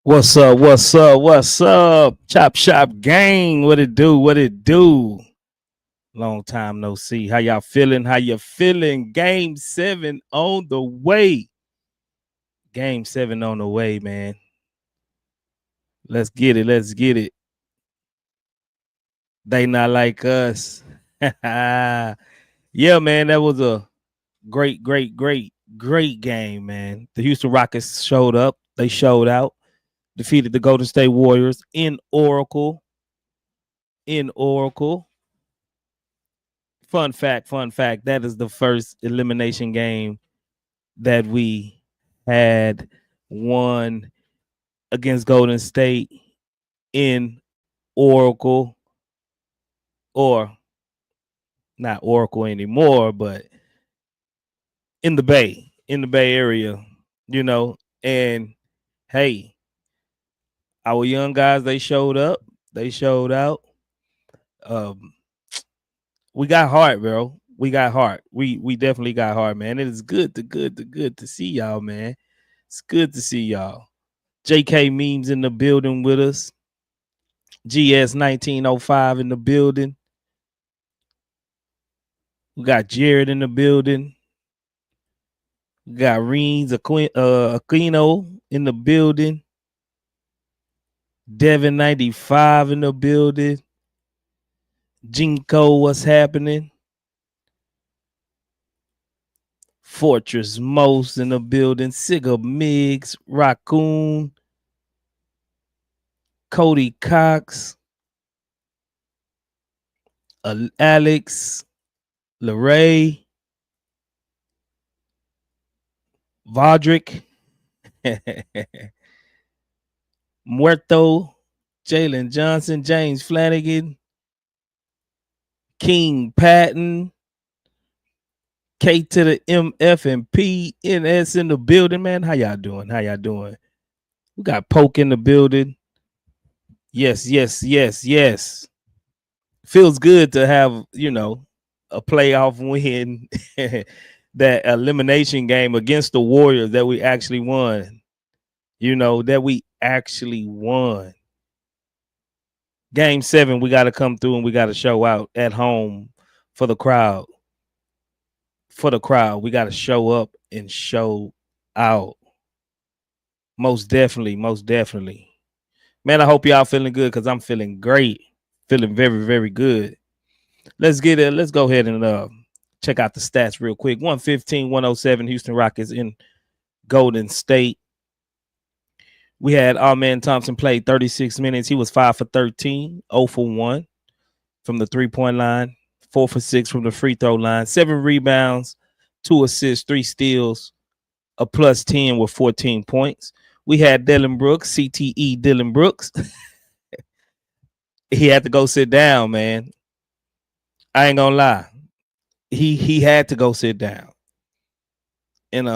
What's up? What's up? What's up? Chop Shop Gang. What it do? What it do? Long time no see. How y'all feeling? How you feeling? Game 7 on the way. Game 7 on the way, man. Let's get it. Let's get it. They not like us. Yeah, man. That was a great game, man. The Houston Rockets showed up. They showed out. Defeated the Golden State Warriors in Oracle. Fun fact. That is the first elimination game that we had won against Golden State in Oracle, or not Oracle anymore, but in the Bay Area, And hey, our young guys, they showed up. They showed out. Um, we got heart, bro. We got heart. We definitely got heart, man. It is good to see y'all, man. It's good to see y'all. JK Memes in the building with us. GS 1905 in the building. We got Jared in the building. We got Reens Aquino in the building. Devin 95 in the building. Jinko, what's happening? Fortress Most in the building. Sigga Miggs, Raccoon, Cody Cox, Alex, LeRae, Vodrick, Muerto, Jalen Johnson, James Flanagan, King Patton, K to the MF and PNS in the building, man. How y'all doing? We got Poke in the building. Yes. Feels good to have, a playoff win, that elimination game against the Warriors that we actually won. Game 7, we got to come through and we got to show out at home for the crowd. We got to show up and show out. Most definitely. Man, I hope y'all feeling good, because I'm feeling great. Feeling very, very good. Let's get it. Let's go ahead and check out the stats real quick. 115-107 Houston Rockets in Golden State. We had our man Thompson played 36 minutes. He was 5 for 13, 0 for 1 from the three-point line, 4 for 6 from the free throw line, 7 rebounds, 2 assists, 3 steals, a plus 10 with 14 points. We had Dylan Brooks, CTE Dylan Brooks. He had to go sit down, man. I ain't gonna lie. He had to go sit down. And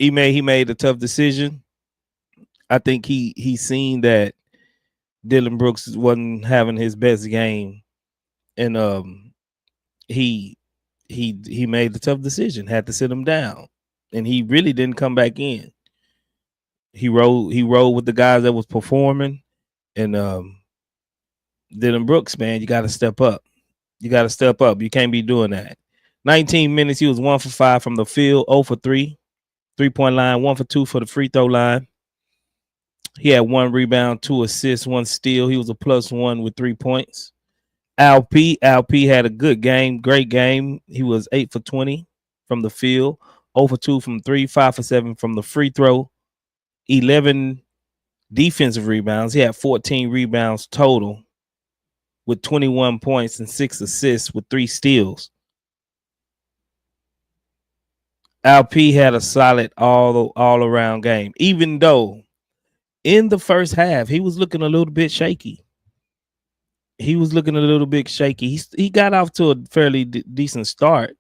he made a tough decision. I think he seen that Dylan Brooks wasn't having his best game. And he made the tough decision, had to sit him down. And he really didn't come back in. He rolled with the guys that was performing. And Dylan Brooks, man, you got to step up. You can't be doing that. 19 minutes, he was 1 for 5 from the field, 0 for 3, 3-point line, 1 for 2 for the free throw line. He had 1 rebound, 2 assists, 1 steal. He was a plus 1 with 3 points. Alp had a good game, great game. He was 8 for 20 from the field, 0 for 2 from 3, 5 for 7 from the free throw, 11 defensive rebounds. He had 14 rebounds total with 21 points and 6 assists with 3 steals. Alp had a solid all around game, even though in the first half he was looking a little bit shaky. He got off to a fairly decent start,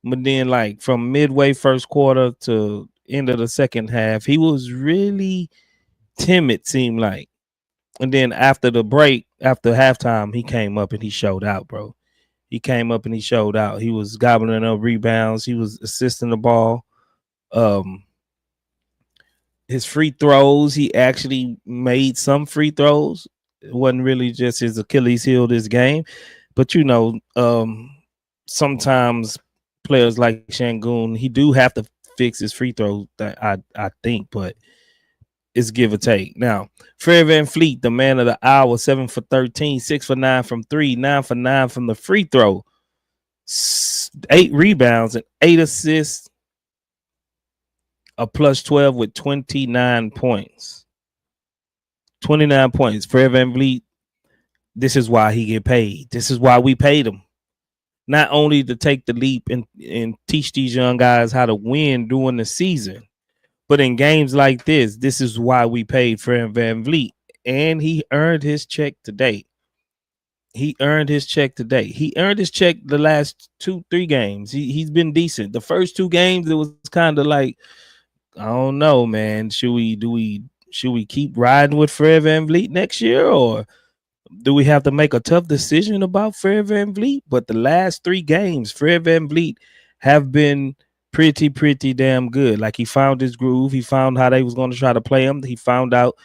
but then like from midway first quarter to end of the second half, he was really timid, seemed like. And then after the break, after halftime, he came up and he showed out, bro. He was gobbling up rebounds. He was assisting the ball. His free throws, he actually made some free throws. It wasn't really just his Achilles heel this game. But sometimes players like Shangoon, he do have to fix his free throws, I think, but it's give or take. Now, Fred VanVleet, the man of the hour, 7 for 13, 6 for 9 from 3, 9 for 9 from the free throw, 8 rebounds and 8 assists, a plus 12 with 29 points. 29 points. Fred VanVleet, this is why he get paid. This is why we paid him. Not only to take the leap and teach these young guys how to win during the season, but in games like this is why we paid Fred VanVleet. And he earned his check today. He earned his check today. He earned his check the last 2-3 games. He's been decent. The first 2 games, it was kind of like, I don't know, man. Should we keep riding with Fred VanVleet next year, or do we have to make a tough decision about Fred VanVleet? But the last 3 games, Fred VanVleet have been pretty damn good. Like, he found his groove. He found how they was going to try to play him. He found out,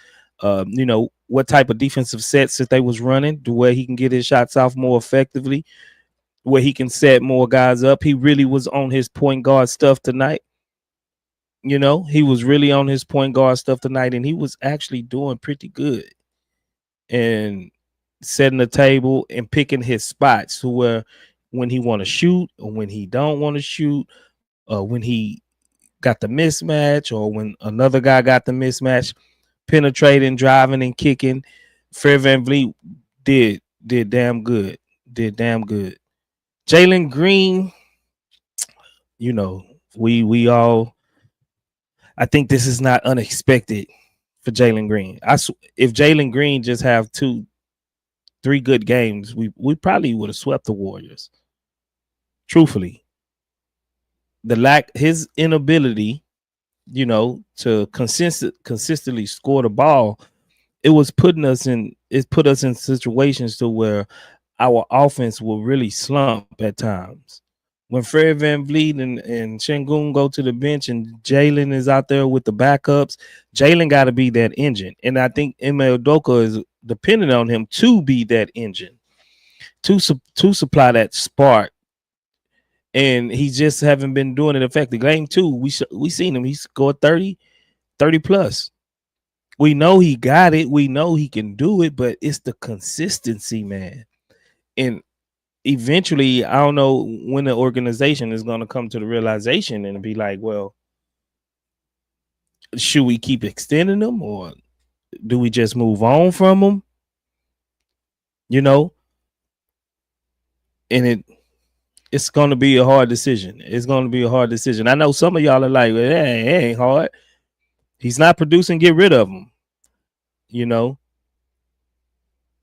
what type of defensive sets that they was running, to where he can get his shots off more effectively, where he can set more guys up. He really was on his point guard stuff tonight. He was really on his point guard stuff tonight, and he was actually doing pretty good and setting the table and picking his spots to where when he want to shoot or when he don't want to shoot, when he got the mismatch or when another guy got the mismatch, penetrating, driving, and kicking. Fred VanVleet did damn good. Did damn good. Jaylen Green, we all, I think this is not unexpected for Jaylen Green. If Jaylen Green just have 2-3 good games, we probably would have swept the Warriors. Truthfully, his inability, to consistently score the ball, it put us in situations to where our offense will really slump at times. When Fred VanVleet and Shangoon go to the bench and Jaylen is out there with the backups, Jaylen got to be that engine. And I think Ime Udoka is dependent on him to be that engine, to supply that spark. And he just haven't been doing it effectively. Game 2, we seen him. He scored 30 plus. We know he got it. We know he can do it, but it's the consistency, man. And eventually, I don't know when the organization is going to come to the realization and be like, well, should we keep extending them, or do we just move on from them? And it's going to be a hard decision. It's going to be a hard decision. I know some of y'all are like, well, it ain't hard. He's not producing, get rid of him.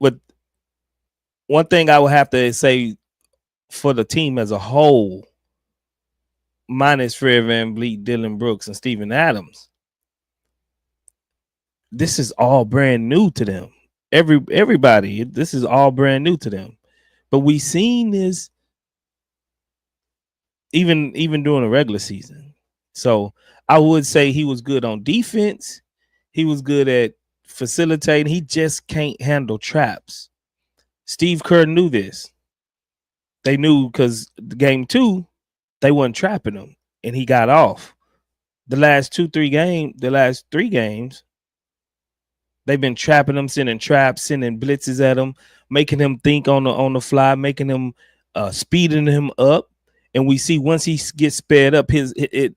But one thing I would have to say for the team as a whole, minus Fred VanVleet, Dillon Brooks, and Steven Adams, this is all brand new to them. Everybody, this is all brand new to them. But we seen this even during the regular season. So I would say he was good on defense. He was good at facilitating. He just can't handle traps. Steve Kerr knew this. They knew because game 2, they weren't trapping him, and he got off. The last 3 games, they've been trapping him, sending traps, sending blitzes at him, making him think on the fly, making him speeding him up. And we see once he gets sped up, the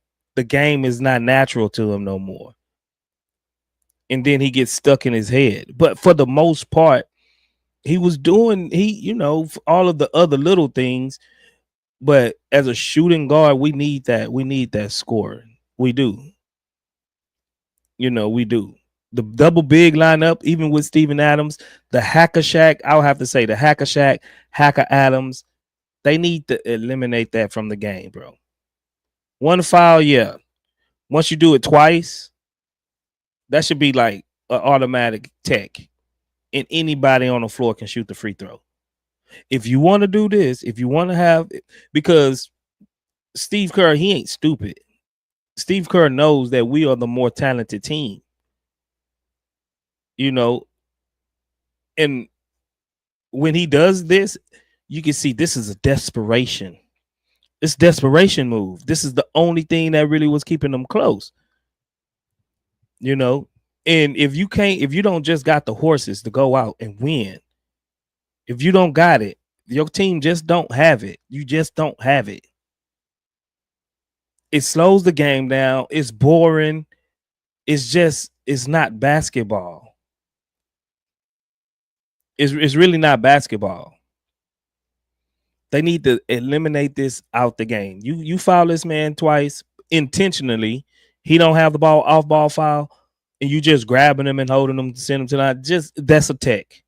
game is not natural to him no more. And then he gets stuck in his head. But for the most part, he was doing all of the other little things. But as a shooting guard, we need that. We need that scoring. We do. We do. The double big lineup, even with Steven Adams, the Hacker Shack, I'll have to say the Hacker Shack, Hacker Adams, they need to eliminate that from the game, bro. 1 foul, yeah. Once you do it twice, that should be like an automatic tech. And anybody on the floor can shoot the free throw. If you want to do this, if you want to have, because Steve Kerr, he ain't stupid. Steve Kerr knows that we are the more talented team, you know, and when he does this, you can see this is a desperation. It's desperation move. This is the only thing that really was keeping them close, you know. And if you don't just got the horses to go out and win, if you don't got it, your team just don't have it. You just don't have it. It slows the game down. It's boring. It's not basketball. It's really not basketball. They need to eliminate this out the game. You foul this man twice intentionally. He don't have the ball off ball foul, and you just grabbing him and holding him to send him to that. Just that's a tech.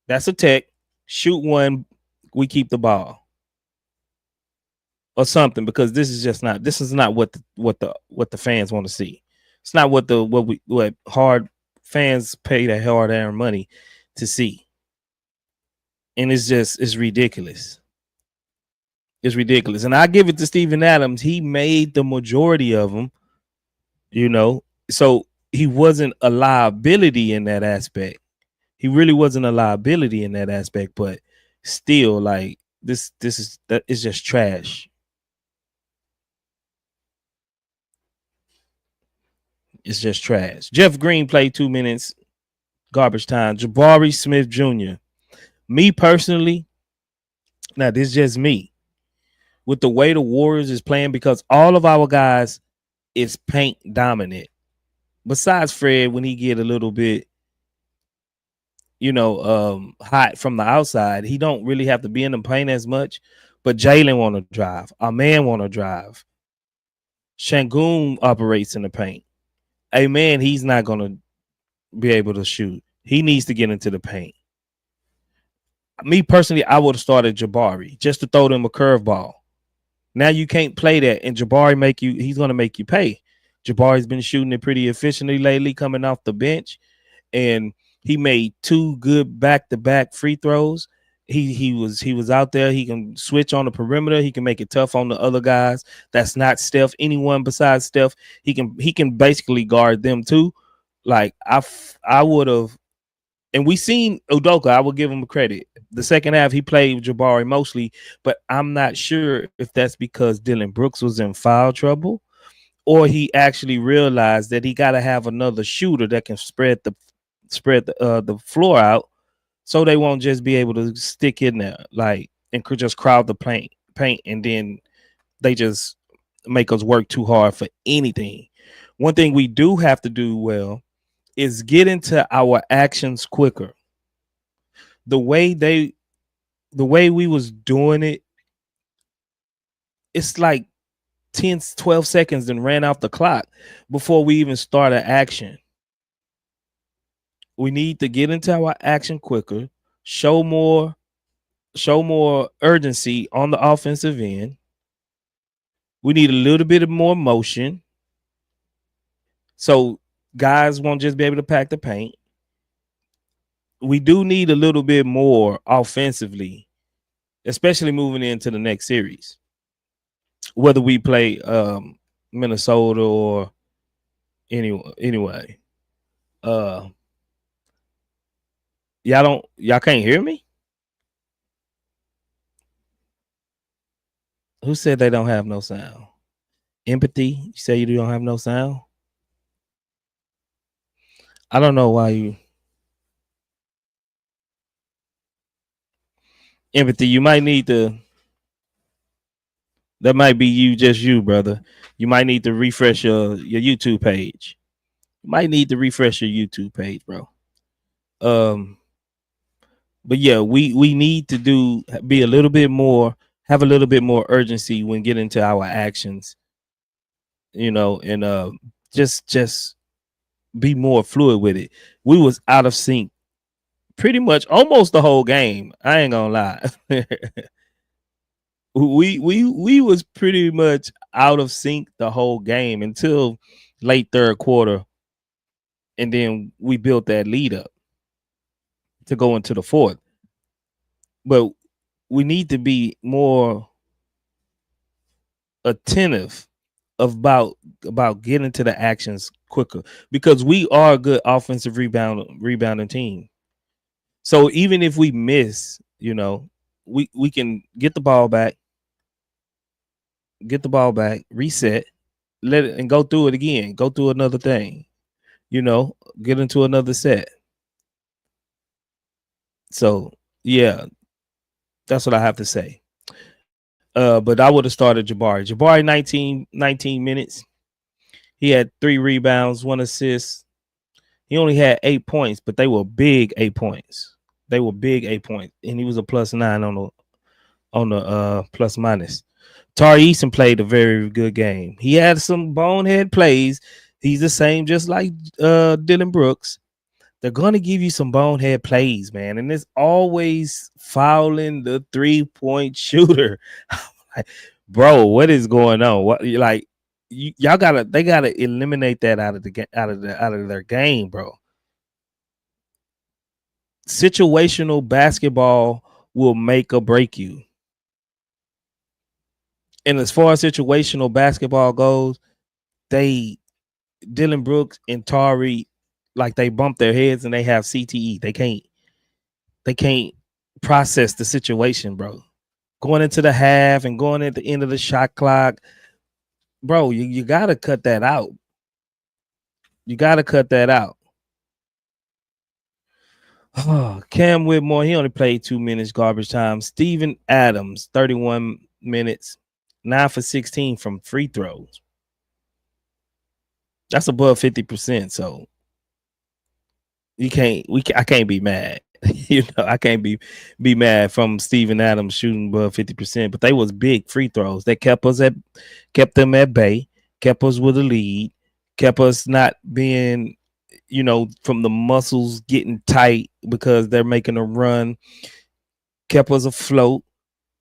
That's a tech. Shoot one, we keep the ball or something, because this is not what the fans want to see. It's not what hard fans pay that hard earned money to see. And it's ridiculous. It's ridiculous. And I give it to Steven Adams. He made the majority of them, you know. So he wasn't a liability in that aspect. He really wasn't a liability in that aspect, but still, like this is just trash. It's just trash. Jeff Green played 2 minutes, garbage time. Jabari Smith Jr. Me personally, now this is just me. With the way the Warriors is playing, because all of our guys is paint dominant. Besides Fred, when he get a little bit, hot from the outside, he don't really have to be in the paint as much. But Jaylen want to drive. Our man want to drive. Shangoon operates in the paint. Hey, man, he's not going to be able to shoot. He needs to get into the paint. Me personally, I would have started Jabari just to throw them a curveball. Now you can't play that, and Jabari he's going to make you pay. Jabari's been shooting it pretty efficiently lately coming off the bench, and he made 2 good back-to-back free throws. He was out there. He can switch on the perimeter. He can make it tough on the other guys. That's not Steph. Anyone besides Steph, he can basically guard them too. Like I would have, and we seen Udoka. I will give him credit. The second half he played with Jabari mostly, but I'm not sure if that's because Dylan Brooks was in foul trouble, or he actually realized that he got to have another shooter that can spread the floor out, so they won't just be able to stick in there and could just crowd the paint, and then they just make us work too hard for anything. One thing we do have to do well is get into our actions quicker. The way we was doing it, it's like 10, 12 seconds and ran off the clock before we even started action. We need to get into our action quicker, show more urgency on the offensive end. We need a little bit of more motion, so guys won't just be able to pack the paint. We do need a little bit more offensively, especially moving into the next series, whether we play Minnesota or anyway. Y'all can't hear me? Who said they don't have no sound? Empathy, you say you don't have no sound? I don't know why you. Empathy, you might need to. That might be you, brother. You might need to refresh your YouTube page. You might need to refresh your YouTube page, bro. But yeah, we need to be a little bit more, have a little bit more urgency when getting to our actions, and just be more fluid with it. We was out of sync pretty much almost the whole game. I ain't gonna lie. we was pretty much out of sync the whole game until late third quarter, and then we built that lead up to go into the fourth. But we need to be more attentive about getting to the actions quicker because we are a good offensive rebounding team. So even if we miss, we can get the ball back, reset, let it and go through it again, go through another thing, get into another set. So yeah, that's what I have to say. But I would have started Jabari. Jabari 19 minutes. He had 3 rebounds, 1 assist. He only had 8 points, but they were big 8 points. They were big 8 points, and he was a +9 on the plus minus. Tari Eason played a very good game. He had some bonehead plays. He's the same, just like Dylan Brooks. They're going to give you some bonehead plays, man, and it's always fouling the 3-point shooter. Like, bro, what is going on? What like they gotta eliminate that out of their game, bro. Situational basketball will make or break you. And as far as situational basketball goes, Dylan Brooks and Tari, like they bump their heads and they have CTE. They can't process the situation, bro. Going into the half and going at the end of the shot clock, bro, you gotta cut that out. You gotta cut that out. Oh, Cam Whitmore, he only played 2 minutes garbage time. Steven Adams, 31 minutes, 9 for 16 from free throws. That's above 50%. So I can't be mad. I can't be mad from Steven Adams shooting above 50%. But they was big free throws. They kept them at bay, kept us with a lead, kept us not being, from the muscles getting tight because they're making a run, kept us afloat.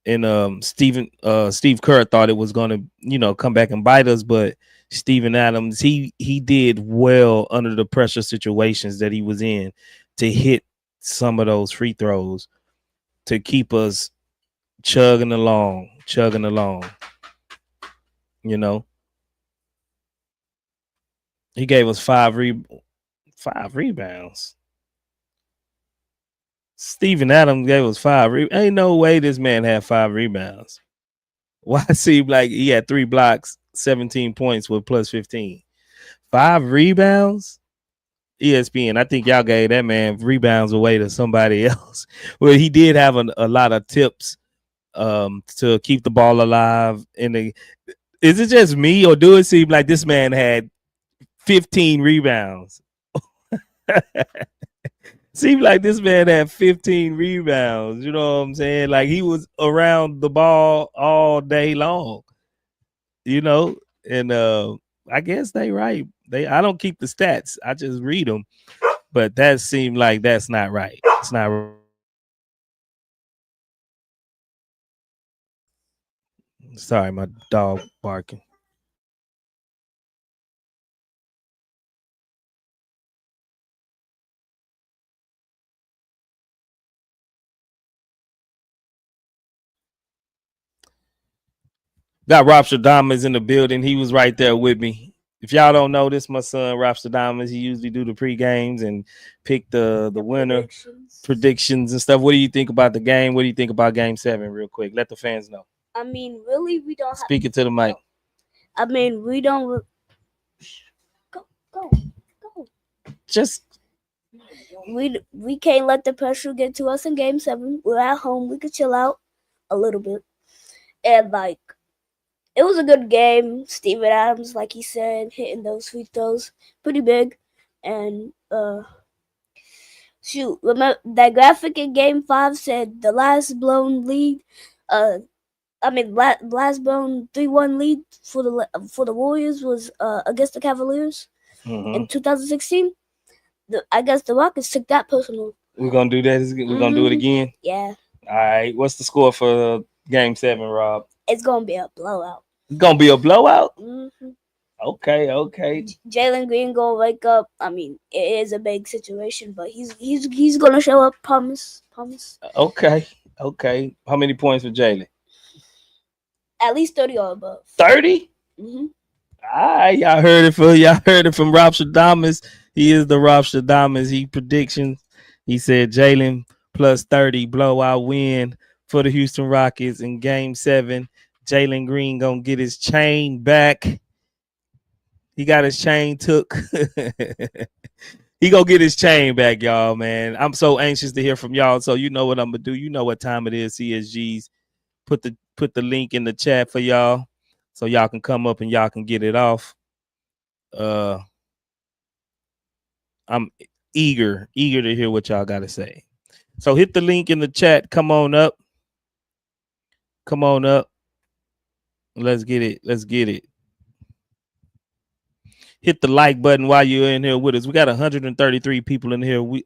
And Steve Kerr thought it was going to, come back and bite us, but Steven Adams, he did well under the pressure situations that he was in to hit some of those free throws to keep us chugging along. He gave us 5 rebounds. Steven Adams gave us 5. Ain't no way this man had 5 rebounds. Why it seemed like he had 3 blocks, 17 points with plus 15. 5 rebounds? ESPN, I think y'all gave that man rebounds away to somebody else. Well, he did have a lot of tips to keep the ball alive. Is it just me, or do it seem like this man had 15 rebounds? Seemed like this man had 15 rebounds. You know what I'm saying? Like he was around the ball all day long. And I guess they right. I don't keep the stats. I just read them. But that seemed like that's not right. It's not right. Sorry, my dog barking. Got Rob Stradamus in the building. He was right there with me. If y'all don't know this, my son Rob Stradamus, he usually do the pre-games and pick the winner predictions and stuff. What do you think about the game? What do you think about Game 7? Real quick, let the fans know. I mean, really, we don't speak it to the mic. I mean, we don't go. Just we can't let the pressure get to us in Game 7. We're at home. We could chill out a little bit, and it was a good game. Steven Adams, like he said, hitting those free throws pretty big. And remember that graphic in Game 5 said the last blown lead. Last blown 3-1 lead for the Warriors was against the Cavaliers in 2016. I guess the Rockets took that personal. We're gonna do that. We're gonna do it again. Yeah. All right. What's the score for Game 7, Rob? It's gonna be a blowout. It's gonna be a blowout. Mm-hmm. Okay. Jaylen Green gonna wake up. I mean, it is a big situation, but he's gonna show up. Promise. Okay. How many points for Jaylen? At least 30 or above. 30? Mm-hmm. Y'all heard it from Rob Shadamas. He is the Rob Shadamas. He predictions. He said Jaylen plus 30 blowout win for the Houston Rockets in Game 7. Jaylen Green gonna get his chain back. He got his chain took. He gonna get his chain back, y'all. Man, I'm so anxious to hear from y'all. So you know what I'm gonna do. You know what time it is. CSGs. Put the link in the chat for y'all, so y'all can come up and y'all can get it off. Uh, I'm eager to hear what y'all got to say. So hit the link in the chat. Come on up. Come on up. Let's get it. Let's get it. Hit the like button while you're in here with us. We got 133 people in here. We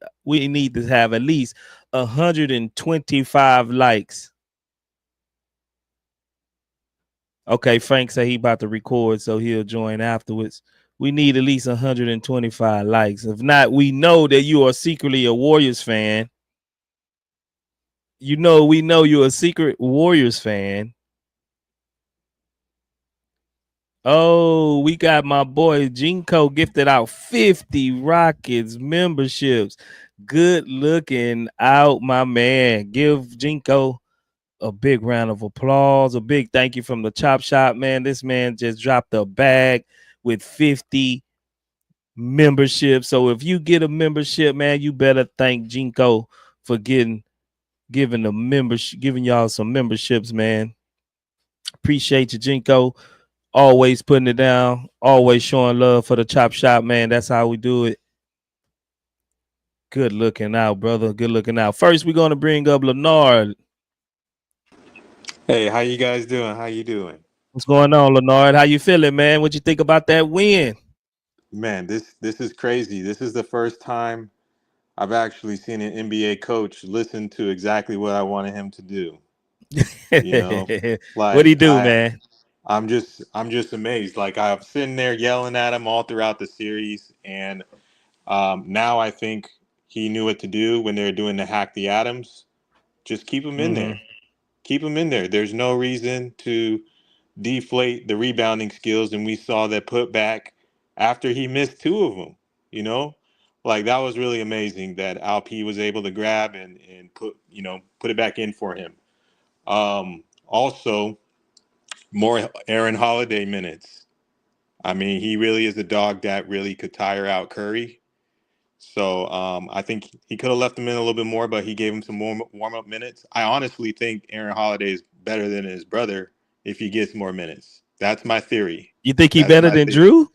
need to have at least 125 likes. Okay, Frank said he about to record, so he'll join afterwards. We need at least 125 likes. If not, we know that you are secretly a Warriors fan. We know you're a secret Warriors fan. Oh, we got my boy Jinko gifted out 50 Rockets memberships. Good looking out, my man. Give Jinko a big round of applause. A big thank you from the Chop Shop, man. This man just dropped a bag with 50 memberships. So if you get a membership, man, you better thank Jinko for giving y'all some memberships, man. Appreciate you, Jinko. Always putting it down, always showing love for the Chop Shop, man. That's how we do it. Good looking out, brother. Good looking out. First, we're gonna bring up Leonard. Hey, how you guys doing? How you doing? What's going on, Leonard? How you feeling, man? What you think about that win? Man, this is crazy. This is the first time I've actually seen an NBA coach listen to exactly what I wanted him to do. You know, What'd he like do, man? I'm just amazed. Like I'm sitting there yelling at him all throughout the series, and now I think he knew what to do when they were doing the hack the atoms. Just keep him in Mm-hmm. there. Keep him in there. There's no reason to deflate the rebounding skills, and we saw that put back after he missed two of them. You know, like that was really amazing that Alp was able to grab and put it back in for him. Also, more Aaron Holiday minutes. I mean, he really is a dog that really could tire out Curry. So I think he could have left him in a little bit more, but he gave him some warm up minutes. I honestly think Aaron Holiday is better than his brother if he gets more minutes. That's my theory. You think he That's better my than theory. Drew?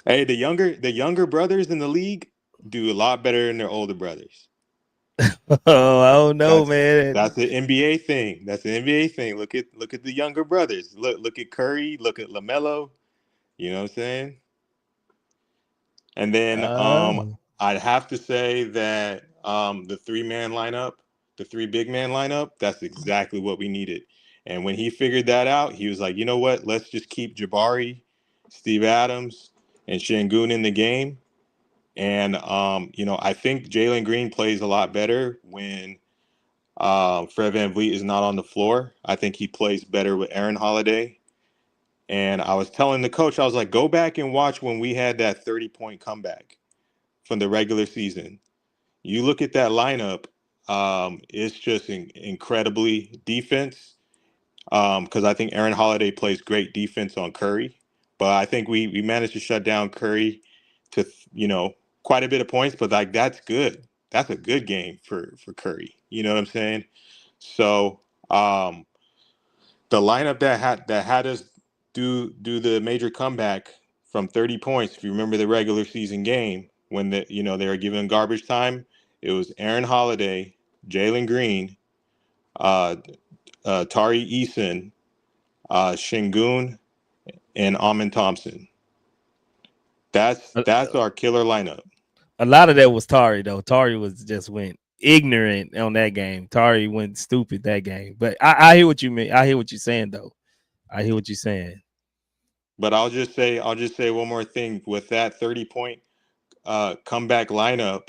Hey, the younger brothers in the league do a lot better than their older brothers. Oh, I don't know, That's man. that's the NBA thing. That's the NBA thing. Look at the younger brothers. Look at Curry. Look at LaMelo. You know what I'm saying? And then Oh. I'd have to say that the three-man lineup, the three big man lineup, that's exactly what we needed. And when he figured that out, he was like, you know what? Let's just keep Jabari, Steve Adams, and Şengün in the game. And I think Jaylen Green plays a lot better when Fred VanVleet is not on the floor. I think he plays better with Aaron Holiday. And I was telling the coach, I was like, go back and watch when we had that 30-point comeback from the regular season. You look at that lineup, it's just incredibly defense. Because I think Aaron Holiday plays great defense on Curry, but I think we managed to shut down Curry to quite a bit of points. But like that's good. That's a good game for Curry. You know what I'm saying? So the lineup that had us do the major comeback from 30 points. If you remember the regular season game when they were given garbage time, it was Aaron Holiday, Jaylen Green, uh, Tari Eason, Şengün, and Amin Thompson. That's our killer lineup. A lot of that was Tari though. Tari was just went ignorant on that game. Tari went stupid that game. But I hear what you mean. I hear what you're saying though. I hear what you're saying. But I'll just say one more thing with that 30-point comeback lineup.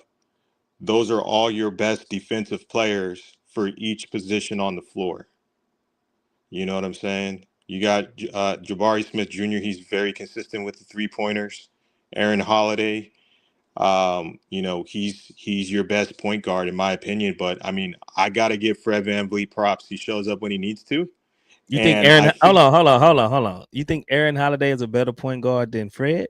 Those are all your best defensive players for each position on the floor. You know what I'm saying? You got Jabari Smith Jr. He's very consistent with the 3-pointers. Aaron Holiday, he's your best point guard in my opinion. But I mean, I gotta give Fred VanVleet props. He shows up when he needs to, You think and Aaron? I Hold think on, hold on. You think Aaron Holiday is a better point guard than Fred?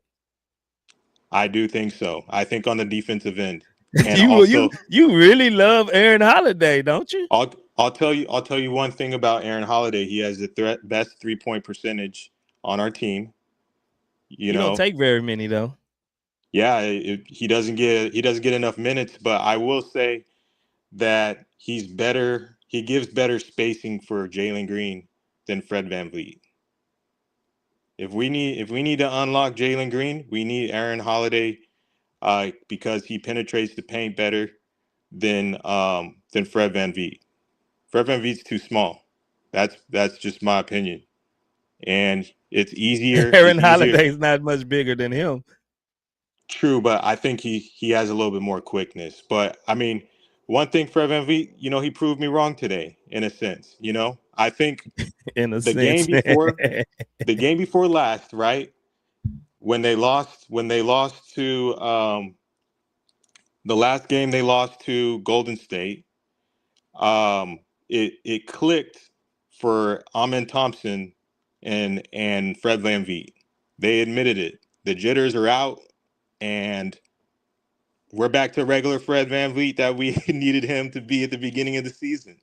I do think so. I think on the defensive end, and you you also you really love Aaron Holiday, don't you? I'll tell you one thing about Aaron Holiday. He has the best 3-point percentage on our team. You He don't know, take very many though. yeah, he doesn't get enough minutes, but I will say that he's better. He gives better spacing for Jaylen Green than Fred VanVleet. If we need to unlock Jaylen Green, we need Aaron Holiday because he penetrates the paint better than Fred VanVleet. Fred VanVleet's too small. That's just my opinion. And it's easier. Aaron It's easier. Holiday's not much bigger than him True, but I think he has a little bit more quickness. But I mean, one thing Fred VanVleet, he proved me wrong today in a sense. I think in a the game sense. before the game before last, right? When they lost to the last game they lost to Golden State, it clicked for Amen Thompson and Fred VanVleet. They admitted it. The jitters are out, and we're back to regular Fred VanVleet that we needed him to be at the beginning of the season.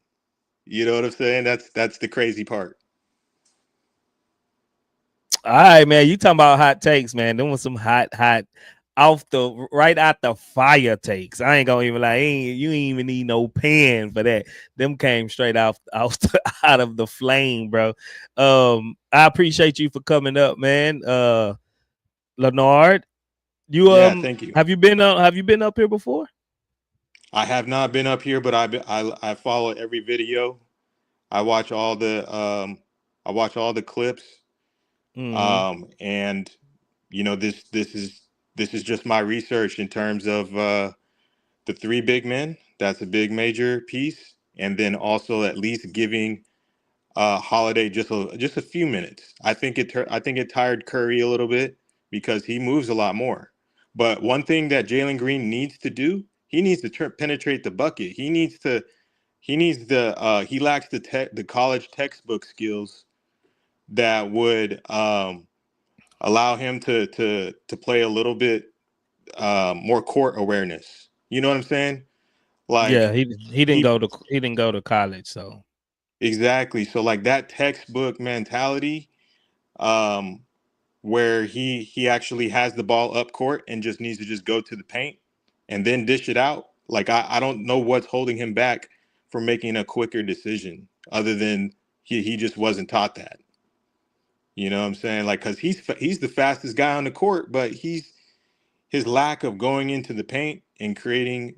You know what I'm saying? That's the crazy part. All right, man. You talking about hot takes, man? Them was some hot right out the fire takes. I ain't gonna even lie. You ain't even need no pen for that. Them came straight out of the flame, bro. I appreciate you for coming up, man. Leonard, you Yeah, thank you. have you been up here before? I have not been up here, but I follow every video. I watch all the clips. Mm-hmm. And this is just my research in terms of the three big men. That's a big major piece, and then also at least giving Holiday just a few minutes. I think it tired Curry a little bit because he moves a lot more. But one thing that Jaylen Green needs to do, he needs to penetrate the bucket. He lacks the college textbook skills that would allow him to play a little bit more court awareness. You know what I'm saying? Yeah, Like he didn't he go to college, so exactly. So like that textbook mentality, um, where he actually has the ball up court and just needs to just go to the paint and then dish it out. Like I don't know what's holding him back from making a quicker decision other than he just wasn't taught that. You know what I'm saying? Like, because he's the fastest guy on the court, but his lack of going into the paint and creating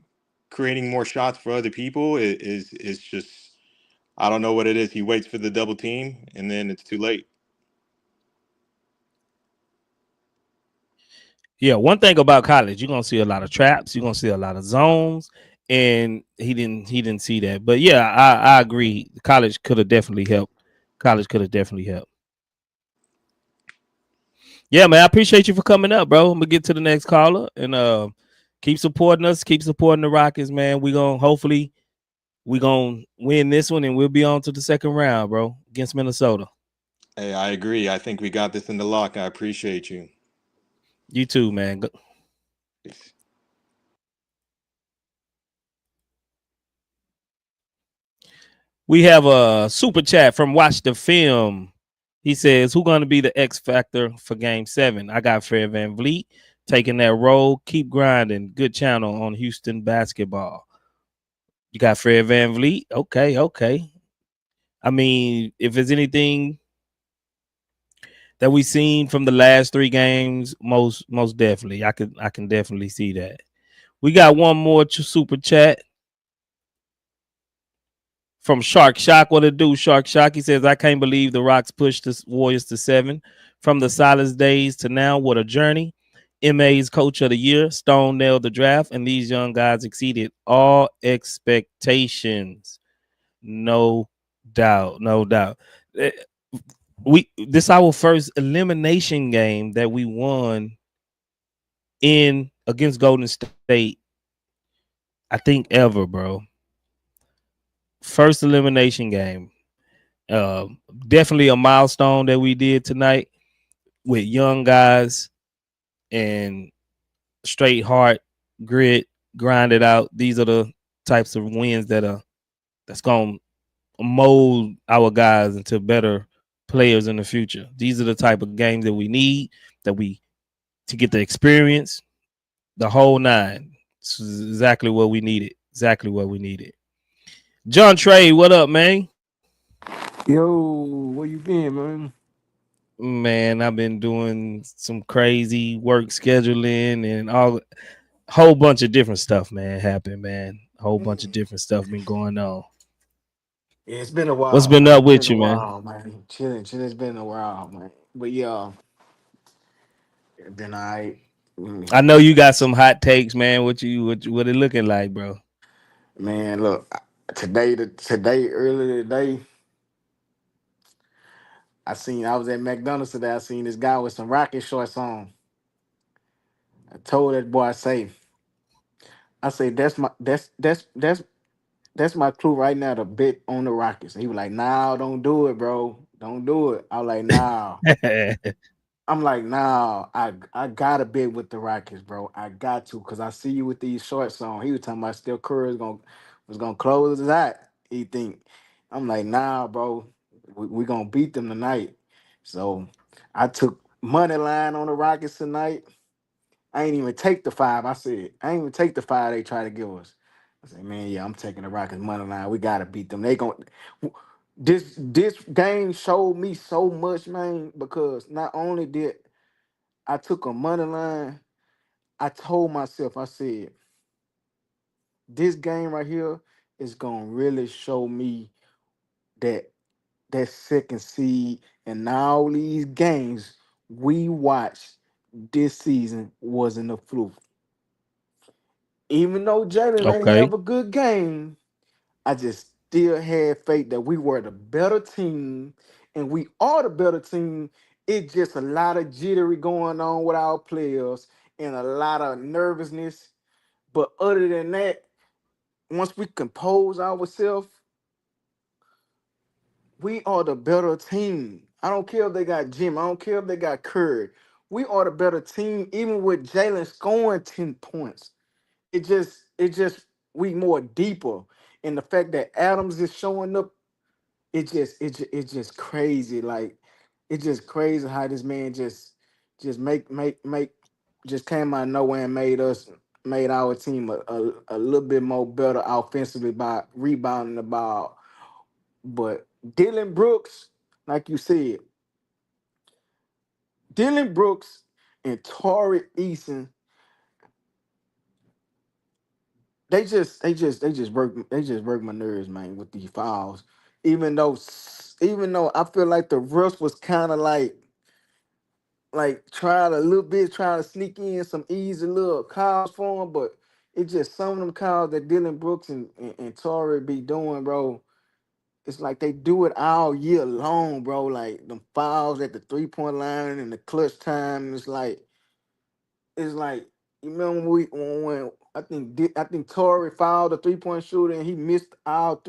more shots for other people is just, I don't know what it is. He waits for the double team and then it's too late. yeah. One thing about college, you're gonna see a lot of traps, you're gonna see a lot of zones, and he didn't see that. But yeah, I agree. College could have definitely helped. College could have definitely helped. Yeah, man. I appreciate you for coming up, bro. I'm gonna get to the next caller and keep supporting us, keep supporting the Rockets, man. We gonna win this one and we'll be on to the second round, bro, against Minnesota. Hey, I agree. I think we got this in the lock. I appreciate you. You too, man. We have a super chat from Watch the Film. He says, "Who going to be the X factor for Game 7? I got Fred VanVleet taking that role. Keep grinding. Good channel on Houston basketball. You got Fred VanVleet. Okay. I mean, if there's anything that we've seen from the last 3 games, most definitely, I can definitely see that. We got one more super chat from Shark Shock. What it do, Shark Shock? He says, I can't believe the Rocks pushed the Warriors to 7 from the Silas days to now. What a journey. MA's coach of the year. Stone nailed the draft, and these young guys exceeded all expectations. No doubt. We this our first elimination game that we won in against Golden State. I think ever, bro. First elimination game. Uh, Definitely a milestone that we did tonight with young guys and straight heart, grit, grind it out. These are the types of wins that's gonna mold our guys into better players in the future. These are the type of games that we need that we to get the experience, the whole nine. This is exactly what we needed. Exactly what we needed. John Trey, what up, man? Yo, where you been, man? Man, I've been doing some crazy work scheduling and all whole bunch of different stuff, man, happened, man. A whole bunch of Mm. different stuff been going on. Yeah, it's been a What's while, been man. up It's been with a you, man? while, man. Chilling. It's been a while, man. But yeah, it's been alright. Mm. I know you got some hot takes, man. What it looking like, bro? Man, look, today earlier today, I was at McDonald's today. I seen this guy with some rocket shorts on. I told that boy, I say that's my clue right now to bet on the Rockets. And he was like, "Nah, don't do it, bro. Don't do it." I was like, "Nah." I'm like, nah, I gotta bid with the Rockets, bro. I got to, cause I see you with these shorts on. He was talking about Steph Curry was gonna close his eye. He think. I'm like, nah, bro. We gonna beat them tonight. So I took money line on the Rockets tonight. I ain't even take the five. I ain't even take the five they try to give us. I said, man, yeah, I'm taking the Rockets money line. We gotta beat them. This game showed me so much, man, because not only did I took a money line. I told myself, I said, this game right here is gonna really show me that that second seed and all these games we watched this season wasn't a fluke. Even though Jalen didn't Okay. have a good game, I just still had faith that we were the better team and we are the better team. It's just a lot of jittery going on with our players and a lot of nervousness. But other than that, once we compose ourselves, we are the better team. I don't care if they got Jim. I don't care if they got Curry. We are the better team, even with Jalen scoring 10 points. It just we more deeper. And the fact that Adams is showing up, it's just crazy. Like it's just crazy how this man just make just came out of nowhere and made our team a little bit more better offensively by rebounding the ball. But Dylan Brooks, like you said, Dylan Brooks and Torrey Eason, they just work my nerves, man, with these fouls. Even though even though I feel like the rust was kind of like trying a little bit, trying to sneak in some easy little calls for him, but it's just some of them calls that Dylan Brooks and Torrey be doing, bro. It's like they do it all year long, bro. Like them fouls at the 3-point line and the clutch time. It's like you remember when I think Torrey fouled a 3-point shooter and he missed all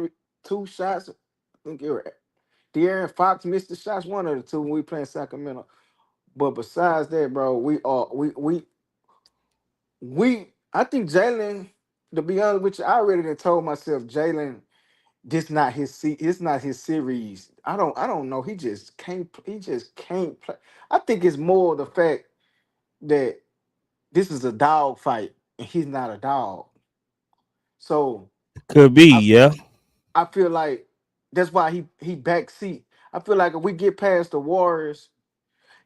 two shots. I think it was De'Aaron Fox missed the shots, one of the two when we playing Sacramento. But besides that, bro, we I think Jalen, to be honest with you, I already done told myself Jalen, it's not his series. I don't know. He just can't play. I think it's more the fact that this is a dog fight and he's not a dog. So Could be, I yeah. I feel like that's why he backseat. I feel like if we get past the Warriors,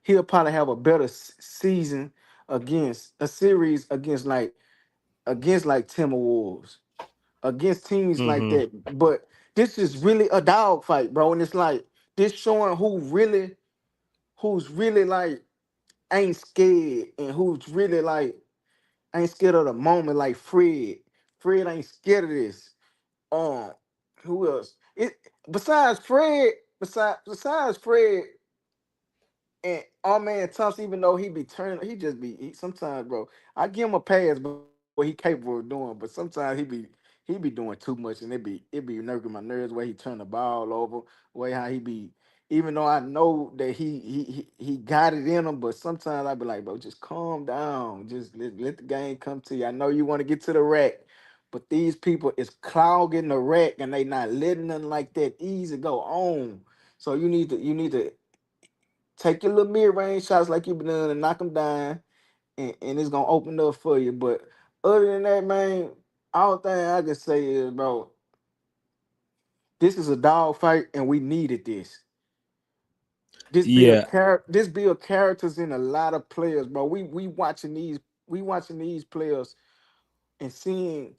he'll probably have a better season against a series against like Timberwolves, against teams like Mm-hmm. that. But this is really a dog fight, bro. And it's like this showing who's really like ain't scared and who's really like ain't scared of the moment, like Fred. Fred ain't scared of this. Um, who else? It besides Fred, besides Fred. and our man Thompson, even though he be turning, sometimes, bro. I give him a pass, but what he capable of doing. But sometimes he be doing too much, and it be nerving my nerves. Way he turn the ball over, way how he be. Even though I know that he got it in him, but sometimes I be like, bro, just calm down. Just let the game come to you. I know you want to get to the rack, but these people is clogging the rack, and they not letting nothing like that easy go on. So you need to take your little mid range shots like you've been doing and knock them down, and it's gonna open up for you. But other than that, man, all thing I can say is, bro, this is a dog fight, and we needed this. Yeah, This build characters in a lot of players, bro. We watching these players and seeing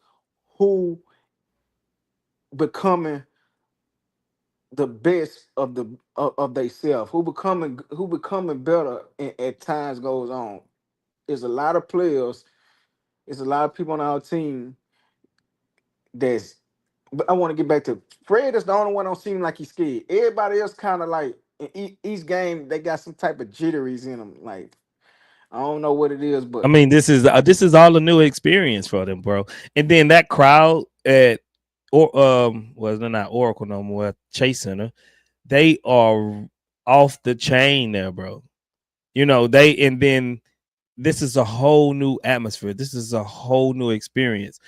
who becoming the best of themselves, who becoming better at times goes on. There's a lot of players. There's a lot of people on our team that's. But I want to get back to Fred. Is the only one don't seem like he's scared. Everybody else kind of like in each game they got some type of jitteries in them. Like I don't know what it is, I but mean, this is all a new experience for them, bro. And then that crowd at or well, they're not Oracle no more, Chase Center. They are off the chain there, bro. And then this is a whole new atmosphere. This is a whole new experience.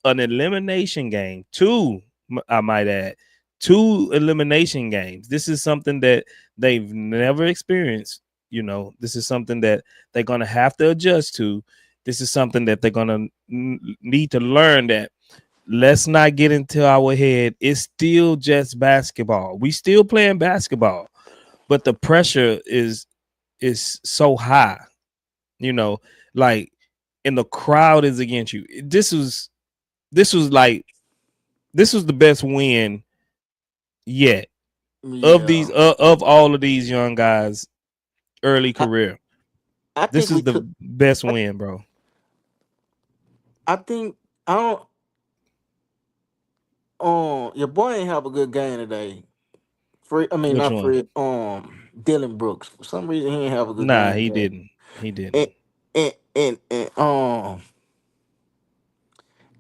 An elimination game, two, I might add, two elimination games. This is something that they've never experienced. This is something that they're going to have to adjust to. This is something that they're going to need to learn that let's not get into our head. It's still just basketball. We still playing basketball, but the pressure is so high, you know, like and the crowd is against you. This was like this was the best win yet of these yeah, of all of these young guys early I, career. I This think is we the took. best I, win, bro. I think I don't. Your boy ain't have a good game today. Fred, I mean Which not one? Fred. Dylan Brooks. For some reason, he ain't have a good Nah, game he today. didn't. He didn't. And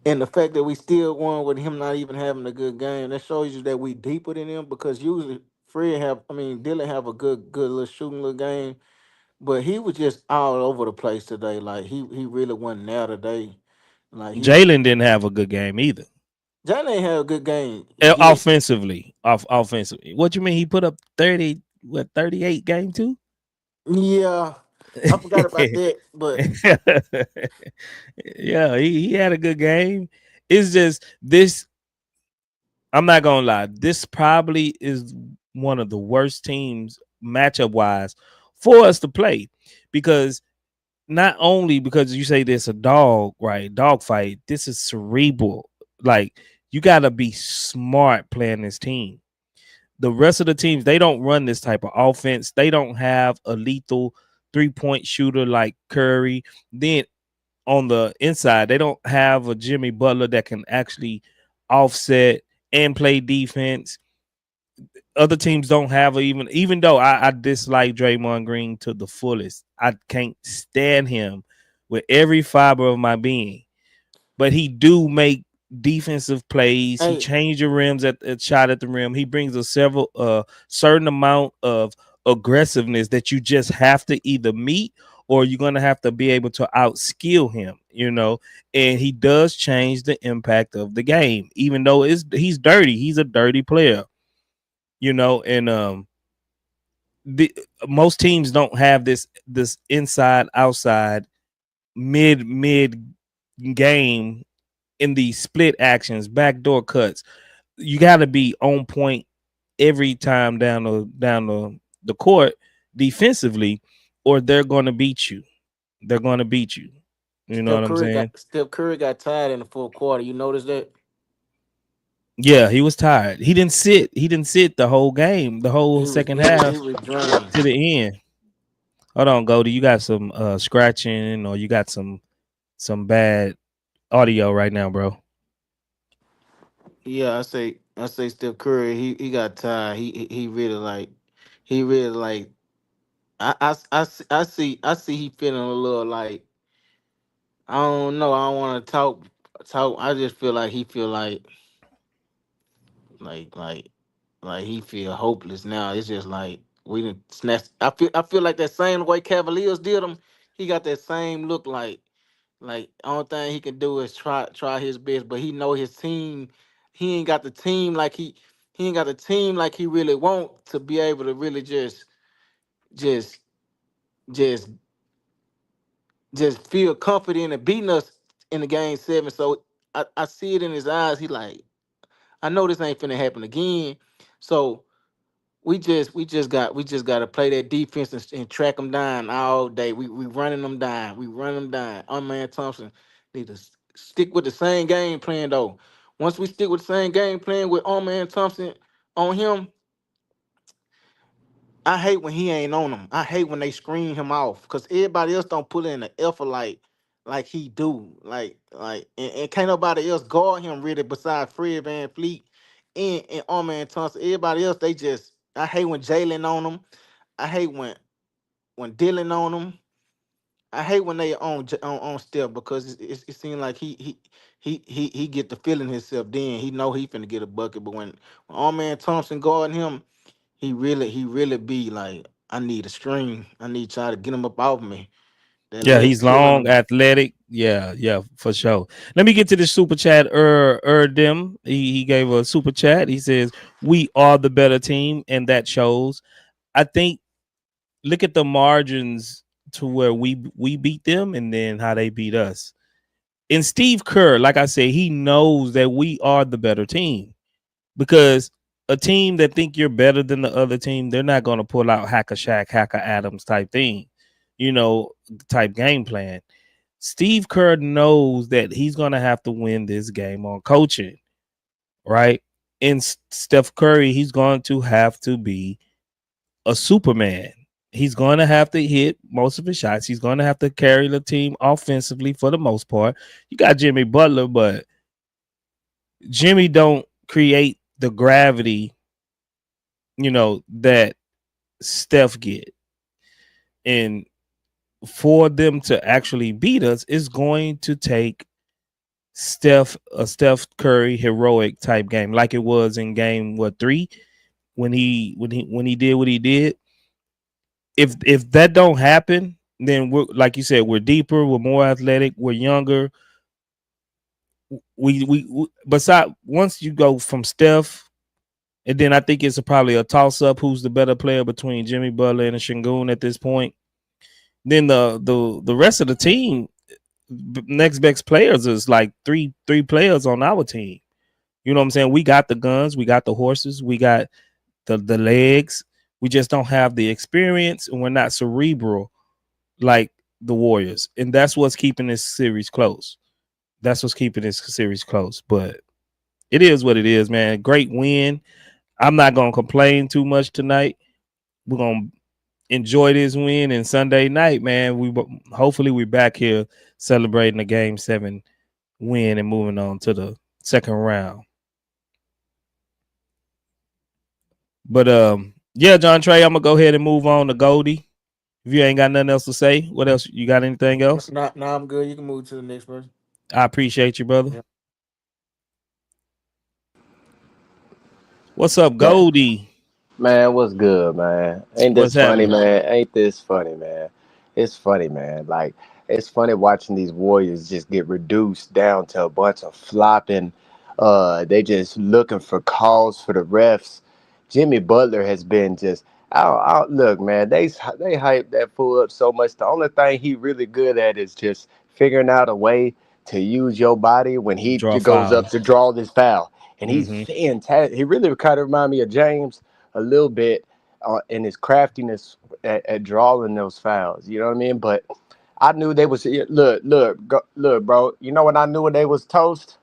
and the fact that we still won with him not even having a good game, that shows you that we deeper than him. Because usually Dylan have a good little shooting little game, but he was just all over the place today. Like he really wasn't there today. Like Jaylen didn't have a good game either. John ain't had a good game yet. Offensively, offensively. What you mean? He put up 38 game too? Yeah, I forgot about that, but Yeah, he had a good game. It's just this. I'm not gonna lie. This probably is one of the worst teams matchup wise for us to play because not only because you say this a dog, right? Dog fight. This is cerebral. Like you got to be smart playing this team. The rest of the teams, they don't run this type of offense. They don't have a lethal 3-point shooter like Curry. Then on the inside, they don't have a Jimmy Butler that can actually offset and play defense. Other teams don't have even though I dislike Draymond Green to the fullest. I can't stand him with every fiber of my being. But he do make defensive plays. He hey, changed the rims at shot at the rim. He brings a several certain amount of aggressiveness that you just have to either meet or you're gonna have to be able to outskill him. And he does change the impact of the game, even though he's dirty. He's a dirty player. And the most teams don't have this inside outside mid game in these split actions, backdoor cuts. You got to be on point every time down the court defensively, or they're going to beat you. They're going to beat you. You know what I'm saying? Steph Curry got tired in the fourth quarter. You notice that Yeah, he was tired. He didn't sit. He didn't sit the whole game, the whole second he half was drained. to the end. Hold on, Goldie. You got some scratching, or you got some bad audio right now, bro. Yeah, I say Steph Curry. He got tired. He really like I see he feeling a little like I don't know. I don't want to talk. I just feel like he feel like like like he feel hopeless now. It's just like we didn't snatch. I feel like that same way Cavaliers did him. He got that same look like only thing he can do is try his best, but he know his team. He ain't got the team like he ain't got the team like he really want to be able to really just just just feel confident in beating us in the game 7. So I see it in his eyes. He like, I know this ain't finna happen again. So we just got to play that defense and track them down all day. We running them down. We running them down. Man Thompson need to stick with the same game plan though. Once we stick with the same game plan with Man Thompson on him, I hate when he ain't on them. I hate when they screen him off because everybody else don't put in the effort like he do. And can't nobody else guard him really besides Fred VanVleet and Arman Thompson. Everybody else they just I hate when Jalen on them. I hate when Dylan on them. I hate when they on Steph because it seems like he get the feeling himself. Then he know he finna get a bucket, but when Arman Thompson guarding him, he really be like, I need a string. I need y'all to get him up off me. That Yeah, leg he's killing long, him. athletic. Yeah, for sure. Let me get to this super chat. Dim. He gave a super chat. He says, "We are the better team," and that shows. I think look at the margins to where we beat them, and then how they beat us. And Steve Kerr, like I said, he knows that we are the better team because a team that think you're better than the other team, they're not going to pull out Hacker Shack, Hacker Adams type thing, you know, type game plan. Steve Kerr knows that he's going to have to win this game on coaching, right? And Steph Curry, he's going to have to be a Superman. He's going to have to hit most of his shots. He's going to have to carry the team offensively for the most part. You got Jimmy Butler, but Jimmy don't create the gravity, that Steph get. And for them to actually beat us, it's going to take Steph Curry heroic type game, like it was in game 3 when he did what he did. If that don't happen, then we're like you said, we're deeper, we're more athletic, we're younger. We beside once you go from Steph, and then I think it's probably a toss up who's the better player between Jimmy Butler and Şengün at this point. Then the rest of the team, next best players is like three players on our team. You know what I'm saying? We got the guns, we got the horses, we got the legs. We just don't have the experience, and we're not cerebral like the Warriors. And that's what's keeping this series close. That's what's keeping this series close. But it is what it is, man. Great win. I'm not gonna complain too much tonight. We're gonna enjoy this win, and Sunday night, man. Hopefully we're back here celebrating the game 7 win and moving on to the second round. But yeah, John Trey, I'm gonna go ahead and move on to Goldie. If you ain't got nothing else to say, what else? You got anything else? Nah, I'm good. You can move to the next person. I appreciate you, brother. Yeah. What's up, Man, Goldie? man, what's good, man? Ain't What's this funny, happening? man? Ain't this funny, man? It's funny, man. Like, it's funny watching these Warriors just get reduced down to a bunch of flopping. They just looking for calls for the refs. Jimmy Butler has been just look, man. They hype that fool up so much. The only thing he really good at is just figuring out a way to use your body when he Draw goes up foul. to draw this foul. And he's Mm-hmm. fantastic. He really kind of remind me of James a little bit in his craftiness at drawing those fouls. You know what I mean? But I knew they was look, bro. You know when I knew when they was toast?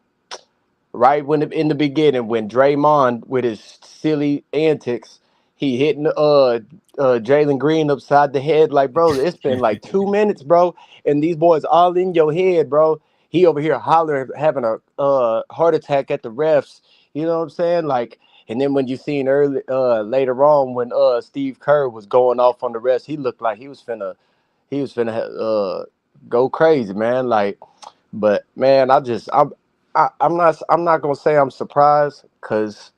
Right when in the beginning when Draymond with his silly antics, he hitting Jaylen Green upside the head. Like, bro, it's been like 2 minutes, bro, and these boys all in your head, bro. He over here hollering, having a heart attack at the refs. You know what I'm saying? Like, And then when you seen early later on when Steve Kerr was going off on the rest, he looked like he was finna go crazy, man. Like, but man, I'm not gonna say I'm surprised because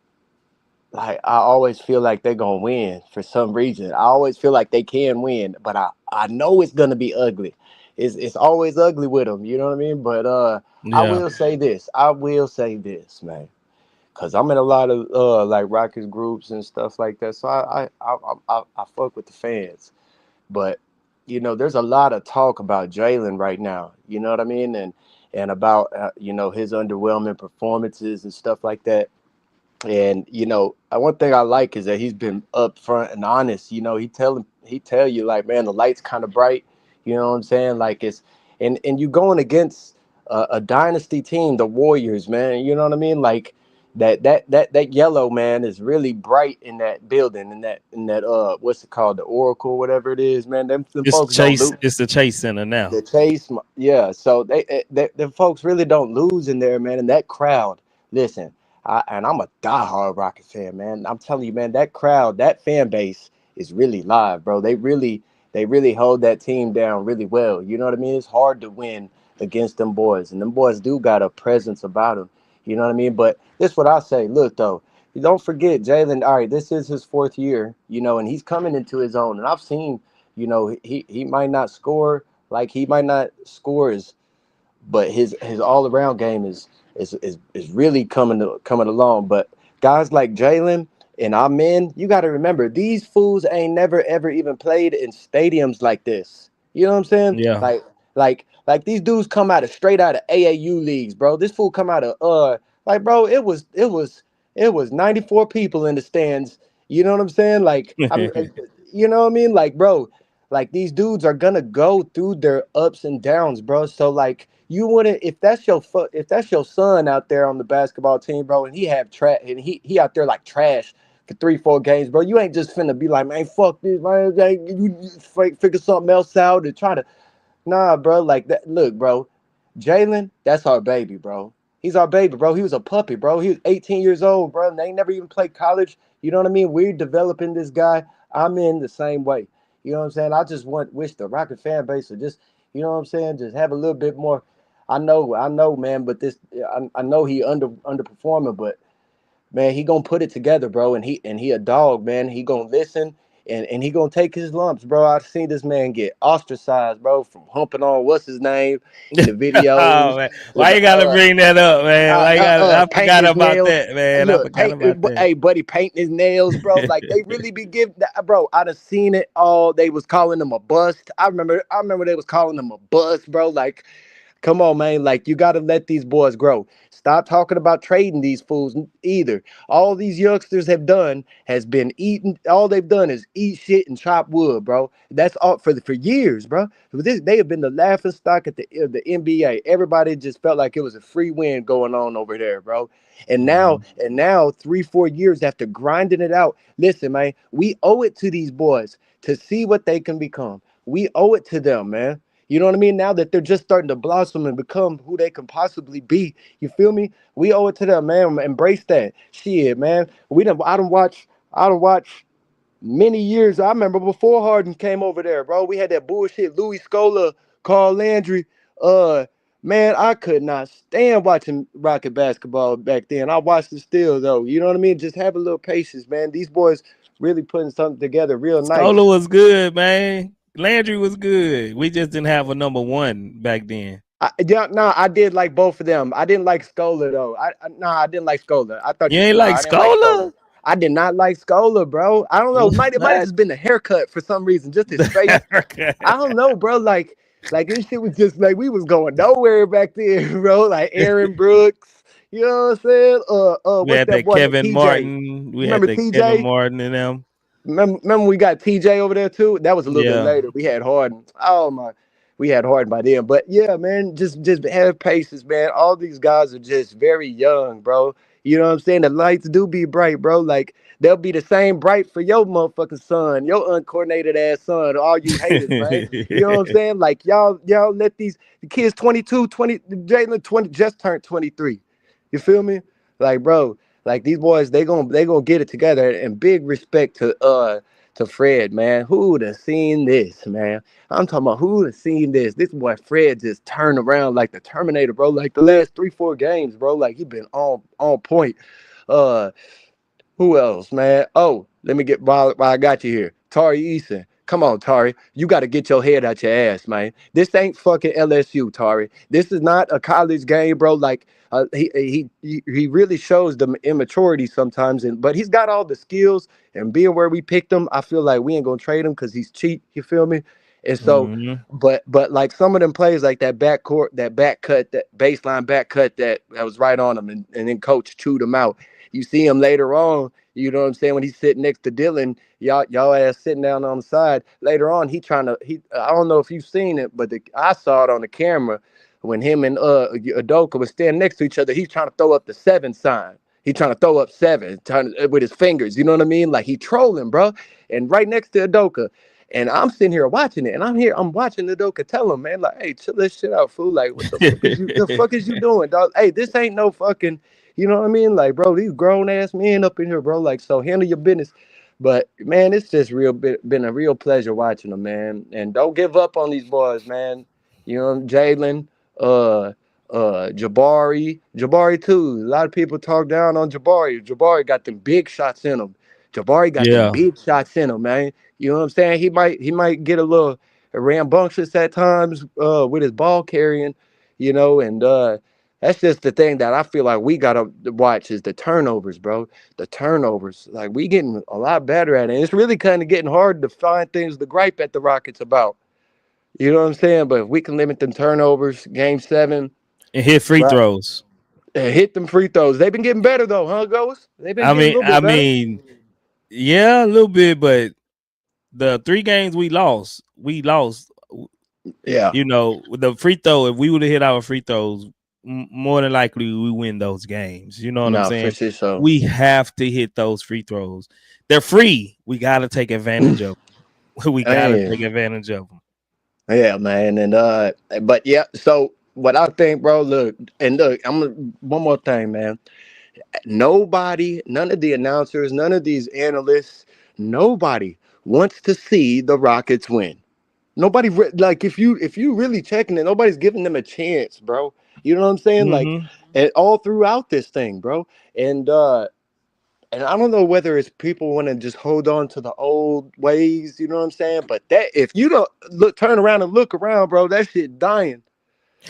like I always feel like they're gonna win for some reason. I always feel like they can win, but I know it's gonna be ugly. It's always ugly with them, you know what I mean? But I Yeah. will say this. I will say this, man, because I'm in a lot of like Rockets groups and stuff like that. So I fuck with the fans, but there's a lot of talk about Jalen right now. You know what I mean? And about his underwhelming performances and stuff like that. And one thing I like is that he's been upfront and honest. He tell you like, man, the light's kind of bright. You know what I'm saying? Like and you going against a dynasty team, the Warriors, man. You know what I mean? Like that yellow, man, is really bright in that building, in that what's it called, the Oracle, whatever it is, man. Them It's folks don't Chase. lose. It's the Chase Center now. The Chase, yeah. So the folks really don't lose in there, man. And that crowd, listen, and I'm a diehard Rocket fan, man. I'm telling you, man, that crowd, that fan base is really live, bro. They really hold that team down really well. You know what I mean? It's hard to win against them boys, and them boys do got a presence about them. You know what I mean? But this what I say. Look though, you don't forget Jalen. All right, this is his fourth year, and he's coming into his own. And I've seen, he might not score like he might not score as, but his all around game is really coming along. But guys like Jalen and our men, you got to remember these fools ain't never ever even played in stadiums like this. You know what I'm saying? Yeah. Like these dudes come straight out of AAU leagues, bro. This fool come out of like, bro, it was 94 people in the stands. You know what I'm saying? Like you know what I mean? Like, bro, like these dudes are gonna go through their ups and downs, bro. So like you wouldn't, if that's your son out there on the basketball team, bro, and he have trash and he out there like trash for 3-4 games, bro. You ain't just finna be like, man, fuck this, man. Like, you figure something else out and try to. Nah, bro. Like that. Look, bro. Jalen, that's our baby, bro. He's our baby, bro. He was a puppy, bro. He was 18 years old, bro. And they never even played college. You know what I mean? We're developing this guy. I'm in the same way. You know what I'm saying? I just wish the Rocket fan base would just, you know what I'm saying, just have a little bit more. I know, man. But I know he underperforming, but man, he gonna put it together, bro. And he a dog, man. He gonna listen and he gonna take his lumps, bro. I've seen this man get ostracized, bro, from humping on what's his name in the Oh videos man, to why you gotta bring that up, man? Why you got? I painting forgot his about nails. that, man. I Look, forgot about that. hey, buddy, painting his nails, bro. Like they really be giving that, bro. I done seen it all. They was calling him a bust. I remember they was calling him a bust, bro. Like, come on, man. Like, you got to let these boys grow. Stop talking about trading these fools either. All these youngsters have done has been eating. All they've done is eat shit and chop wood, bro. That's all for years, bro. They have been the laughing stock at the NBA. Everybody just felt like it was a free win going on over there, bro. And now, Mhm. 3-4 years after grinding it out, listen, man, we owe it to these boys to see what they can become. We owe it to them, man. You know what I mean? Now that they're just starting to blossom and become who they can possibly be, you feel me? We owe it to them, man. Embrace that shit, man. I don't watch many years. I remember before Harden came over there, bro. We had that bullshit Louis Scola, Carl Landry. Uh, man, I could not stand watching Rocket basketball back then. I watched it still though. You know what I mean? Just have a little patience, man. These boys really putting something together real Scola nice. was good, man. Landry was good. We just didn't have a number one back then. Yeah, no, I did like both of them. I didn't like Scola though. No, I didn't like Scola. I thought You you. ain't No, like I didn't like Scola. Scola? I did not like Scola, bro. I don't know. It might have What? just been the haircut for some reason. Just his face. Okay. I don't know, bro. Like this shit was just like we was going nowhere back then, bro. Like Aaron Brooks. You know what I'm saying? We What's had that that boy? Kevin TJ. Martin. We You had remember that Kevin TJ? Martin and them. Remember we got TJ over there too. That was a little bit Yeah. later. We had Harden. Oh my, we had Harden by then. But yeah, man, just have patience, man. All these guys are just very young, bro. You know what I'm saying? The lights do be bright, bro. Like they'll be the same bright for your motherfucking son, your uncoordinated ass son, all you haters, man. You know what I'm saying? Like y'all let the kids 22, 20, Jalen 20 just turned 23. You feel me? Like, bro. Like these boys, they gonna get it together. And big respect to Fred, man. Who would have seen this, man? I'm talking about who would have seen this. This boy Fred just turned around like the Terminator, bro. Like the last 3-4 games, bro. Like he been on point. Uh, who else, man? Oh, let me get while I got you here. Tari Eason. Come on, Tari. You got to get your head out your ass, man. This ain't fucking LSU, Tari. This is not a college game, bro. Like he really shows the immaturity sometimes, but he's got all the skills. And being where we picked him, I feel like we ain't gonna trade him because he's cheap. You feel me? And so, Mhm. but like some of them plays, like that backcourt, that back cut, that baseline back cut that was right on him, and then coach chewed him out. You see him later on, you know what I'm saying, when he's sitting next to Dylan, y'all ass sitting down on the side. Later on, I don't know if you've seen it, but I saw it on the camera when him and Udoka was standing next to each other. He's trying to throw up the 7 sign. He's trying to throw up 7, with his fingers. You know what I mean? Like he trolling, bro. And right next to Udoka. And I'm sitting here watching it, and I'm watching Udoka tell him, man, like, hey, chill this shit out, fool. Like, what the fuck is you doing, dog? Hey, this ain't no fucking, you know what I mean? Like, bro, these grown ass men up in here, bro. Like, so handle your business. But man, it's just been a real pleasure watching them, man. And don't give up on these boys, man. You know, Jaylen, uh, Jabari too. A lot of people talk down on Jabari. Jabari got them big shots in him. Jabari got them Yeah. big shots in him, man. You know what I'm saying? He might get a little rambunctious at times with his ball carrying, and that's just the thing that I feel like we gotta watch is the turnovers, bro. The turnovers. Like we getting a lot better at it. And it's really kind of getting hard to find things to gripe at the Rockets about. You know what I'm saying? But if we can limit them turnovers, game 7, And hit free right, throws. and hit them free throws. They've been getting better though, huh, Ghost? They've been I getting a mean, little I bit better. mean, yeah, a little bit, but the 3 games we lost. Yeah. With the free throw. If we would have hit our free throws, more than likely we win those games. You know what I'm No, for saying? sure. So. We have to hit those free throws. They're free. We got to take advantage of them. We got to take Man. advantage of them. Yeah, man. And but yeah, so what I think, bro, look, one more thing, man. Nobody, none of the announcers, none of these analysts, nobody wants to see the Rockets win. Nobody like if you really checking it, nobody's giving them a chance, bro. You know what I'm saying? Like, Mm-hmm. and all throughout this thing, bro. And I don't know whether it's people want to just hold on to the old ways, you know what I'm saying? But that if you don't turn around and look around, bro, that shit dying.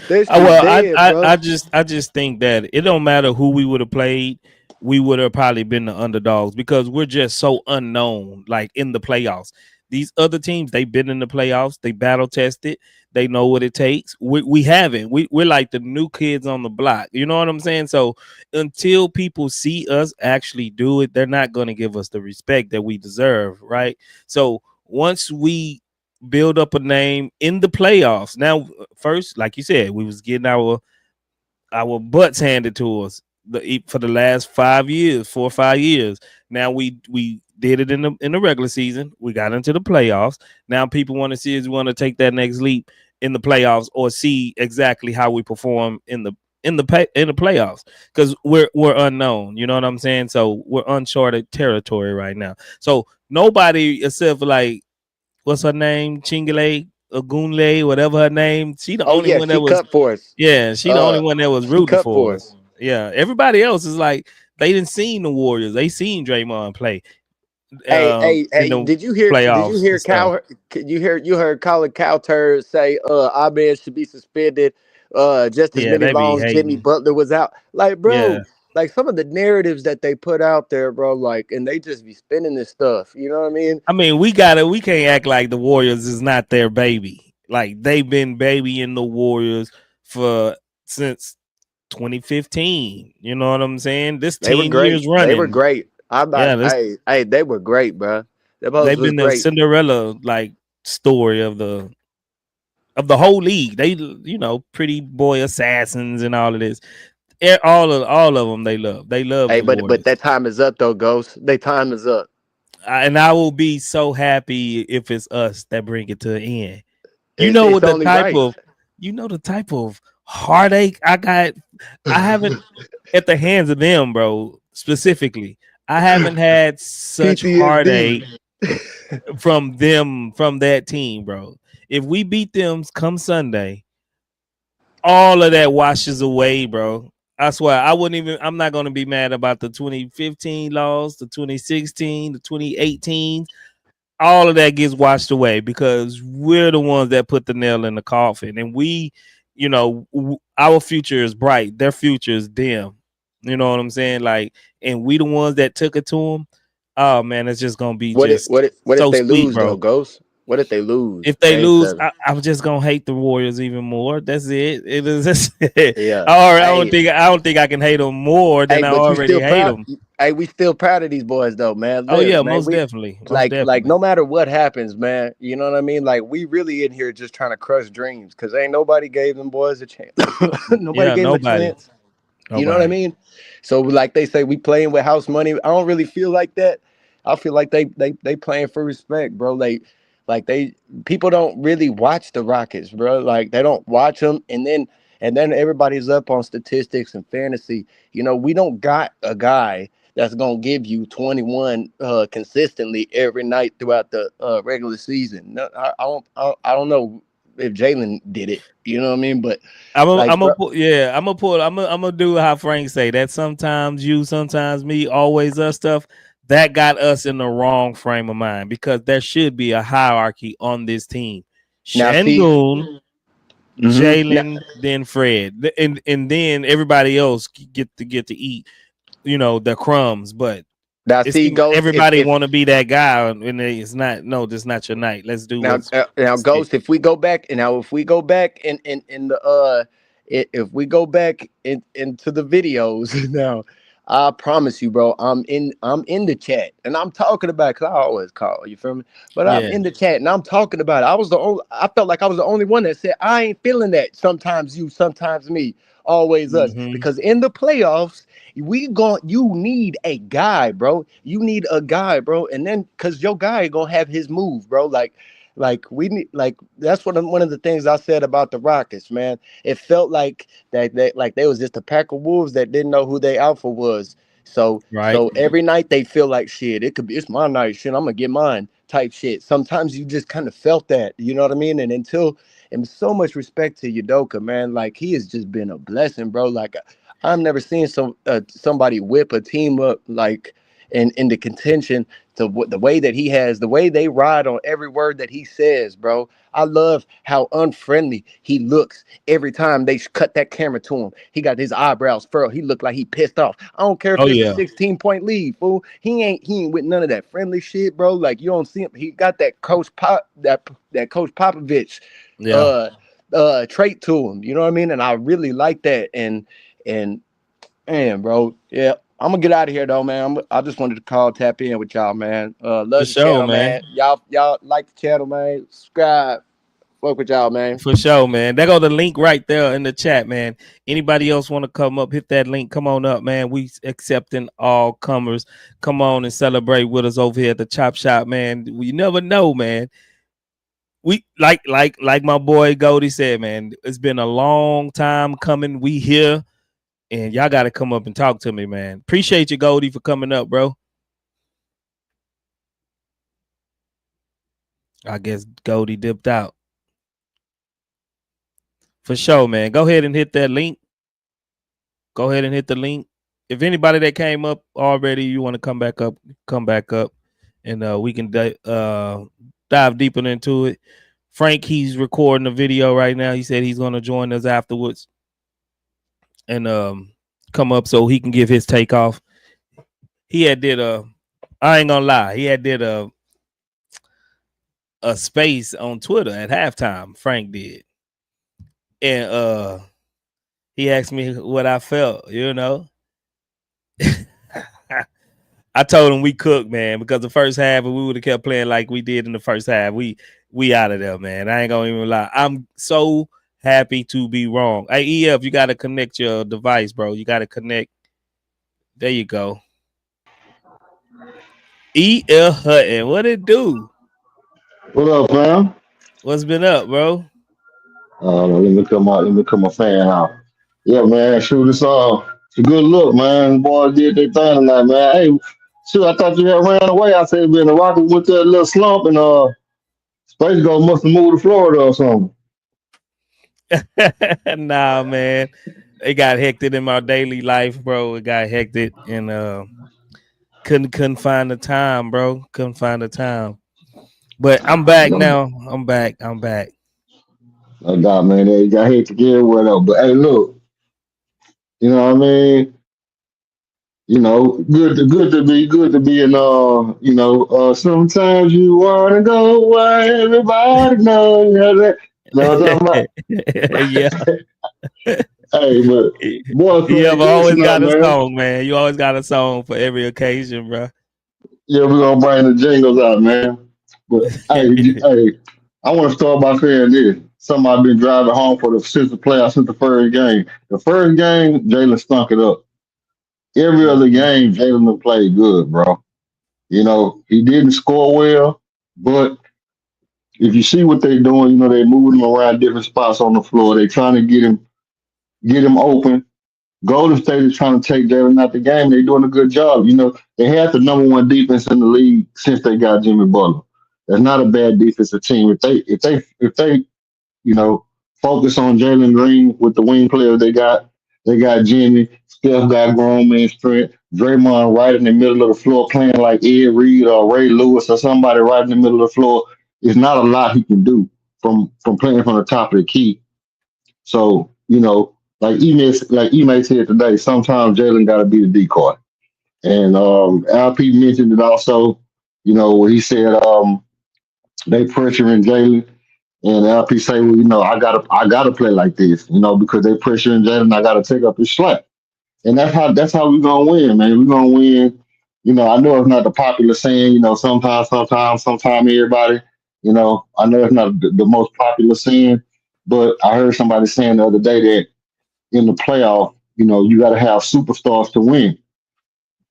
That shit Well, dead, bro. I just think that it don't matter who we would have played, we would have probably been the underdogs because we're just so unknown, like in the playoffs. These other teams, they've been in the playoffs, they battle tested, they know what it takes. We haven't. We're like the new kids on the block. You know what I'm saying? So until people see us actually do it, they're not going to give us the respect that we deserve, right? So once we build up a name in the playoffs. Now, first, like you said, we was getting our butts handed to us for the last 5 years, 4 or 5 years. Now we did it in the regular season. We got into the playoffs. Now people want to see us want to take that next leap in the playoffs or see exactly how we perform in the playoffs because we're unknown. You know what I'm saying? So we're uncharted territory right now. So nobody except for like what's her name? Chingale, Ogunle, whatever her name. She the Oh only yeah, one she that was, cut for us. yeah, she the only one that was She rooting cut for for us. us. Yeah, everybody else is like they didn't seen the Warriors. They seen Draymond play Hey, hey, in hey! the Did you hear? Did you playoffs hear and stuff. Cal? You heard Colin Cowherd say, Ahmed should be suspended, just as Yeah, many they be long as Jimmy hating. Butler was out. Like, Yeah, bro, like some of the narratives that they put out there, bro, like, and they just be spinning this stuff. You know what I mean? I mean we can't act like the Warriors is not their baby. Like they've been babying the Warriors for since 2015. You know what I'm saying? This They were 10 years great. They were running. great. I'm not. Yeah, this Hey, they were great, bro. The post they've was been the great. Cinderella like story of the whole league. They pretty boy assassins and all of this. All of them they love. They love Hey, the but Warriors. that time is up though, Ghost. Their time is up. And I will be so happy if it's us that bring it to an end. You It's know what it's only right. the type of heartache I got. I haven't at the hands of them, bro. specifically. I haven't had such heartache PTSD. from them, from that team, bro. If we beat them come Sunday, all of that washes away, bro. I swear, I'm not gonna be mad about the 2015 loss, the 2016, the 2018. All of that gets washed away because we're the ones that put the nail in the coffin, and we, our future is bright. Their future is dim. You know what I'm saying? Like, and we the ones that took it to them. Oh man, it's just gonna be just What if so they sweet, lose bro. though, Ghost? What if they lose If they game lose, 7? I'm just gonna hate the Warriors even more. That's it. It is. Yeah. Hey, I don't think I can hate them more than hey, I but you already still hate proud? them. Hey, we still proud of these boys though, man. Oh Look, yeah, man, most we definitely, most like definitely. no matter what happens, man. You know what I mean? Like we really in here just trying to crush dreams because ain't nobody gave them boys a chance. Nobody Yeah, gave them a nobody, chance. You know what I nobody. mean? So like they say, we playing with house money. I don't really feel like that. I feel like they playing for respect, bro. Like they people don't really watch the Rockets, bro. Like they don't watch them, and then everybody's up on statistics and fantasy. You know, we don't got a guy that's gonna give you 21 consistently every night throughout the regular season. No, I don't know if Jaylen did it. You know what I mean? But like, bro, I'm gonna do how Frank say that. Sometimes you, sometimes me, always us stuff. That got us in the wrong frame of mind because there should be a hierarchy on this team. now see. Shangoon, Now, Jaylen, then Fred, and then everybody else get to eat, the crumbs. But now it see, seems Ghost. everybody If want to be that guy, and it's not. No, this not your night. Let's do now what's now said. Ghost, if we go back and now if we go back in the if we go back into the videos now, I promise you, bro, I'm in the chat and I'm talking about because I always call, you feel me? But I'm Yeah. in the chat and I'm talking about it. I felt like I was the only one that said I ain't feeling that. Sometimes you, sometimes me, always us. Mm-hmm. Because in the playoffs, you need a guy, bro. You need a guy, bro. And then because your guy gonna have his move, bro. Like we need, like that's one of the things I said about the Rockets, man. It felt like like they was just a pack of wolves that didn't know who their alpha was. Right. So every night they feel like shit. It's my night, shit. I'm gonna get mine type shit. Sometimes you just kind of felt that, you know what I mean? And so much respect to Udoka, man. Like he has just been a blessing, bro. Like I've never seen somebody whip a team up like in the contention to the way that he has, the way they ride on every word that he says, bro. I love how unfriendly he looks every time they cut that camera to him. He got his eyebrows furrowed. He looked like he pissed off. I don't care if Oh it's a yeah. 16-point lead, fool. He ain't with none of that friendly shit, bro. Like you don't see him. He got that that Coach Popovich Yeah. uh trait to him. You know what I mean? And I really like that. And man, bro, yeah. I'm gonna get out of here though, man. I just wanted to call, tap in with y'all, man. For Love the sure, channel, man. man. Y'all like the channel, man. Subscribe. Fuck with y'all, man. For sure, man. There go the link right there in the chat, man. Anybody else want to come up? Hit that link. Come on up, man. We accepting all comers. Come on and celebrate with us over here at the Chop Shop, man. We never know, man. We like my boy Goldie said, man. It's been a long time coming. We here, and y'all got to come up and talk to me, man. Appreciate you, Goldie, for coming up, bro. I guess Goldie dipped out. For sure, man. Go ahead and hit that link. Go ahead and hit the link. If anybody that came up already, you want to come back up, and we can dive deeper into it. Frank, he's recording a video right now. He said he's going to join us afterwards and come up so he can give his take off. He had did I ain't gonna lie, he had did a space on Twitter at halftime. Frank did, and he asked me what I felt, I told him we cooked, man, because the first half, if we would have kept playing like we did in the first half, we out of there, man. I ain't gonna even lie. I'm so happy to be wrong. Hey, EF, you gotta connect your device, bro. You gotta connect. There you go. EF Hutton, what it do? What up, fam? What's been up, bro? Let me come my fan out. Yeah, man. Shoot, it's It's a good look, man. Boys did their thing tonight, man. Hey, shoot, I thought you had ran away. I said, been the Rockets with that little slump and Space Ghost must have moved to Florida or something. Nah, man. It got hectic in my daily life, bro. It got hectic and couldn't find the time, bro. Couldn't find the time. But I'm back No, now. I'm back. I'm back. no doubt, man. They got hit to get whatever. But hey, look, you know what I mean? You know, good to be in sometimes you wanna go where everybody knows you know that. You know what I'm talking Yeah. about? Hey, but boy You played have good always tonight, got a man. song, man. You always got a song for every occasion, bro. Yeah, we're gonna bring the jingles out, man. But hey, I want to start by saying this. Something I've been driving home since the playoffs, since the first game. The first game, Jalen stunk it up. Every other Mhm. game, Jalen done played good, bro. You know, he didn't score well, but if you see what they're doing, you know, they're moving him around different spots on the floor. They're trying to get him open. Golden State is trying to take Jalen out the game. They're doing a good job. You know, they had the number one defense in the league since they got Jimmy Butler. That's not a bad defensive team. If they focus on Jalen Green with the wing players they got Jimmy, Steph got grown man strength, Draymond right in the middle of the floor playing like Ed Reed or Ray Lewis or somebody right in the middle of the floor. It's not a lot he can do from playing from the top of the key. So, like Ime said today, sometimes Jalen got to be the decoy. And LP mentioned it also, where he said they pressuring Jalen. And LP say, well, I gotta play like this, because they pressuring Jalen, I gotta take up his slack. And that's how we're gonna win, man. We're gonna win. I know it's not the popular saying, sometimes everybody, I know it's not the most popular saying, but I heard somebody saying the other day that in the playoff, you got to have superstars to win.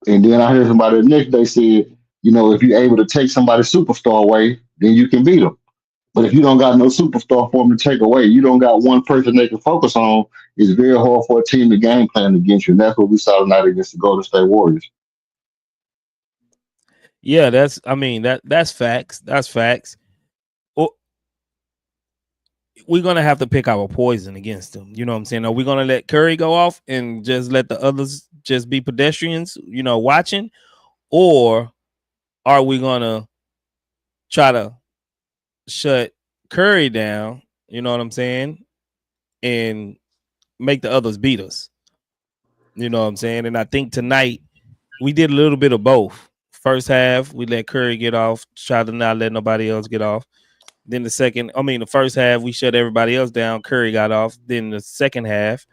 And then I heard somebody the next day said, if you're able to take somebody's superstar away, then you can beat them. But if you don't got no superstar for them to take away, you don't got one person they can focus on, it's very hard for a team to game plan against you. And that's what we saw tonight against the Golden State Warriors. Yeah, that's facts. That's facts. Well, we're gonna have to pick our poison against them. You know what I'm saying? Are we gonna let Curry go off and just let the others just be pedestrians, watching? Or are we gonna try to shut Curry down, you know what I'm saying, and make the others beat us? You know what I'm saying? And I think tonight we did a little bit of both. First half, we let Curry get off, try to not let nobody else get off. Then the first half, we shut everybody else down. Curry got off. Then the second half,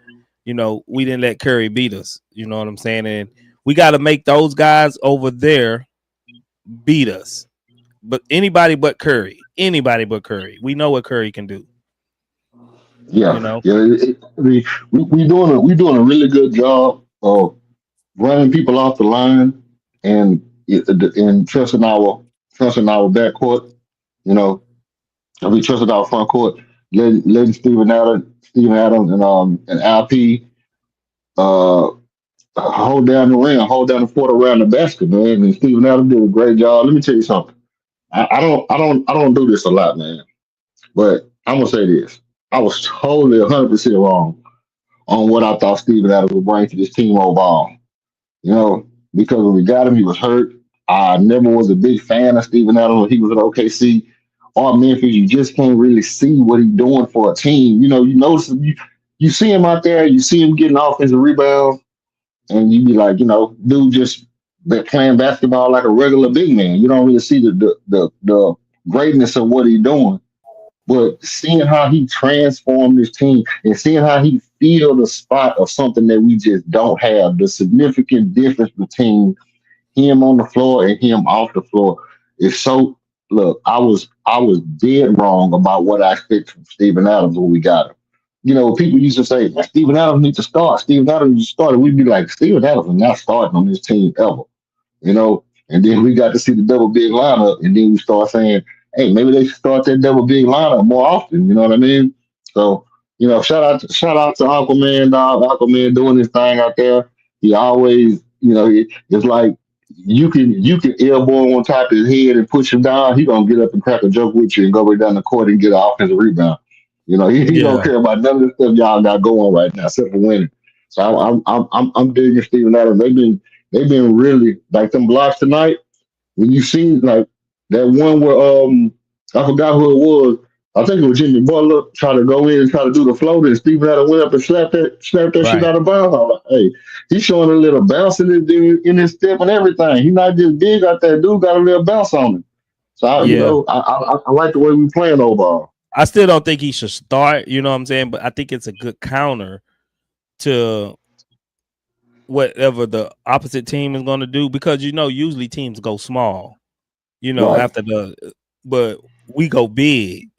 we didn't let Curry beat us. You know what I'm saying? And we got to make those guys over there beat us. But anybody but Curry. We know what Curry can do. You Yeah, know? yeah. We doing a really good job of running people off the line and trusting our backcourt. You know, we trusted our front court, letting Steven Adams and LP uh hold down the rim, hold down the fort around the basket, man. And Steven Adams did a great job. Let me tell you something. I don't do this a lot, man. But I'm gonna say this. I was totally 100% wrong on what I thought Steven Adams would bring to this team overall. You know, because when we got him, he was hurt. I never was a big fan of Steven Adams when he was at OKC or Memphis. You just can't really see what he's doing for a team. You notice you see him out there, you see him getting offensive rebounds, and you be like, dude just playing basketball like a regular big man. You don't really see the greatness of what he's doing. But seeing how he transformed this team and seeing how he filled the spot of something that we just don't have, the significant difference between him on the floor and him off the floor is so. Look, I was dead wrong about what I expected from Steven Adams when we got him. People used to say Steven Adams needs to start. Steven Adams needs to start. And we'd be like, Steven Adams is not starting on this team ever. And then we got to see the double big lineup, and then we start saying, hey, maybe they should start that double big lineup more often. You know what I mean? So, shout out to Uncle Man, dog. Uncle Man doing his thing out there. He always, it's like you can elbow him on top of his head and push him down. He gonna get up and crack a joke with you and go right down the court and get an offensive rebound. He don't Yeah, care about none of the stuff y'all got going right now except for winning. So I'm digging Steven Adams. They've been really like them blocks tonight. When you see like that one where I forgot who it was. I think it was Jimmy Butler trying to go in and try to do the floater, and Stephen Adams went up and slapped that shit right. out of bounds. I'm like, hey, he's showing a little bounce in his step and everything. He's not just big out there. Dude got a little bounce on him. So Yeah. I like the way we playing overall. I still don't think he should start, you know what I'm saying? But I think it's a good counter to whatever the opposite team is going to do because usually teams go small, Right. after but we go big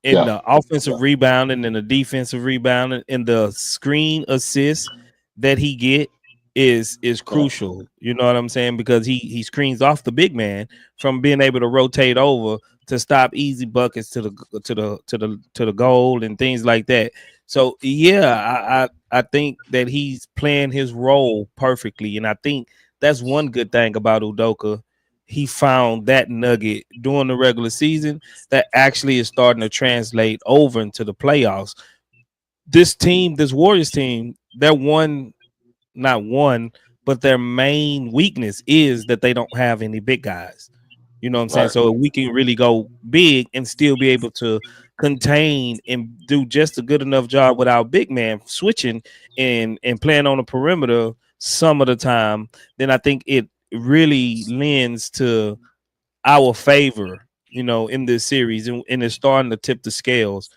in Yeah. the offensive rebounding and the defensive rebounding and the screen assist that he get is Right. crucial. You know what I'm saying? Because he screens off the big man from being able to rotate over to stop easy buckets to the goal and things like that. So yeah, I think that he's playing his role perfectly, and I think that's one good thing about Udoka. He found that nugget during the regular season that actually is starting to translate over into the playoffs. This team, this Warriors team, they're not one, but their main weakness is that they don't have any big guys. You know what I'm saying? Right. So we can really go big and still be able to contain and do just a good enough job with our big man switching and playing on the perimeter some of the time, then I think it really lends to our favor, in this series, and it's starting to tip the scales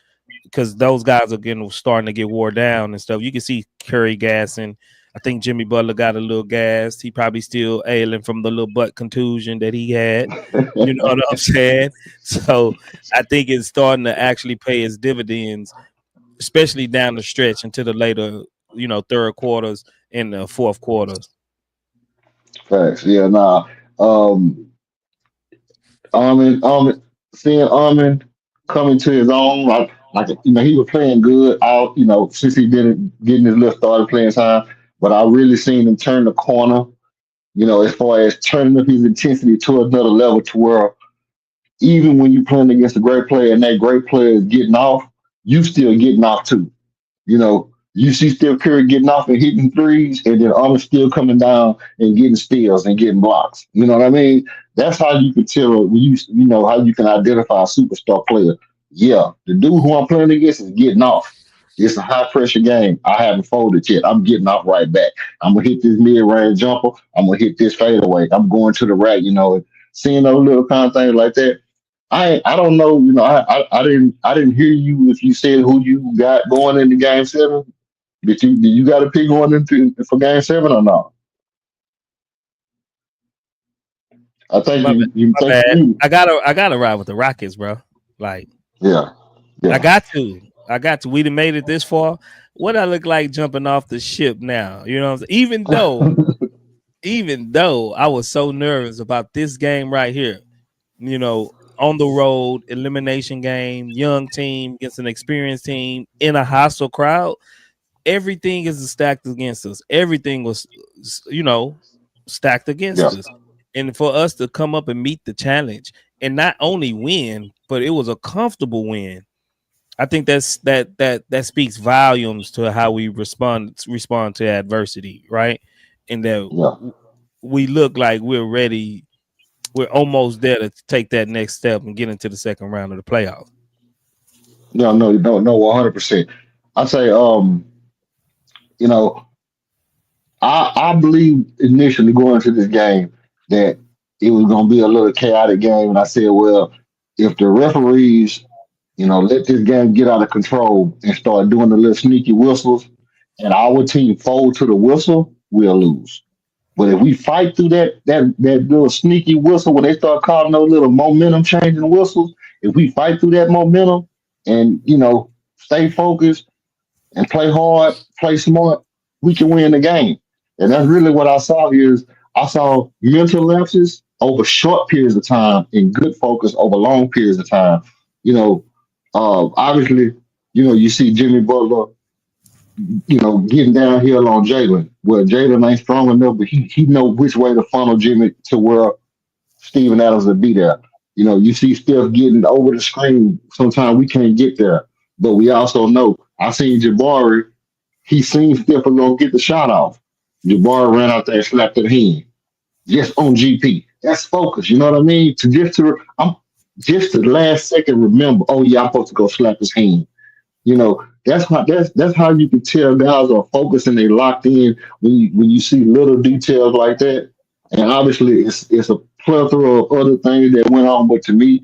because those guys are getting starting to get wore down and stuff. You can see Curry gassing. I think Jimmy Butler got a little gassed. He probably still ailing from the little butt contusion that he had. You know what I'm saying? So I think it's starting to actually pay its dividends, especially down the stretch into the later, third quarters and the fourth quarters. Facts. Yeah. Nah. Um. Seeing Armin coming to his own, he was playing good out, since he didn't getting his little started playing time. But I really seen him turn the corner, as far as turning up his intensity to another level to where even when you're playing against a great player and that great player is getting off, you still getting off too. You see Steph Curry getting off and hitting threes, and then others still coming down and getting steals and getting blocks. You know what I mean? That's how you can tell when how you can identify a superstar player. Yeah, the dude who I'm playing against is getting off. It's a high pressure game. I haven't folded yet. I'm getting off right back. I'm gonna hit this mid range jumper. I'm gonna hit this fadeaway. I'm going to the rack. And seeing those little kind of things like that. I don't know. I didn't hear you if you said who you got going into Game 7. Did you got to pick one for Game 7 or not? I think My bad. you My think bad. you. I gotta ride with the Rockets, bro. Like Yeah, I yeah. got to. I got to. We done made it this far. What I look like jumping off the ship now? You know what I'm saying? Even though I was so nervous about this game right here, on the road, elimination game, young team against an experienced team in a hostile crowd, everything is stacked against us. Everything was, stacked against Yeah, us. And for us to come up and meet the challenge and not only win, but it was a comfortable win. I think that speaks volumes to how we respond to adversity, right? And that yeah. we look like we're ready. We're almost there to take that next step and get into the second round of the playoffs. No, no, no, no, 100%. I say, you know, I believe initially going into this game that it was going to be a little chaotic game, and I said, well, if the referees, let this game get out of control and start doing the little sneaky whistles, and our team fold to the whistle, we'll lose. But if we fight through that little sneaky whistle when they start calling those little momentum changing whistles, if we fight through that momentum and stay focused and play hard, play smart, we can win the game. And that's really what I saw here is I saw mental lapses over short periods of time and good focus over long periods of time. You know, Obviously, you see Jimmy Butler getting downhill on Jalen. Well, Jalen ain't strong enough, but he know which way to funnel Jimmy to where Steven Adams will be there. You see Steph getting over the screen. Sometimes we can't get there, but we also know. I seen Jabari. He seen Steph was gonna get the shot off. Jabari ran out there and slapped the hand just on GP. That's focus. You know what I mean? I'm just the last second remember. Oh yeah, I'm supposed to go slap his hand. That's how you can tell guys are focused and they locked in when you see little details like that. And obviously, it's a plethora of other things that went on. But to me,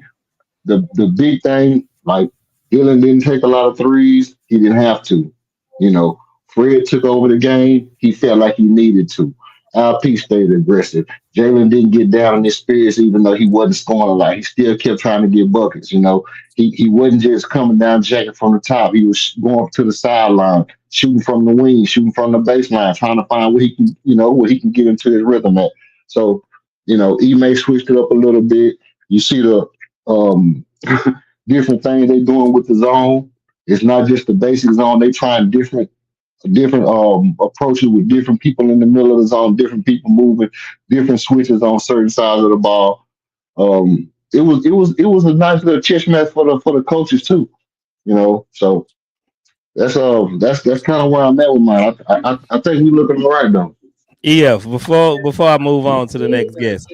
the big thing, like Dylan didn't take a lot of threes. He didn't have to. You know, Fred took over the game. He felt like he needed to. RP stayed aggressive. Jalen didn't get down in his spirits, even though he wasn't scoring a lot. He still kept trying to get buckets. He wasn't just coming down jacking from the top. He was going to the sideline, shooting from the wing, shooting from the baseline, trying to find where he can get into his rhythm at. So, Ime switched it up a little bit. You see the um, different things they doing with the zone. It's not just the basic zone. They trying different approaches with different people in the middle of the zone, different people moving, different switches on certain sides of the ball. It was a nice little chess match for the coaches too. So that's kind of where I'm at with mine. I think we looking all right though. Yeah, before I move on to the next guest,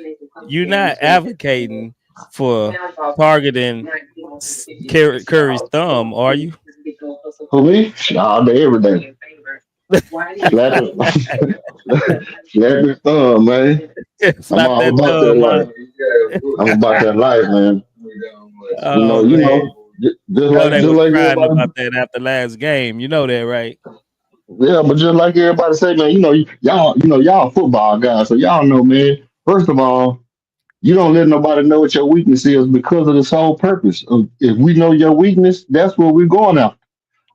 you're not advocating for targeting Curry's thumb, are you? For me, all day every day. Slap it, slap his thumb, man. I'm Slap all that about that thumb, huh? life. I'm about that life, man. You know, Oh you man, know, just know like they just was like crying about everybody. that after last game. You know that, right? Yeah, but just like everybody say, man, y'all football guys, so y'all know, man. First of all, you don't let nobody know what your weakness is because of the sole purpose. If we know your weakness, that's what we're going after.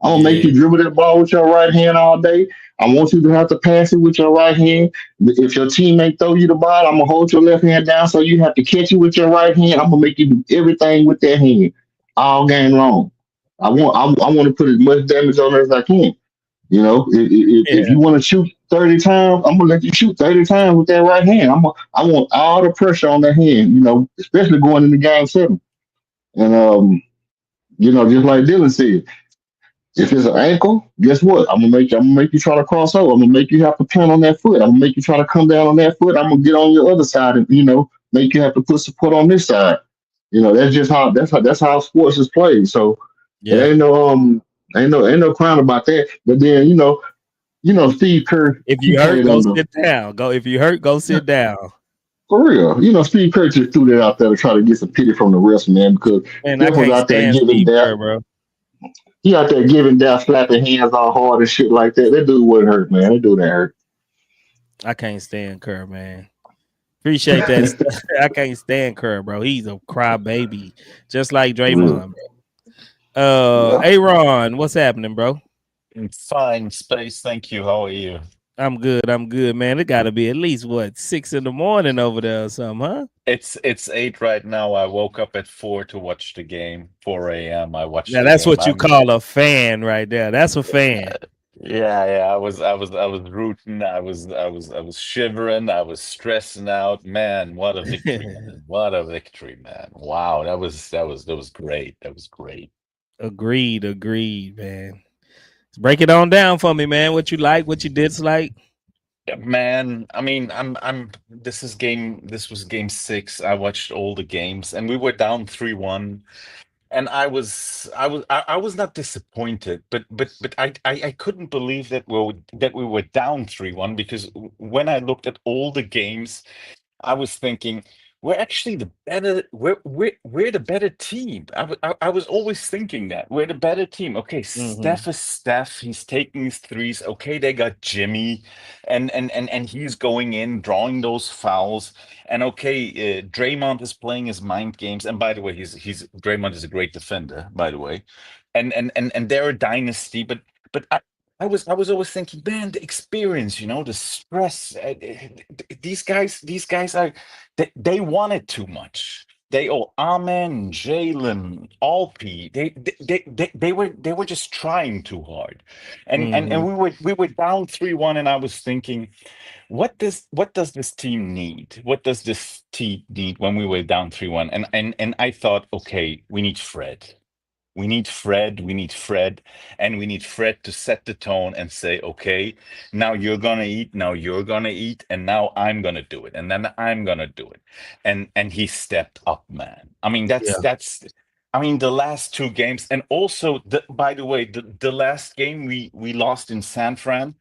I'm gonna make Yeah, you dribble that ball with your right hand all day. I want you to have to pass it with your right hand. If your teammate throw you the ball, I'm gonna hold your left hand down so you have to catch it with your right hand. I'm gonna make you do everything with that hand all game long. I want to put as much damage on it as I can. If yeah, you want to shoot 30 times, I'm gonna let you shoot 30 times with that right hand. I want all the pressure on that hand. Especially going into game 7. And just like Dylan said. If it's an ankle, guess what? I'm gonna make you try to cross over. I'm gonna make you have to plant on that foot. I'm gonna make you try to come down on that foot. I'm gonna get on your other side and make you have to put support on this side. That's how sports is played. So it yeah. ain't no crime about that. But then Steve Kerr, If he you hurt, played go under sit down. Go if you hurt, go sit down. for real. Steve Kerr just threw that out there to try to get some pity from the rest, man, because Man, I Steph was can't out there stand giving Steve that. Kerr, bro. He out there giving down, slapping hands all hard and shit like that. That dude wouldn't hurt, man. That dude ain't hurt. I can't stand Kerr, man. Appreciate that. I can't stand Kerr, bro. He's a crybaby, just like For real. Draymond. Yeah. Aaron, what's happening, bro? Fine, Space. Thank you. How are you? I'm good. I'm good, man. It got to be at least what 6 in the morning over there or something, huh? It's 8 right now. I woke up at 4 to watch the game. 4 a.m. I watched Now the that's game. what you call a fan right there. That's a fan. Yeah. I was rooting. I was shivering. I was stressing out. Man, what a victory, man. What a victory, man. Wow, that was great. That was great. Agreed, man. Break it on down for me, man. What you like, what you dislike. Yeah, man, I mean, this was game 6. I watched all the games and we were down 3-1. And I was not disappointed, but I couldn't believe that we were down 3-1 because when I looked at all the games, I was thinking we're actually the better we're the better team. I was always thinking that we're the better team. Okay, Mm-hmm. Steph is Steph. He's taking his threes. Okay, they got Jimmy, and he's going in, drawing those fouls. And okay, Draymond is playing his mind games. And by the way, he's Draymond is a great defender, by the way. And they're a dynasty, but I was always thinking, man, the experience, the stress. These guys are they want it too much. They all Amen, Jalen, Alpi. They were just trying too hard, and Hmm. we were down 3-1, and I was thinking, what does this team need? What does this team need when we were down 3-1? And I thought, okay, we need Fred. We need Fred, and we need Fred to set the tone and say, okay, now you're gonna eat, now you're gonna eat, and now I'm gonna do it, and then I'm gonna do it. And he stepped up, man. I mean, Yeah. I mean, the last two games, and also by the way, the last game we lost in San Fran.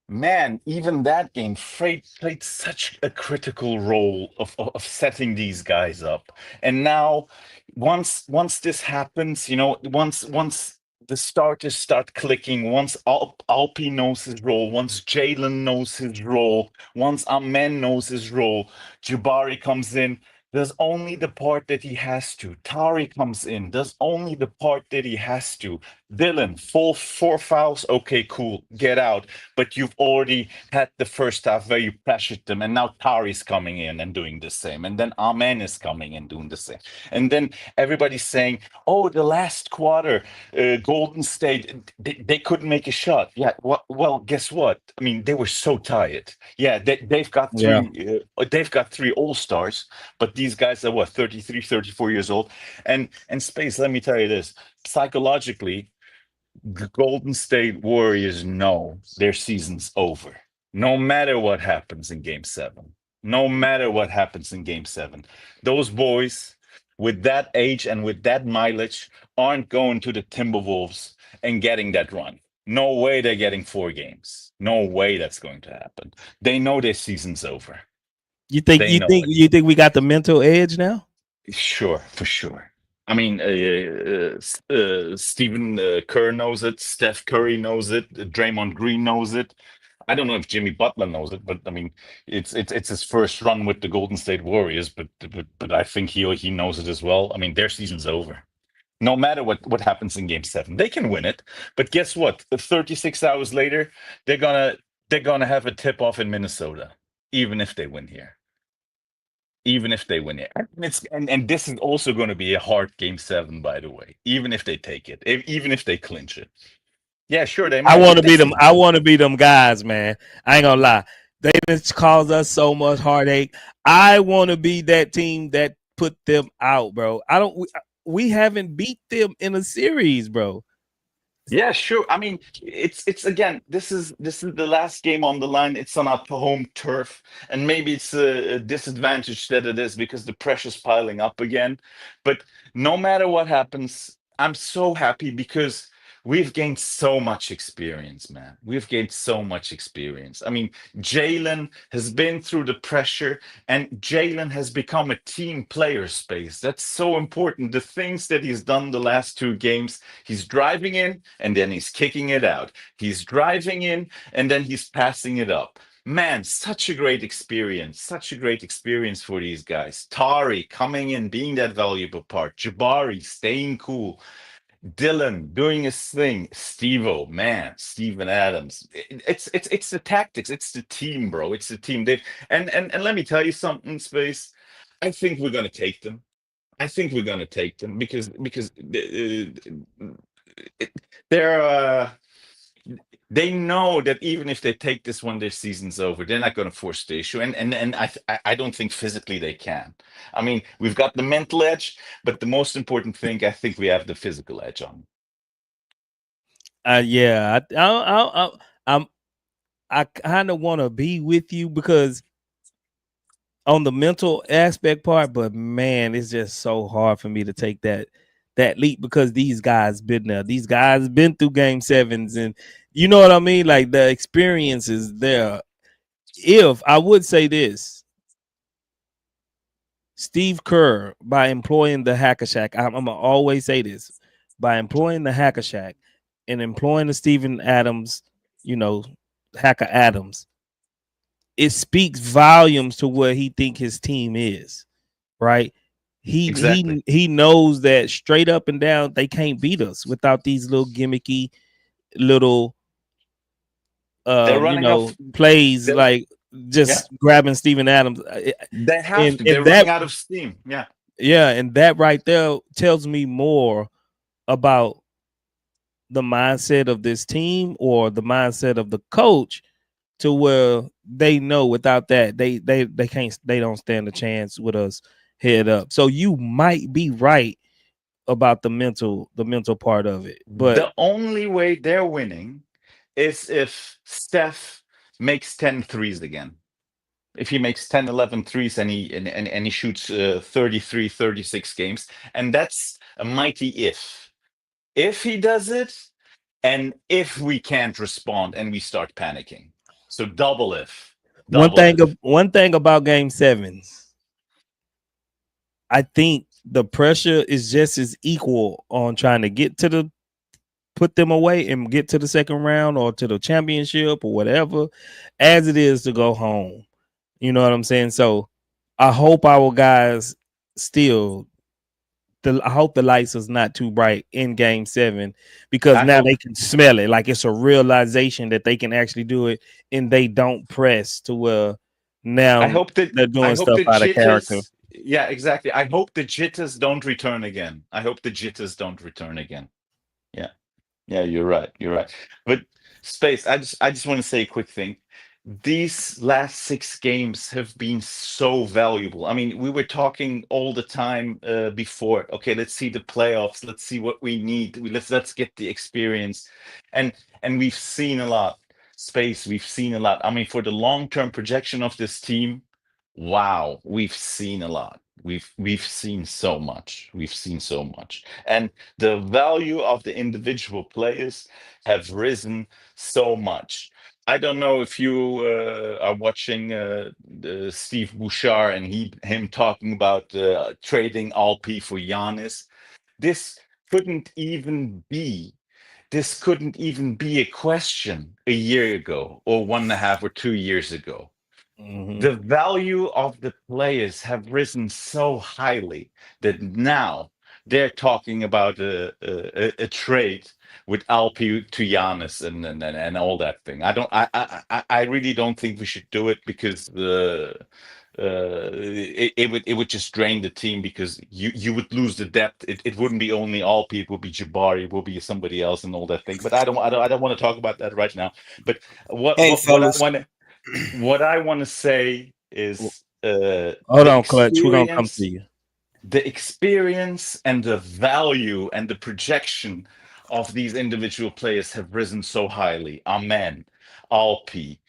Man, even that game, Freight played such a critical role of setting these guys up. And now, once this happens, once the starters start clicking, once Alpi knows his role, once Jalen knows his role, once Amen knows his role, Jabari comes in. Does only the part that he has to. Tari comes in, does only the part that he has to. Dylan, full four fouls. Okay, cool. Get out. But you've already had the first half where you pressured them, and now Tari's coming in and doing the same, and then Amen is coming and doing the same, and then everybody's saying, "Oh, the last quarter, Golden State, they couldn't make a shot." Yeah, well, guess what? I mean, they were so tired. Yeah, they've got Yeah. three All Stars, but these guys are what, 33, 34 years old, and Space. Let me tell you this: psychologically, Golden State Warriors know their season's over. No matter what happens in game seven. No matter what happens in game seven. Those boys with that age and with that mileage aren't going to the Timberwolves and getting that run. No way they're getting 4 games. No way that's going to happen. They know their season's over. You think They you know think it. you think we got the mental edge now? Sure, for sure. I mean, Stephen Kerr knows it. Steph Curry knows it. Draymond Green knows it. I don't know if Jimmy Butler knows it, but I mean, it's his first run with the Golden State Warriors. But I think he knows it as well. I mean, their season's over. No matter what happens in Game 7, they can win it. But guess what? 36 hours later, they're gonna they're gonna have a tip off in Minnesota, even if they win here, even if they win it. And this is also going to be a hard game 7, by the way, even if they take it, even if they clinch it. Yeah, sure, they I might, want but to be this them. is I want to be them guys, man. I ain't gonna lie. They just caused us so much heartache. I want to be that team that put them out, bro. I don't. We haven't beat them in a series, bro. Yeah, sure. I mean, it's again, this is the last game on the line. It's on our home turf, and maybe it's a disadvantage that it is because the pressure's piling up again. But no matter what happens, I'm so happy because we've gained so much experience, man. We've gained so much experience. I mean, Jalen has been through the pressure, and Jalen has become a team player. Space. That's so important. The things that he's done the last 2 games. He's driving in and then he's kicking it out. He's driving in and then he's passing it up. Man, such a great experience. Such a great experience for these guys. Tari coming in, being that valuable part. Jabari staying cool. Dylan doing his thing. Steve-O, man, Steven Adams. It's the tactics. It's the team, bro. It's the team. And let me tell you something, Space. I think we're gonna take them. I think we're gonna take them because it, they're they know that even if they take this one, their season's over. They're not going to force the issue, and I don't think physically they can. I mean, we've got the mental edge, but the most important thing, I think we have the physical edge on. Yeah, I'm. I kind of want to be with you because on the mental aspect part, but man, it's just so hard for me to take that leap because these guys been there. These guys been through game sevens, and you know what I mean. Like the experience is there. If I would say this, Steve Kerr, by employing the Hacker Shack, I'm gonna always say this, by employing the Hacker Shack and employing the Steven Adams, you know, Hacker Adams, it speaks volumes to what he think his team is, right? He Exactly. he knows that straight up and down they can't beat us without these little gimmicky little They're running off. plays They're, like yeah, just grabbing Steven Adams they have and to. They're running that out of steam. Yeah. Yeah, and that right there tells me more about the mindset of this team or the mindset of the coach, to where they know without that they can't, they don't stand a chance with us head up. So you might be right about the mental part of it. But The only way they're winning is if Steph makes 10 threes again. If he makes 10, 11 threes and he shoots 33, 36 games. And that's a mighty if. If he does it, and if we can't respond and we start panicking. So double if. one Double thing if. one thing about game sevens, I think the pressure is just as equal on trying to get to the put them away and get to the second round or to the championship or whatever, as it is to go home. You know what I'm saying? So I hope our guys still, I hope the lights is not too bright in game 7, because I now hope they can smell it. Like it's a realization that they can actually do it, and they don't press to where I now hope that they're I doing hope stuff the out of character. jitters, yeah, exactly. I hope the jitters don't return again. I hope the jitters don't return again. Yeah. Yeah, you're right. You're right. But Space, I just want to say a quick thing. These last 6 games have been so valuable. I mean, we were talking all the time before. Okay, let's see the playoffs. Let's see what we need. Let's get the experience, and we've seen a lot. Space, we've seen a lot. I mean, for the long-term projection of this team, wow, we've seen a lot. We've seen so much. We've seen so much, and the value of the individual players have risen so much. I don't know if you are watching Steve Bouchard and him talking about trading Alpi for Giannis. This couldn't even be. This couldn't even be a question a year ago, or 1.5 or 2 years ago. Mm-hmm. The value of the players have risen so highly that now they're talking about a trade with Alpi to Giannis and all that thing. I really don't think we should do it, because it would just drain the team, because you would lose the depth. It wouldn't be only Alpi, it would be Jabari, it would be somebody else and all that thing. But I don't want to talk about that right now. But what Hey, what what I fellas. want to what I want to say is Hold on, Clutch. We're gonna come to you. the experience and the value and the projection of these individual players have risen so highly. Amen. Alpi,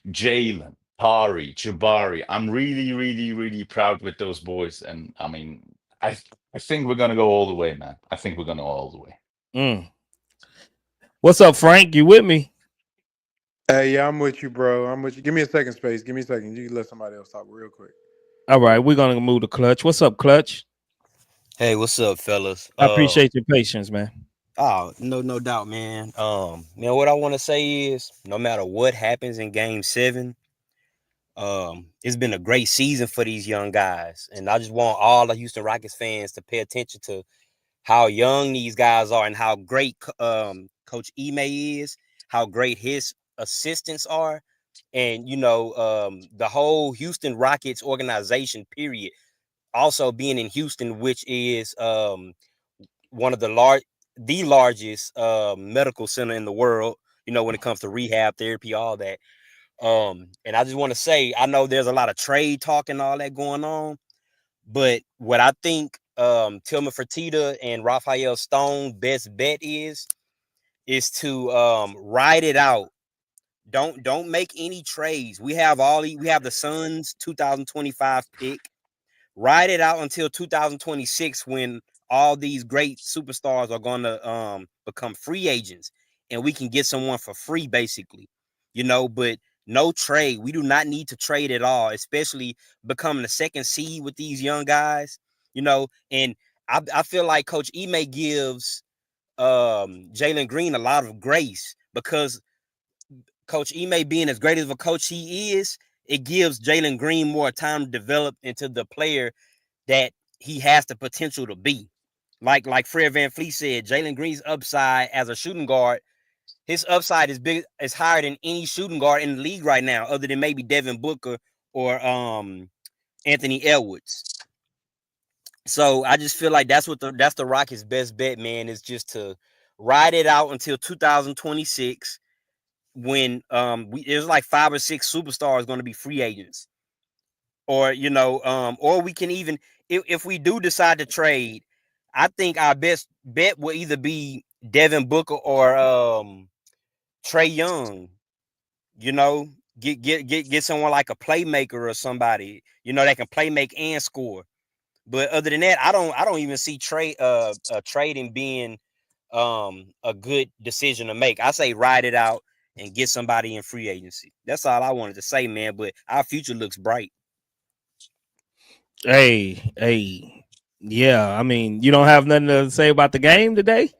Jaylen, Tari, Jabari. I'm really, really, really proud with those boys. And I mean, I think we're gonna go all the way, man. I think we're gonna go all the way. Mm. What's up, Frank? You with me? Hey, yeah, I'm with you, bro. I'm with you. Give me a second, Space. Give me a second. You can let somebody else talk real quick. All right, we're gonna move to Clutch. What's up, Clutch? Hey, what's up, fellas? I appreciate your patience, man. Oh, no doubt, man. What I want to say is, no matter what happens in Game 7, it's been a great season for these young guys, and I just want all the Houston Rockets fans to pay attention to how young these guys are and how great Coach Ime is, how great his assistants are, and the whole Houston Rockets organization. Period. Also being in Houston, which is one of the largest medical center in the world, when it comes to rehab therapy, all that. And I just want to say, I know there's a lot of trade talk and all that going on, but what I think Tillman Fertitta and Raphael Stone best bet is to ride it out. Don't make any trades. We have the Suns 2025 pick. Ride it out until 2026, when all these great superstars are going to become free agents, and we can get someone for free, basically. But no trade. We do not need to trade at all, especially becoming the second seed with these young guys. And I feel like Coach Ime gives Jaylen Green a lot of grace, because Coach Ime, being as great of a coach he is, it gives Jaylen Green more time to develop into the player that he has the potential to be. Like Fred VanVleet said, Jaylen Green's upside as a shooting guard, his upside is higher than any shooting guard in the league right now, other than maybe Devin Booker or Anthony Edwards. So I just feel like that's the Rockets' best bet, man, is just to ride it out until 2026 when there's like 5 or 6 superstars going to be free agents, or or we can even if we do decide to trade, I think our best bet will either be Devin Booker or Trey Young. You know, get someone like a playmaker or somebody that can play, make, and score. But other than that, I don't even see trading being a good decision to make. I say ride it out and get somebody in free agency. That's all I wanted to say, man. But our future looks bright. Hey, yeah. I mean, you don't have nothing to say about the game today?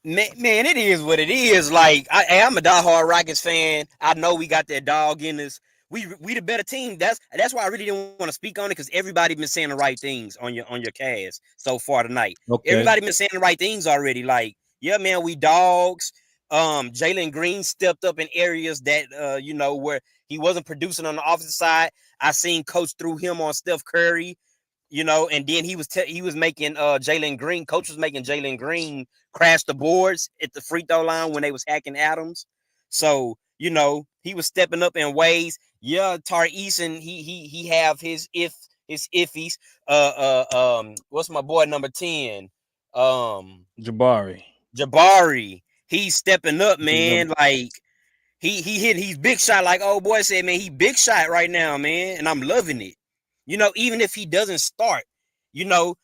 Man, it is what it is. Like I'm a diehard Rockets fan. I know we got that dog in us. We the better team. That's why I really didn't want to speak on it, because everybody been saying the right things on your cast so far tonight. Okay. Everybody been saying the right things already. Like, yeah, man, we dogs. Jaylen Green stepped up in areas that where he wasn't producing on the offensive side. I seen Coach threw him on Steph Curry. And then he was making Jaylen Green. Coach was making Jaylen Green crash the boards at the free throw line when they was hacking Adams. So he was stepping up in ways. Yeah, Tar Eason, he have his iffies. What's my boy number 10? Jabari. Jabari. He's stepping up, man. Like he's big shot, like old boy said, man. He big shot right now, man, and I'm loving it. Even if he doesn't start,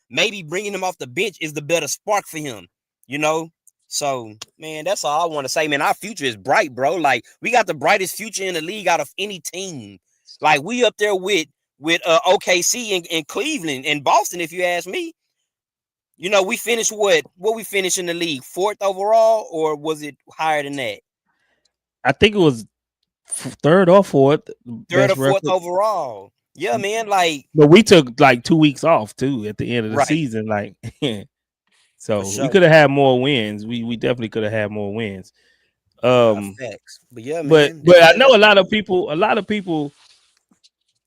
maybe bringing him off the bench is the better spark for him. You know, so man, that's all I want to say, man. Our future is bright, bro. Like, we got the brightest future in the league out of any team. Like, we up there with OKC and Cleveland and Boston, if you ask me. We finished what we finished in the league, 4th overall, or was it higher than that? I think it was third or fourth Third or best fourth record. overall. Yeah, man. Like, But we took like 2 weeks off too at the end of the right, season. Like, for so we sure. could have had more wins. We definitely could have had more wins. Nah, Um, facts. But yeah, but man, but I know a lot of people.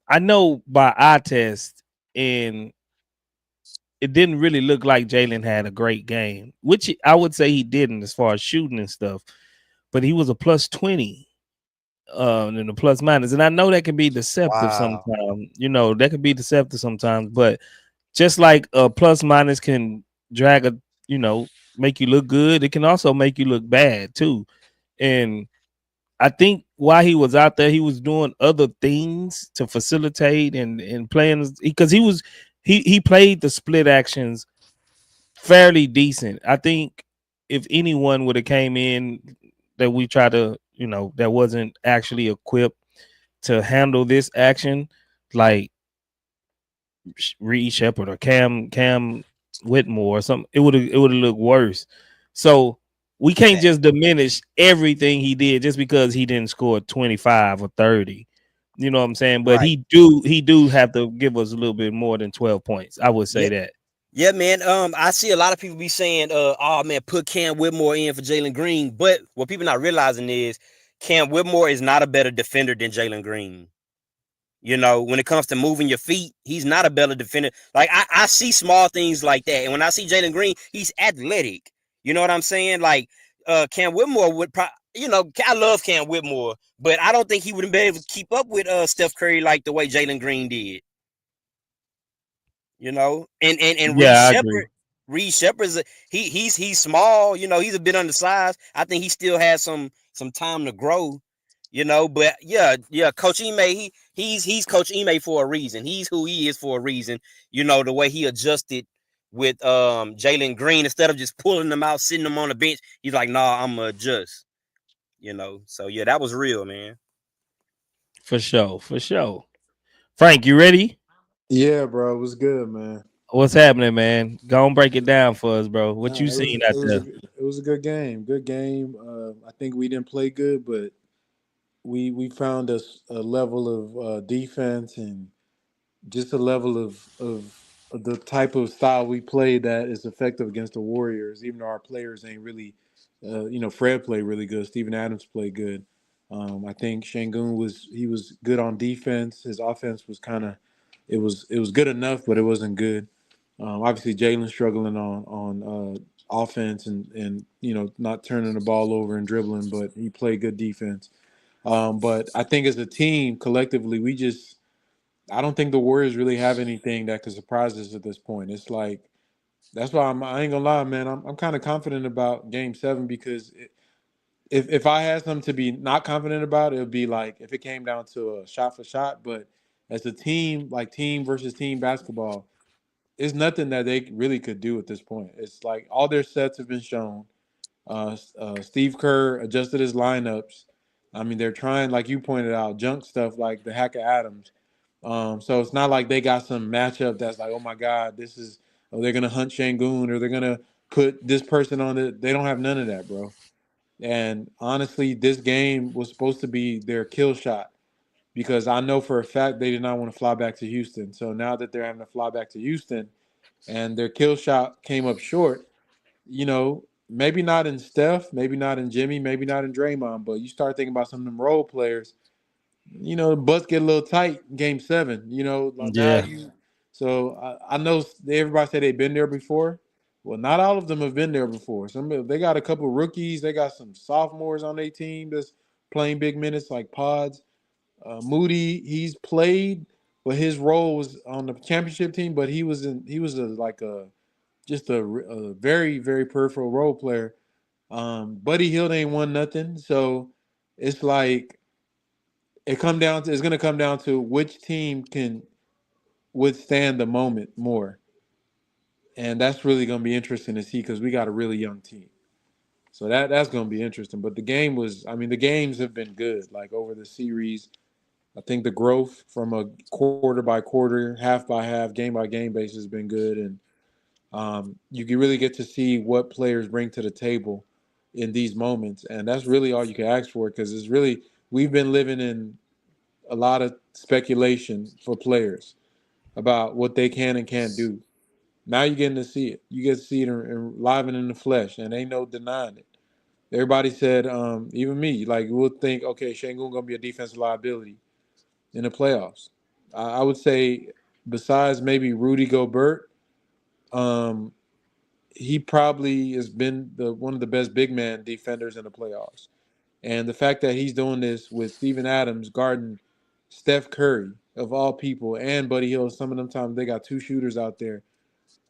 I know by eye test, and it didn't really look like Jaylen had a great game, which I would say he didn't as far as shooting and stuff. But he was a plus 20 and a plus minus, and I know that can be deceptive wow. sometimes. That can be deceptive sometimes, but just like a plus minus can drag make you look good, it can also make you look bad too. And I think while he was out there, he was doing other things to facilitate and playing, because he played the split actions fairly decent. I think if anyone would have came in that we try to, that wasn't actually equipped to handle this action, like Reed Shepard or Cam Whitmore or something, it would have looked worse. So we can't Fact. just diminish everything he did just because he didn't score 25 or 30. You know what I'm saying? But Right. he do have to give us a little bit more than 12 points. I would say Yeah. that. Yeah, man. I see a lot of people be saying, oh man, put Cam Whitmore in for Jaylen Green. But what people not realizing is Cam Whitmore is not a better defender than Jaylen Green. When it comes to moving your feet, he's not a better defender. Like, I see small things like that. And when I see Jaylen Green, he's athletic. You know what I'm saying? Like, Cam Whitmore would I love Cam Whitmore, but I don't think he would be able to keep up with Steph Curry like the way Jaylen Green did. And Reed Yeah, I agree. Shepard. Reed Shepard's he's small. He's a bit undersized. I think he still has some time to grow. But yeah, Coach Ime, he's Coach Ime for a reason. He's who he is for a reason. The way he adjusted with Jaylen Green, instead of just pulling them out, sitting them on the bench, he's like, nah, I'm gonna adjust. So yeah, that was real, man. For sure, for sure. Frank, you ready? Yeah, bro, it was good, man. What's happening, man? Go and break it down for us, bro. What you Nah, seen out there? it was a good game. Good game. I think we didn't play good, but we found a level of defense and just a level of the type of style we play that is effective against the Warriors. Even though our players ain't really, Fred played really good. Steven Adams played good. I think Shangun was good on defense. His offense was kind of it was good enough, but it wasn't good. Obviously, Jalen struggling on offense and not turning the ball over and dribbling, but he played good defense. But I think as a team, collectively, I don't think the Warriors really have anything that could surprise us at this point. It's like that's why I ain't gonna lie, man. I'm kind of confident about Game 7 because if I had something to be not confident about, it would be like if it came down to a shot for shot. But as a team, like team versus team basketball, it's nothing that they really could do at this point. It's like all their sets have been shown. Steve Kerr adjusted his lineups. I mean, they're trying, like you pointed out, junk stuff like the Hacker Adams. So it's not like they got some matchup that's like, oh my God, they're gonna hunt Shangoon or they're gonna put this person on it. They don't have none of that, bro. And honestly, this game was supposed to be their kill shot because I know for a fact they did not want to fly back to Houston. So now that they're having to fly back to Houston and their kill shot came up short, maybe not in Steph, maybe not in Jimmy, maybe not in Draymond, but you start thinking about some of them role players, the butts get a little tight in Game 7, like now Yeah. so I know everybody said they've been there before. Well, not all of them have been there before. They got a couple rookies, they got some sophomores on their team that's playing big minutes like Pods. Moody, he's played, but his role was on the championship team, but he was like a very, very peripheral role player. Buddy Hield ain't won nothing, so it's like it's gonna come down to which team can withstand the moment more, and that's really gonna be interesting to see because we got a really young team. So that's gonna be interesting. But the games have been good. Like over the series, I think the growth from a quarter by quarter, half by half, game by game basis has been good, and you can really get to see what players bring to the table in these moments, and that's really all you can ask for because it's really we've been living in a lot of speculation for players about what they can and can't do. Now you're getting to see it. You get to see it live and in the flesh, and ain't no denying it. Everybody said, even me, like we'll think, okay, Şengün gonna be a defensive liability in the playoffs. I would say, besides maybe Rudy Gobert, um, he probably has been one of the best big man defenders in the playoffs. And the fact that he's doing this with Steven Adams guarding Steph Curry of all people and Buddy Hield, some of them times they got two shooters out there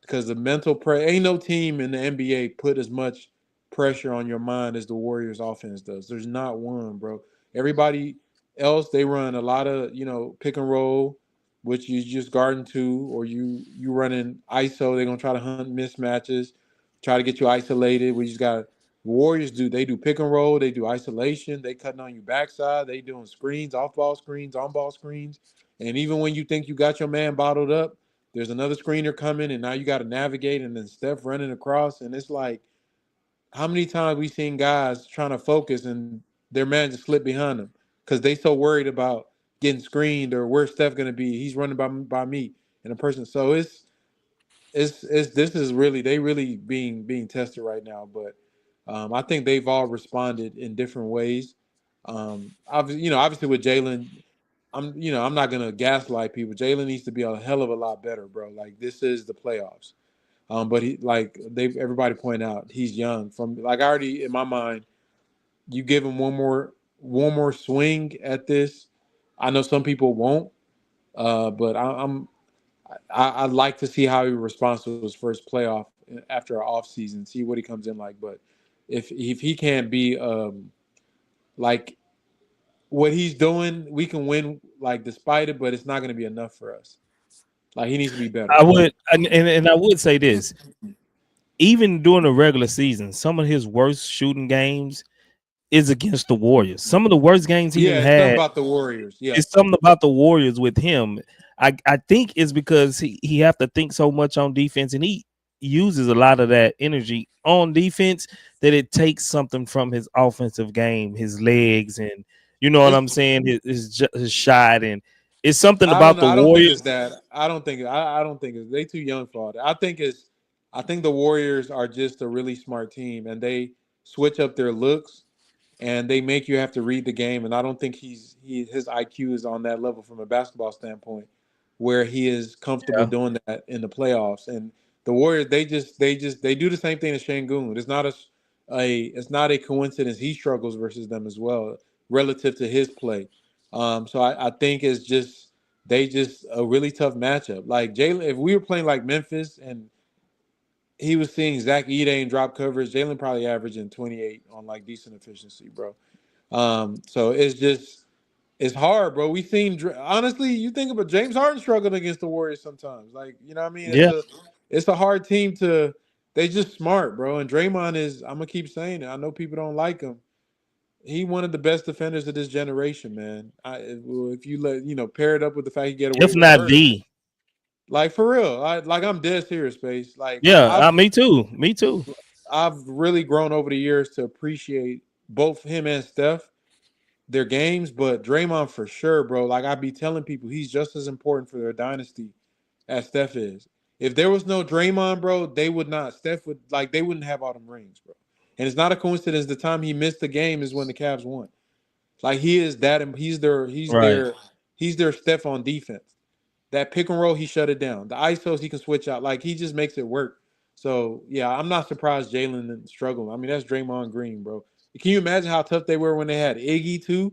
because the mental pressure. Ain't no team in the NBA put as much pressure on your mind as the Warriors offense does. There's not one, bro. Everybody else, they run a lot of pick and roll, which you just guarding two, or you running ISO. They're gonna try to hunt mismatches, try to get you isolated. We just got Warriors do pick and roll, they do isolation, they cutting on you backside, they doing screens, off ball screens, on ball screens, and even when you think you got your man bottled up, there's another screener coming, and now you got to navigate, and then Steph running across, and it's like, how many times we seen guys trying to focus and their man just slip behind them because they so worried about getting screened or where's Steph gonna be? He's running by me and a person. So it's this is really they really being tested right now, but I think they've all responded in different ways. Obviously with Jaylen, I'm not gonna gaslight people. Jaylen needs to be a hell of a lot better, bro. Like this is the playoffs. But he like they everybody point out he's young. From like I already in my mind, you give him one more swing at this. I know some people won't, but I'd like to see how he responds to his first playoff after an off season. See what he comes in like. But if he can't be like what he's doing, we can win like despite it, but it's not going to be enough for us. Like he needs to be better. I would, and I would say this: even during the regular season, some of his worst shooting games is against the Warriors. Some of the worst games he done Yeah, it's something had about the Warriors. Yeah. is something about the Warriors with him. I think it's because he have to think so much on defense, and he uses a lot of that energy on defense that it takes something from his offensive game, his legs, and you know what I'm It's saying, his shot, and it's something I don't about know. the I don't think it's Warriors. that. I don't think it's they too young for all that. I think the Warriors are just a really smart team and they switch up their looks and they make you have to read the game. And I don't think his IQ is on that level from a basketball standpoint. where he is comfortable Yeah. doing that in the playoffs. And the Warriors, they do the same thing to Şengün. It's not a coincidence he struggles versus them as well relative to his play. So I think it's just they just a really tough matchup. Like Jalen, if we were playing like Memphis and he was seeing Zach Edey drop coverage, Jalen probably averaging 28 on like decent efficiency, bro. So it's hard, bro. We seen honestly, you think about James Harden struggled against the Warriors sometimes. Like, you know what I mean? Yeah. It's a hard team to they just smart, bro. And Draymond is I'm gonna keep saying it. I know people don't like him. He one of the best defenders of this generation, man. If you pair it up with the fact he get away If with not murder, the. like for real, I'm dead serious, space. Like Yeah. Me too. Me too. I've really grown over the years to appreciate both him and Steph, their games, but Draymond for sure, bro. Like I be telling people, he's just as important for their dynasty as Steph is. If there was no Draymond, bro, they wouldn't have all them rings, bro. And it's not a coincidence the time he missed the game is when the Cavs won. Like he is that, and Right. he's their Steph on defense. That pick and roll, he shut it down. The ISOs, he can switch out. Like he just makes it work. So yeah, I'm not surprised Jalen didn't struggle. I mean, that's Draymond Green, bro. Can you imagine how tough they were when they had Iggy too?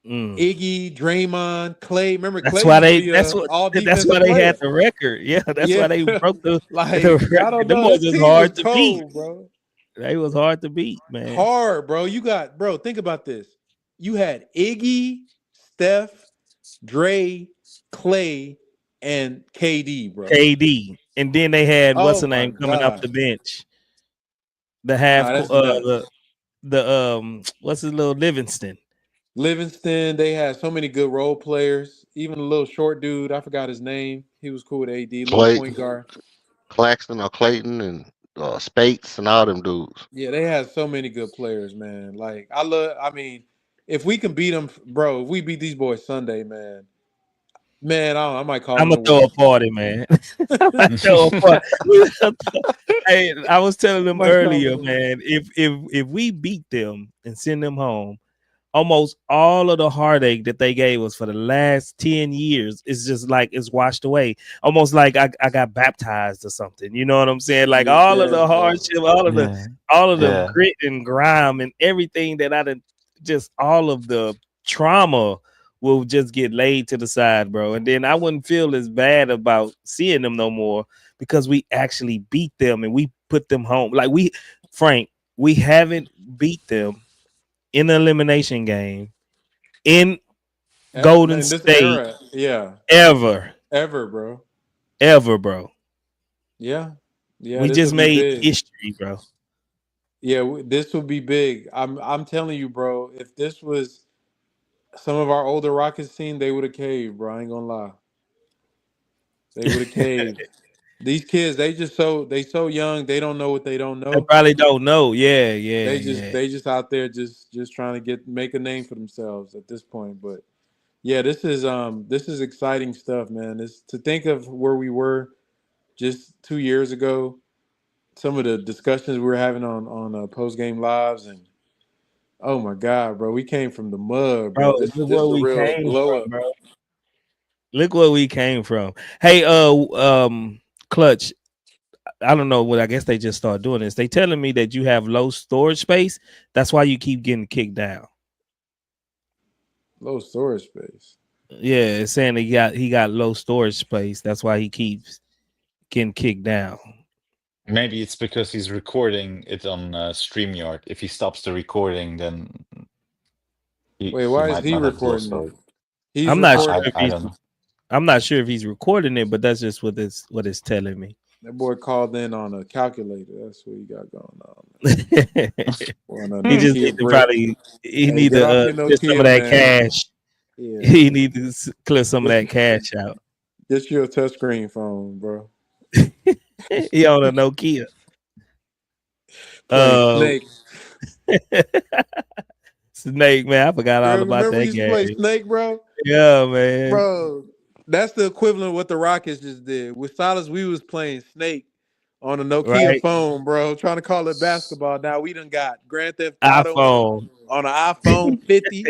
Mm. Iggy, Draymond, Clay. Remember, That's Clay why used to they. be That's a what. all That's why defensive they had player. the record. Yeah. That's why Yeah, they broke the like I record. don't Them know. boys This was team was hard to beat. cold, bro. They was hard to beat, man. Hard, bro. Think about this. You had Iggy, Steph, Dre, Clay, and KD, bro. KD, and then they had what's Oh the my name coming off god. the bench. The Nah, half. that's nuts. What's his little Livingston. Livingston, they had so many good role players. Even a little short dude, I forgot his name. He was cool with AD, little Clay, point guard. Claxton or Clayton and Spates and all them dudes. Yeah, they had so many good players, man. Like I mean, if we can beat them, bro, if we beat these boys Sunday, man, I might call I'm in gonna the throw a West. party, man. I'm gonna throw a party. Hey, I was telling them Might call in earlier, the West. man. If we beat them and send them home, almost all of the heartache that they gave us for the last 10 years is just like it's washed away. Almost like I got baptized or something. You know what I'm saying? Like all of Yeah, the bro. hardship, Yeah. all of the Yeah. grit and grime and everything that I done, just all of the trauma will just get laid to the side, bro. And then I wouldn't feel as bad about seeing them no more because we actually beat them and we put them home. Like Frank, we haven't beat them in the elimination game in Golden In this State era, yeah, ever, ever, bro. bro. Yeah, yeah, We this just would be made big. history, bro. Yeah, this would be big. I'm telling you, bro. If this was some of our older Rockets team, they would have caved, bro. I ain't gonna lie. They would have They caved. These kids, they so young. They don't know what they don't know. probably don't know. Yeah, yeah, yeah. They just out there just trying to make a name for themselves at this point. But yeah, this is exciting stuff, man. This to think of where we were just 2 years ago. Some of the discussions we were having on post game lives, and oh my god, bro, we came from the mud, Bro, bro. look This where is a we real came glow from, up. bro. Look where we came from. Hey, Clutch. I don't know what. I guess they just started doing this. They telling me that you have low storage space. That's why you keep getting kicked down. Low storage space. Yeah, it's saying he got low storage space. That's why he keeps getting kicked down. Maybe it's because he's recording it on StreamYard. If he stops the recording, then Wait, he why is might he not have lost recording it? storage. He's I'm not sure recording. if I don't know. I'm not sure if he's recording it, but that's just what it's telling me. That boy called in on a calculator. That's what he got going on. Man. On a He just Nokia need to brick. probably Hey, get off your clear some of Nokia, that man. cash. Yeah, He need to clear some of get that cash out. get you a touchscreen phone, bro. He on a Nokia. Play Snake. Snake, man. I forgot all Bro, about remember we that used to play game. Snake, bro? Yeah, man. Bro, that's the equivalent of what the Rockets just did. With Silas, we was playing Snake on a Nokia Right? phone, bro, trying to call it basketball. Now we done got Grand Theft Auto iPhone. on an iPhone 50.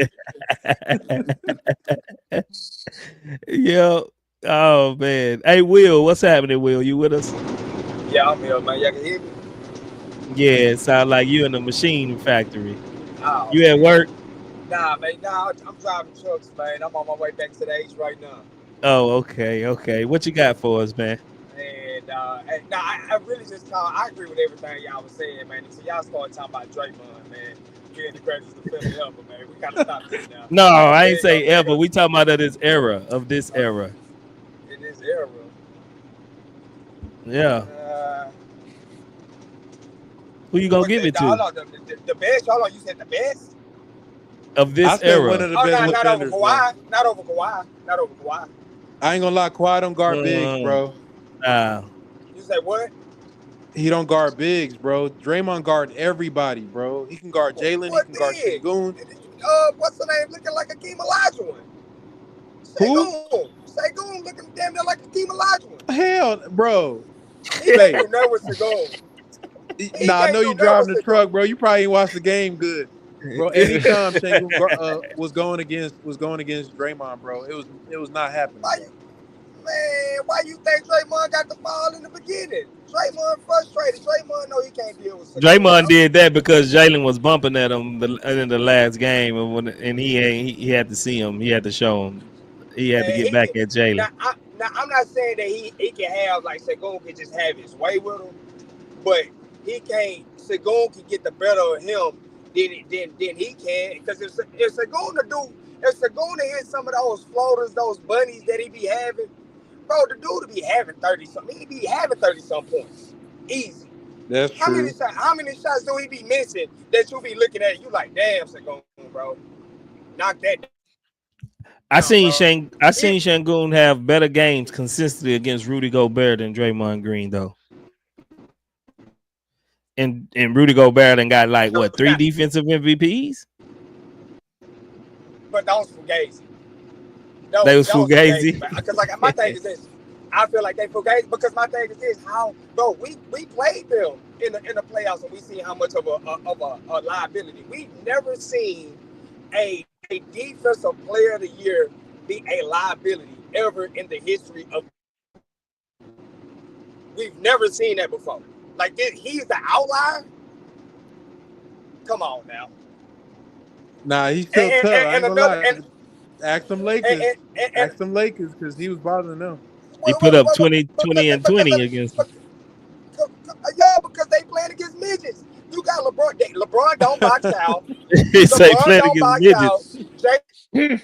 Yeah. Oh man. Hey Will, what's happening, Will? You with us? Yeah, I'm here, man. Y'all can hear me? Yeah, it sounds like you in the machine factory. Oh, You at man. work? Nah, man. Nah, I'm driving trucks, man. I'm on my way back to the H right now. Oh, okay, okay. What you got for us, man? And nah, I really just call. I agree with everything y'all was saying, man. So y'all started talking about Draymond, man. Being the greatest defender ever, man. We gotta stop this now. No, I ain't There say go, there ever. go. We talking about of this era, of this Uh, era. in this era, Yeah. uh, Who you gonna what's give that? it to? Hold on, the best. Hold on, you said the best? Of I this said one era. of the Oh, best nah, not over defenders, bro. Kawhi. Not over Kawhi. Not over Kawhi. I ain't gonna lie, Kawhi don't guard bigs, Uh, bro. nah. You say what? He don't guard bigs, bro. Draymond guard everybody, bro. He can guard Jalen. He What can guard big? Sengun. What's the name? Looking like a Keem Olajuwon. Who? Segun looking damn near like a Keem Olajuwon. Hell, bro. He can't Hey, do nothing with Segun. He nah, I can't know do you nothing driving with the Segun. truck, bro. You probably ain't watched the game good, bro. Anytime Sengun was going against Draymond, bro, it was not happening, Why bro. you, man? Why you think Draymond got the ball in the beginning? Draymond frustrated. Draymond know he can't deal with Segun, Draymond bro. did that because Jalen was bumping at him in the last game, and he had to see him. He had to show him. He had to Man, get he back can. at Jalen. Now I'm not saying that he can have like Segun can just have his way with him. But he can't. Segun can get the better of him than he can. Because if Segun to hit some of those floaters, those bunnies that he be having, bro, the dude to be having 30 something. He be having 30 some points, easy. That's true. How many shots do he be missing that you be looking at? You like, damn, Segun, bro, knock that down, bro. I seen Shangoon have better games consistently against Rudy Gobert than Draymond Green though. And Rudy Gobert and got like what, 3 defensive MVPs? But don't Fugazi. They was That was Fugazi, Fugazi. man. Because like my thing is this, I feel like they Fugazi because my thing is this: how, bro, we played them in the playoffs and we see how much of a liability. We've never seen a defensive player of the year be a liability ever in the history of. We've never seen that before. Like he's the outlier. Come on now. Nah, he's still tough. I And ain't gonna another lie. Ask them Lakers. and Ask them Lakers because he was bothering them. He put up 20, 20 and 20 against them. yeah, because they playing against midgets. You got LeBron. LeBron don't box out. He say LeBron playing don't against box out. midgets.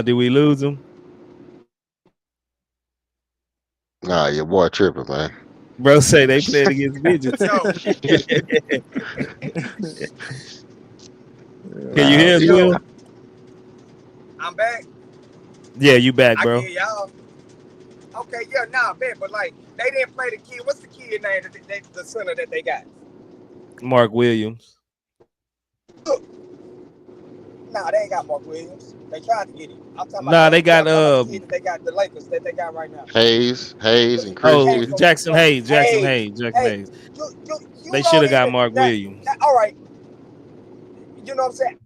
Did we lose him? Nah, your boy tripping, man. Bro say they playing against midgets. Yo, Can you Nah, hear us, he Will? yo, I'm back. Yeah, you back, I can bro. hear y'all. Okay, yeah, nah, bet. But like, they didn't play the kid. What's the kid name? The center that they got? Mark Williams. Nah, they ain't got Mark Williams. They tried to get him. I'm talking about Nah, they got I'm talking about the kid that they got, the Lakers that they got right now. Hayes, and He Christie. came oh from Jackson Hayes. Hayes. Jackson Hey, Hayes. you They should don't have got even Mark now, Williams. all right. You know what I'm saying?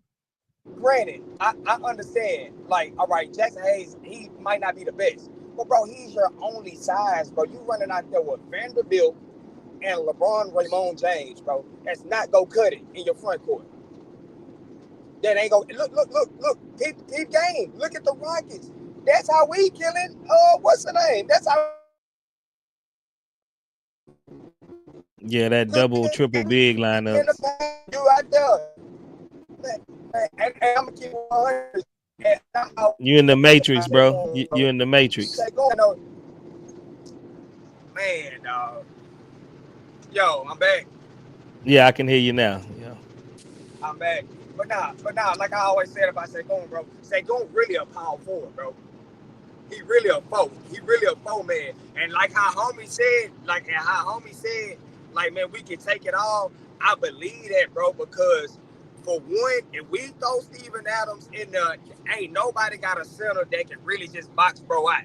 Granted, I understand. Like, all right, Jackson Hayes, he might not be the best, but bro, he's your only size, bro. You running out there with Vanderbilt and LeBron Raymond James, bro. That's not go cut it in your front court. That ain't go look. Peep game. Look at the Rockets. That's how we killing. What's the name? That's how. Yeah, that double, triple big In the lineups. paint, you out there. And I'm gonna keep 100. And You in the matrix, bro. You in the matrix. Man, dog. Yo, I'm back. Yeah, I can hear you now. Yeah. I'm back. But nah, like I always said about Segun, bro. Segun really a power forward, bro. He really a foe. He really a foe, man. And like homie said, like, man, we can take it all. I believe that, bro, because for one, if we throw Steven Adams in there, ain't nobody got a center that can really just box bro out.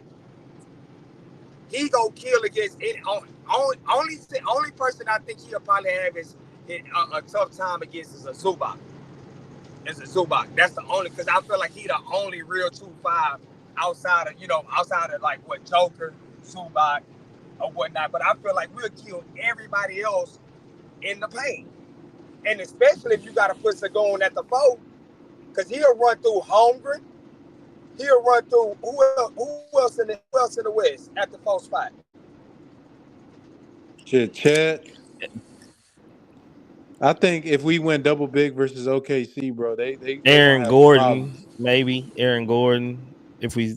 He go kill against it. Only person I think he'll probably have is a tough time against is a Zubac. It's a Zubac. That's the only because I feel like he the only real 2-5 outside of like what Joker, Zubac, or whatnot. But I feel like we'll kill everybody else in the paint. And especially if you got to put Sagon at the 4, because he'll run through Holmgren. He'll run through who else in the West at the 4 spot? Shit, Chet. I think if we went double big versus OKC, bro, they gonna Aaron have some Gordon, problems. maybe Aaron Gordon. If we,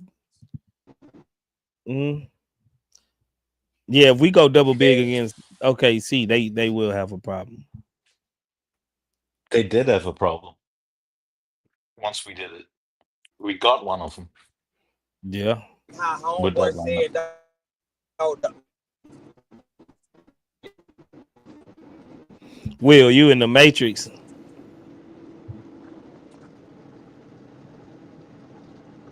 mm, yeah, if we go double big Man, against OKC, they will have a problem. They did have a problem once we did it. We got one of them Yeah, how with homeboy that lineup. said, Will, you in the Matrix?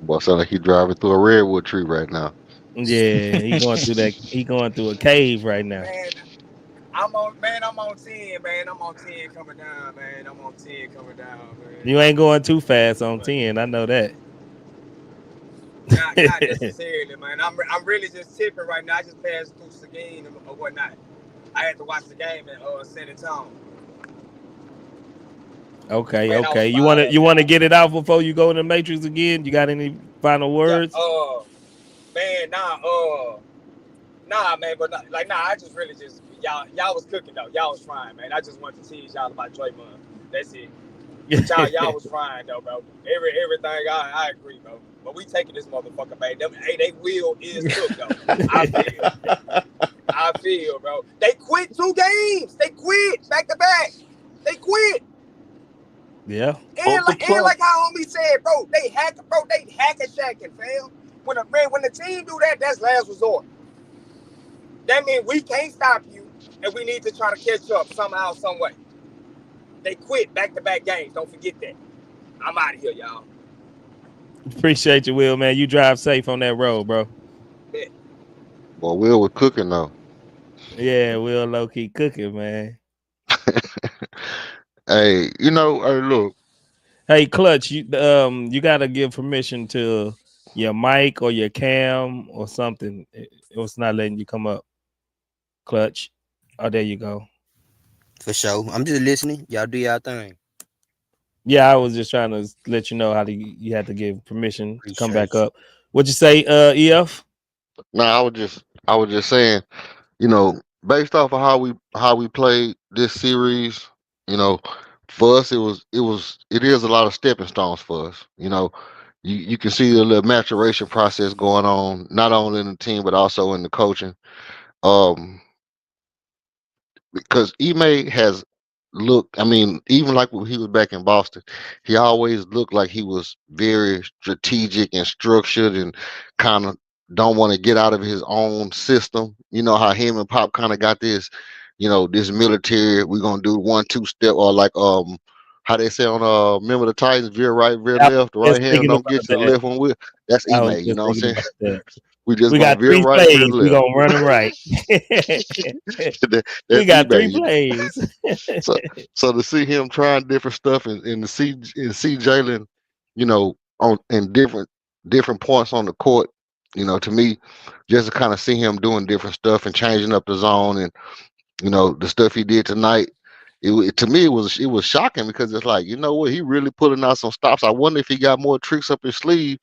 Boy, sound like he driving through a redwood tree right now. Yeah, he going through that. He going through a cave right now. man, I'm on 10, man. I'm on 10 coming down, man. I'm on 10 coming down, man. You ain't going too fast on But 10. I know that. not necessarily, man. I'm really just tipping right now. I just passed through Seguin or whatnot. I had to watch the game in San Antonio. Okay, Man, I was okay. fired up, You want to y'all. get it out before you go in the Matrix again? You got any final Yeah, words? man, nah, man, but I just really just y'all was cooking though. Y'all was frying, man. I just wanted to tease y'all about Draymond. That's it. But y'all was frying though, bro. Everything I agree, bro. But we taking this motherfucker, man. They will is cooked though. I feel, bro. They quit 2 games. They quit back to back. They quit. Yeah. And like how homie said, bro, they hack a shacking, fam. When the team do that, that's last resort. That means we can't stop you, and we need to try to catch up somehow, some way. They quit back-to-back games. Don't forget that. I'm out of here, y'all. Appreciate you, Will, man. You drive safe on that road, bro. Bet. Boy, Will was cooking though. Yeah, Will low key cooking, man. Hey, hey, look, Hey, Clutch, you gotta give permission to your mic or your cam or something. It was not letting you come up. Clutch. Oh, there you go. For sure. I'm just listening. Y'all do y'all thing. Yeah, I was just trying to let you know how you had to give permission to come back Appreciate you. up. What'd you say, EF? nah, I was just saying, based off of how we played this series, you know, for us it is a lot of stepping stones for us. You can see a little maturation process going on, not only in the team but also in the coaching. Um, because Ime has looked, I mean, even like when he was back in Boston, he always looked like he was very strategic and structured and kind of don't want to get out of his own system. You know how him and Pop kind of got this military, we're gonna do 1-2 step, or like how they say on remember the Titans, veer right, veer I was left, the just right hand thinking don't about get you, the that. left one will. That's I was Ime, you just know what thinking I'm saying? about that. We just We gonna got veer 3 right, veer plays. We left. gonna run them right. We That's got 3 Ime. plays. So so to see him trying different stuff and to see Jalen, on in different points on the court, to me, just to kind of see him doing different stuff and changing up the zone, and the stuff he did tonight. To me it was shocking, because it's like, you know what, he really pulling out some stops. I wonder if he got more tricks up his sleeve,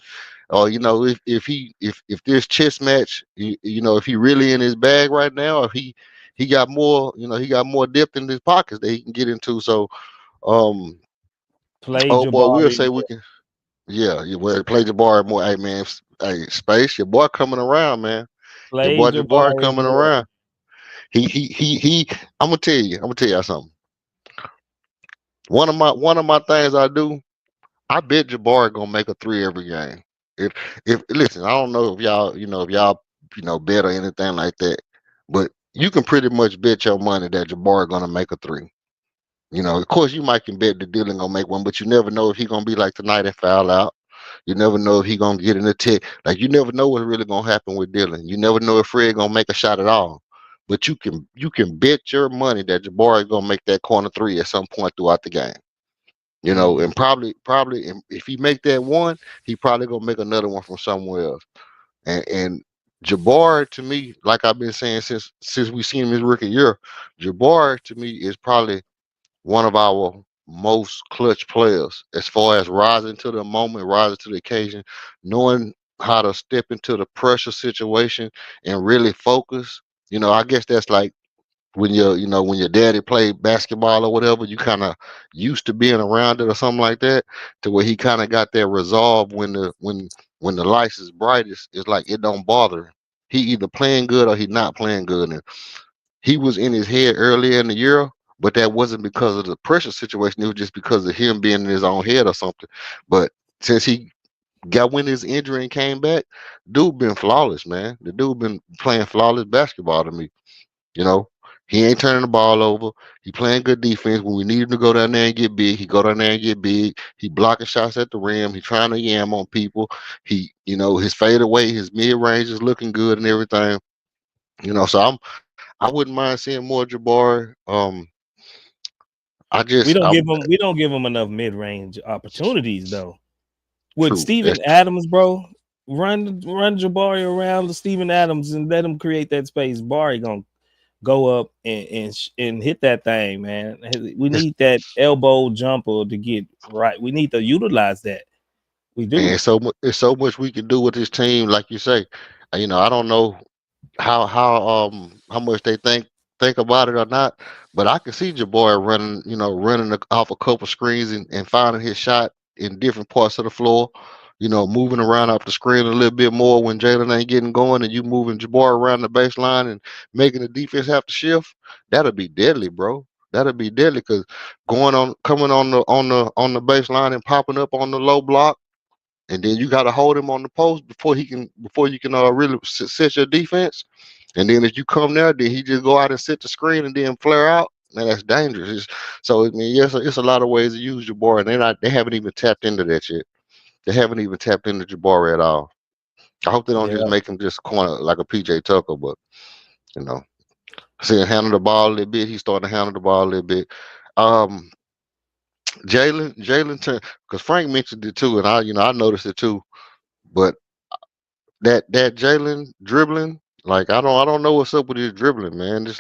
or if this chess match, if he really in his bag right now, if he got more, he got more depth in his pockets that he can get into. So um Play oh boy, we'll Jabari. say we can. Yeah, well, play Jabari more. Hey man, hey, Space, your boy coming around, man. Your Play boy Jabari Jabari coming more. around. He I'm gonna tell you something. One of my things I do, I bet Jabari gonna make a three every game. If listen, I don't know if y'all bet or anything like that, but you can pretty much bet your money that Jabari gonna make a three. Of course, you might can bet that Dylan gonna make one, but you never know if he gonna be like tonight and foul out. You never know if he gonna get in the tick. Like, you never know what's really gonna happen with Dylan. You never know if Fred gonna make a shot at all. But you can bet your money that Jabari gonna make that corner three at some point throughout the game. And probably if he make that one, he probably gonna make another one from somewhere else. And Jabbar to me, like I've been saying since we seen him his rookie year, Jabbar to me is probably one of our most clutch players as far as rising to the moment, rising to the occasion, knowing how to step into the pressure situation and really focus. I guess that's like when your daddy played basketball or whatever, you kind of used to being around it or something like that, to where he kind of got that resolve when the lights is brightest. It's like it don't bother him. He either playing good or he not playing good. And he was in his head earlier in the year, but that wasn't because of the pressure situation. It was just because of him being in his own head or something. But since he got when his injury and came back, dude been flawless, man. The dude been playing flawless basketball to me. You know, he ain't turning the ball over. He playing good defense. When we need him to go down there and get big, he go down there and get big. He blocking shots at the rim. He trying to yam on people. His fadeaway, his mid range is looking good and everything. So I wouldn't mind seeing more Jabari. I just, I we don't give him enough mid range opportunities though. With true. Steven Adams, bro, run Jabari around to Steven Adams and let him create that space. Bari gonna go up and hit that thing, man. We It's, need that elbow jumper to get right. We need to utilize that. We and do. it's so much we can do with this team, like you say. I don't know how much they think about it or not. But I can see Jabari running, running off a couple screens and finding his shot in different parts of the floor. Moving around off the screen a little bit more when Jaylen ain't getting going, and you moving Jabari around the baseline and making the defense have to shift. That'll be deadly, bro. That'll be deadly because coming on the baseline and popping up on the low block, and then you got to hold him on the post before you can really set your defense. And then if you come there, then he just go out and set the screen and then flare out. Man, that's dangerous. So I mean, yes, it's a lot of ways to use Jabari, and they haven't even tapped into that yet. They haven't even tapped into Jabari at all. I hope they don't just Yeah. make him just corner like a PJ Tucker, but you know, seeing handle the ball a little bit, he's starting to handle the ball a little bit. Um, Jalen, because Frank mentioned it too, and I noticed it too. But that Jalen dribbling, like I don't know what's up with his dribbling, man. He's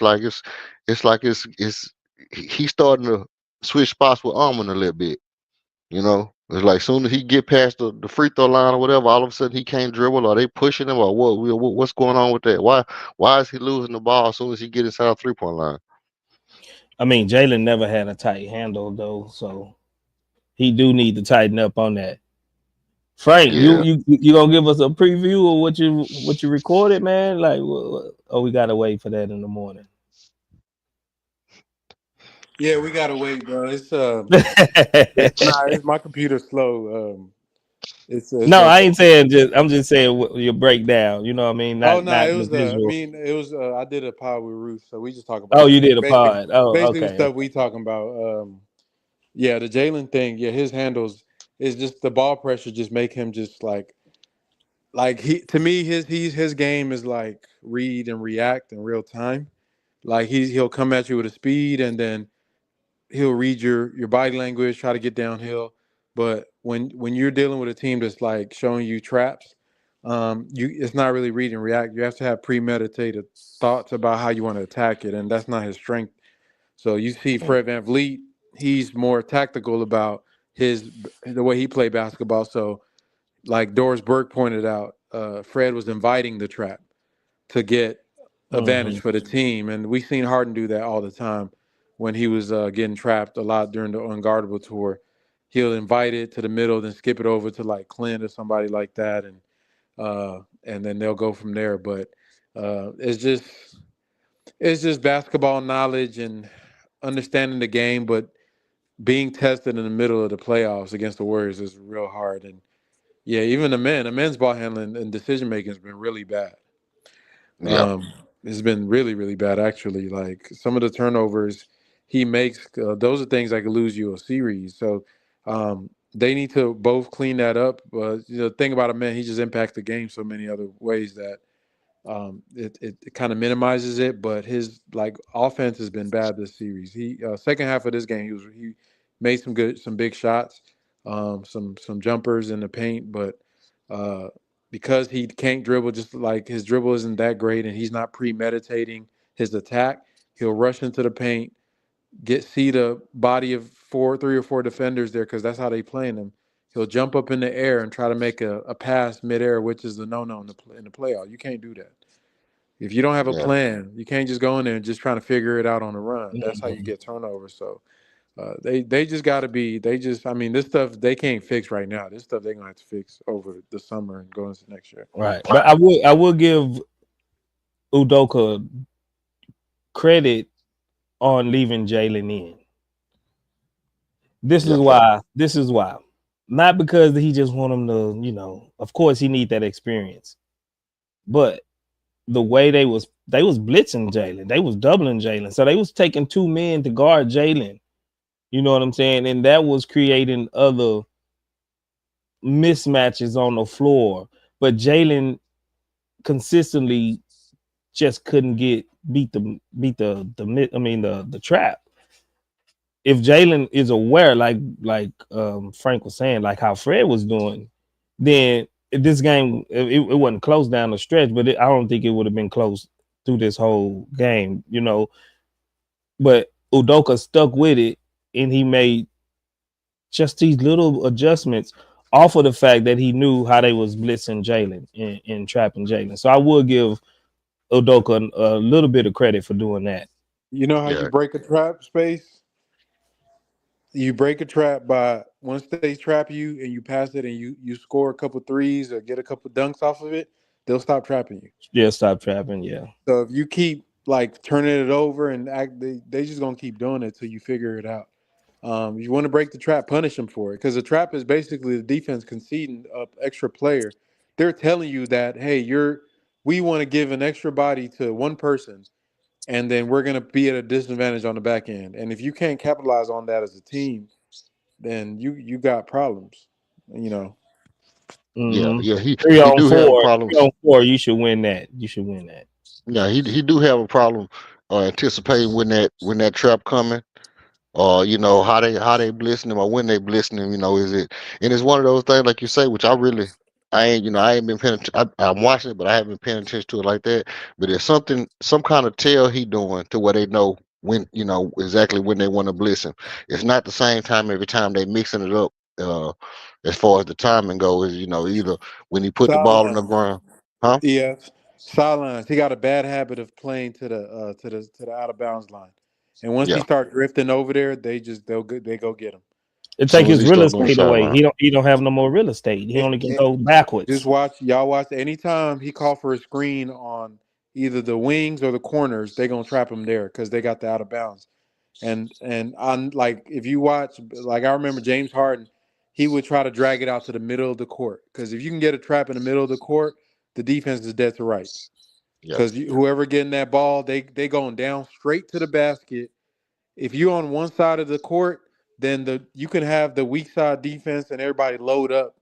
starting to switch spots with Armand a little bit. It's like soon as he get past the free throw line or whatever, all of a sudden he can't dribble. Or they pushing him, or what's going on with that? Why is he losing the ball as soon as he get inside the 3-point line? I mean, Jalen never had a tight handle though, so he do need to tighten up on that. Frank, Yeah, you gonna give us a preview of what you recorded, man? Like, oh, we gotta wait for that in the morning. Yeah, we gotta wait, bro. It's my computer's slow. It's No, like I ain't saying just. I'm just saying your breakdown. You know what I mean? oh Not no, not it the was visual. it was I did a pod with Ruth, so we just talk Oh, about you did a basically pod. Oh, basically the okay. stuff we talking about. Yeah, the Jalen thing. Yeah, his handles is just the ball pressure. Just make him just like he to me his game is like read and react in real time. Like he'll come at you with a speed and then he'll read your body language, try to get downhill. But when you're dealing with a team that's like showing you traps, you it's not really read and react. You have to have premeditated thoughts about how you want to attack it, and that's not his strength. So you see Fred VanVleet, he's more tactical about the way he played basketball. So like Doris Burke pointed out, Fred was inviting the trap to get advantage Mm-hmm. for the team, and we've seen Harden do that all the time when he was getting trapped a lot during the unguardable tour. He'll invite it to the middle, then skip it over to like Clint or somebody like that, and then they'll go from there. But it's just basketball knowledge and understanding the game, but being tested in the middle of the playoffs against the Warriors is real hard. And yeah, even the men's ball handling and decision making has been really bad. yeah, It's been really, really bad actually. Like some of the turnovers he makes, those are things that could lose you a series. So they need to both clean that up. But the thing about a man, he just impacts the game so many other ways that it kind of minimizes it. But his like offense has been bad this series. He second half of this game, he made some big shots, some jumpers in the paint, but uh, because he can't dribble, just like his dribble isn't that great, and he's not premeditating his attack, he'll rush into the paint, see the body of three or four defenders there, because that's how they playing him. He'll jump up in the air and try to make a pass midair, which is the no-no in the playoff. You can't do that. If you don't have a Yeah, plan, you can't just go in there and just trying to figure it out on the run. That's how you Mhm. get turnovers. So they just got to be. They just. I mean, this stuff they can't fix right now. This stuff they're gonna have to fix over the summer and go into next year. Right. But I will give Udoka credit on leaving Jaylen in. This is yeah, fact. why. This is why. Not because he just want him to, of course he need that experience. But the way they was blitzing Jaylen, they was doubling Jaylen. So they was taking two men to guard Jaylen. You know what I'm saying? And that was creating other mismatches on the floor. But Jaylen consistently just couldn't beat the trap. If Jaylen is aware, like Frank was saying, like how Fred was doing, then this game it wasn't close down the stretch, but I don't think it would have been close through this whole game, But Udoka stuck with it, and he made just these little adjustments off of the fact that he knew how they was blitzing Jaylen and trapping Jaylen. So I would give Udoka a little bit of credit for doing that. You know how you Yeah, break a trap, Space? You break a trap by once they trap you and you pass it and you score a couple threes or get a couple dunks off of it, they'll stop trapping you. Yeah, stop trapping. Yeah. So if you keep like turning it over and they just gonna keep doing it till you figure it out. You want to break the trap, punish them for it, because the trap is basically the defense conceding up extra player. They're telling you that, hey, we want to give an extra body to one person, and then we're gonna be at a disadvantage on the back end. And if you can't capitalize on that as a team, then you got problems. You know. yeah, Mm-hmm. yeah. Three He on do have four. Three problems. on four. You should win that. You should win that. Yeah, he do have a problem anticipating when that trap coming. Or how they blessing him or when they blessing him, is it, and it's one of those things like you say, which I ain't been paying I'm watching it, but I haven't been paying attention to it like that. But there's some kind of tell he doing to where they know when, exactly when they want to bless him. It's not the same time every time they mixing it up. As far as the timing goes, either when he put the ball on the Sideline. ground, huh? Yeah, sidelines. He got a bad habit of playing to the out of bounds line, and once he Yeah. start drifting over there, they go get him. It As take soon as his he real starts on the estate away. sideline. He don't have no more real estate. He only can go Just backwards. watch anytime he call for a screen on either the wings or the corners, they gonna trap him there because they got the out of bounds. And on like if you watch, like I remember James Harden, he would try to drag it out to the middle of the court because if you can get a trap in the middle of the court, the defense is dead to rights. Yeah. Because whoever getting that ball, they going down straight to the basket. If you're on one side of the court, then you can have the weak side defense and everybody load up.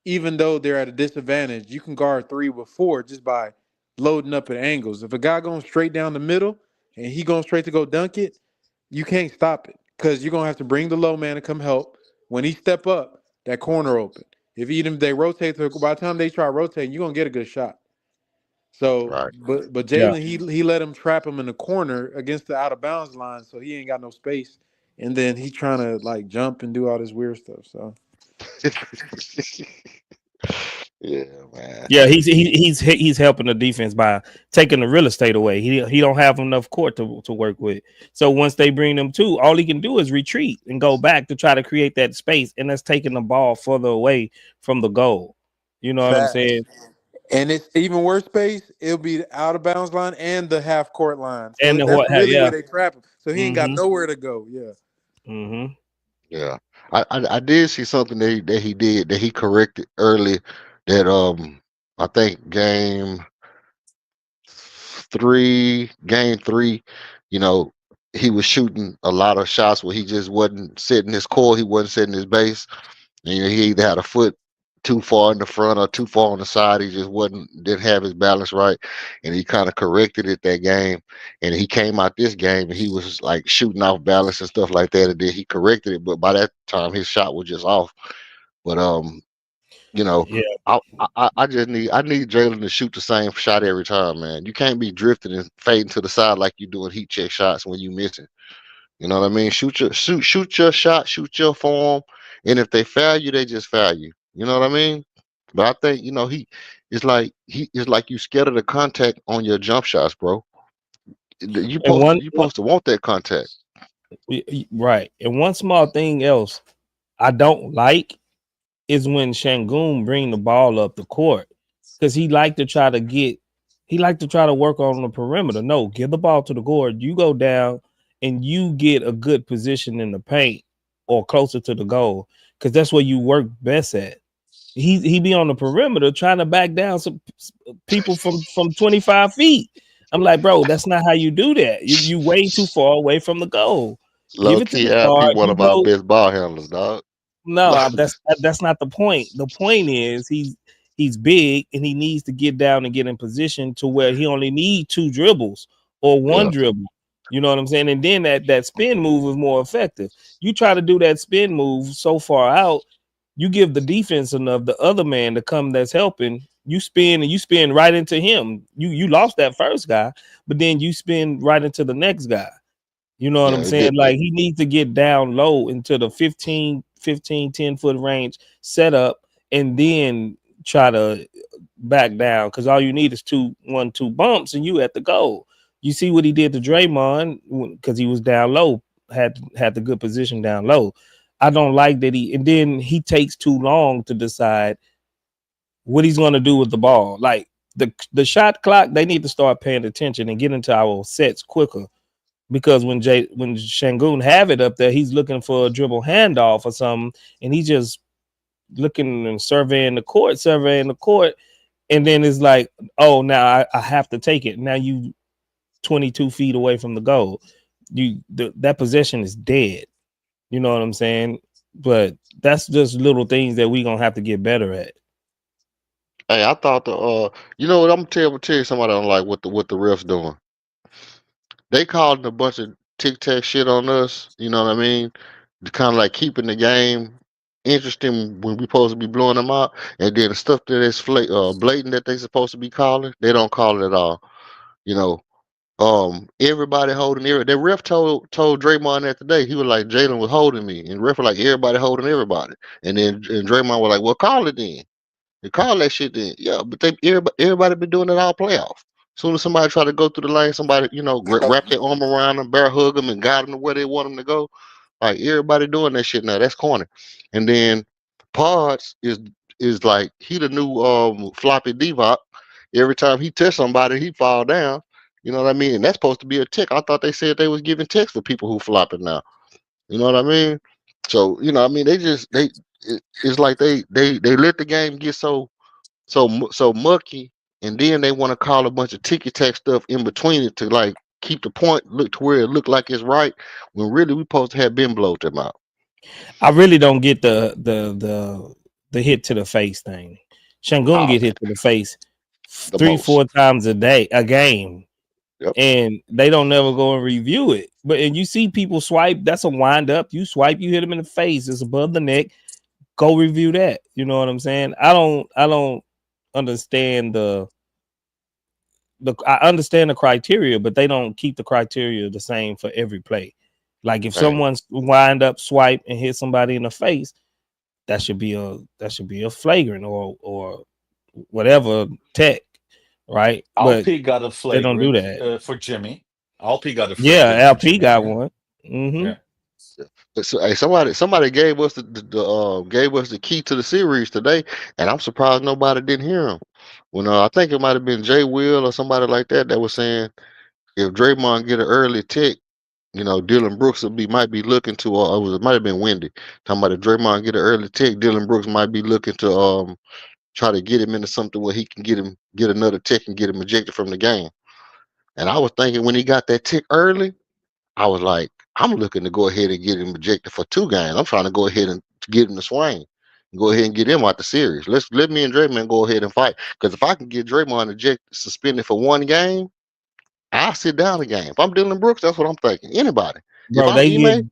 Even though they're at a disadvantage, you can guard 3 with 4 just by loading up at angles. If a guy going straight down the middle and he going straight to go dunk it, you can't stop it because you're gonna have to bring the low man to come help. When he step up, that corner open. If even if they rotate, by the time they try rotating, you're gonna get a good shot. So, Right. but Yeah. Jalen, he let him trap him in the corner against the out of bounds line, so he ain't got no space. And then he trying to like jump and do all this weird stuff. So Yeah, man. Yeah, he's helping the defense by taking the real estate away. He don't have enough court to work with. So once they bring them to, all he can do is retreat and go back to try to create that space, and that's taking the ball further away from the goal. You know what I'm facts. saying? And it's even worse space. It'll be the out of bounds line and the half court line. So And the that's what? really where Yeah. they trap him. So he ain't got Mm-hmm. nowhere to go. Yeah. Mm-hmm. Yeah, I did see something that he did that he corrected early. That I think game 3, you know, he was shooting a lot of shots where he just wasn't setting his core, he wasn't setting his base, and he either had a foot too far in the front or too far on the side. He just didn't have his balance right, and he kind of corrected it that game. And he came out this game and he was like shooting off balance and stuff like that. And then he corrected it, but by that time his shot was just off. But you know, Yeah. I just need Jalen to shoot the same shot every time, man. You can't be drifting and fading to the side like you doing heat check shots when you missing. You know what I mean? Shoot your shot, shoot your form, and if they foul you, they just foul you. You know what I mean? But I think he is like you scared of the contact on your jump shots, bro. You And supposed to you supposed to want that contact. right. And one small thing else I don't like is when Shangoon bring the ball up the court because he like to try to work on the perimeter. No, give the ball to the guard. You go down and you get a good position in the paint or closer to the goal because that's where you work best at. He be on the perimeter trying to back down some people from 25 feet. I'm like, bro, that's not how you do that. You way too far away from the goal. Give Low it to key, the IP guard. one He of my go. best ball handlers, dog. No, that's not the point. The point is he's big and he needs to get down and get in position to where he only need 2 dribbles or one Yeah, dribble. You know what I'm saying? And then that spin move is more effective. You try to do that spin move so far out, you give the defense enough the other man to come that's helping. You spin and you spin right into him. You lost that first guy, but then you spin right into the next guy. You know what yeah, I'm it did. saying? Like he needs to get down low into the 10-foot range setup and then try to back down because all you need is 2 bumps and you at the goal. You see what he did to Draymond because he was down low, had the good position down low. I don't like that and then he takes too long to decide what he's going to do with the ball. Like the shot clock, they need to start paying attention and get into our sets quicker because when Shangoon have it up there, he's looking for a dribble handoff or something, and he's just looking and surveying the court, and then it's like, oh, now I have to take it. Now you 22 feet away from the goal. That possession is dead. You know what I'm saying? But that's just little things that we gonna have to get better at. Hey, I thought you know what? I'm gonna tell you somebody I don't like what the refs doing. They called a bunch of tic tac shit on us. You know what I mean? Kind of like keeping the game interesting when we supposed to be blowing them out, and then the stuff that is blatant that they supposed to be calling, they don't call it at all. You know, everybody holding the ref told Draymond that today. He was like Jalen was holding me, and the ref was like everybody holding everybody, and Draymond was like, well, call it then. They call that shit then. Yeah, but everybody been doing it all playoffs. Soon as somebody try to go through the lane, somebody wrap their arm around them, bear hug them, and guide them to where they want them to go. Like everybody doing that shit now. That's corny. And then Pods is like he the new floppy Divock. Every time he touch somebody, he fall down. You know what I mean? And that's supposed to be a tick. I thought they said they was giving ticks for people who flopping now. You know what I mean? So I mean, it's like they let the game get so mucky, and then they want to call a bunch of ticky tack stuff in between it to like keep the point look to where it look like it's right when really we supposed to have been blowed them out. I really don't get the hit to the face thing. Shangoon Oh get hit to the face the three, most. 4 times a game, Yep. and they don't never go and review it. But and you see people swipe, that's a wind up. You swipe, you hit them in the face, it's above the neck. Go review that. You know what I'm saying? I don't understand I understand the criteria, but they don't keep the criteria the same for every play. Like if Hey, someone's wind up, swipe, and hit somebody in the face, that should be a flagrant or whatever tech, right? But LP got a they don't do flagrant that. for Jimmy. LP got a Yeah, flagrant for LP Jimmy. got Yeah, one. yeah. so, hey, somebody gave us gave us the key to the series today, and I'm surprised nobody didn't hear him. When I think it might have been Jay Will or somebody like that was saying if Draymond get an early tick, Dylan Brooks might be looking to, it might have been Wendy talking about if Draymond get an early tick, Dylan Brooks might be looking to try to get him into something where he can get another tick and get him ejected from the game. And I was thinking when he got that tick early, I was like, I'm looking to go ahead and get him ejected for 2 games. I'm trying to go ahead and get him to swing. Go ahead and get him out the series. Let me and Draymond go ahead and fight. Because if I can get Draymond suspended for one game, I'll sit down a game. If I'm Dylan Brooks, that's what I'm thinking. Anybody. If Bro, I'm Ime,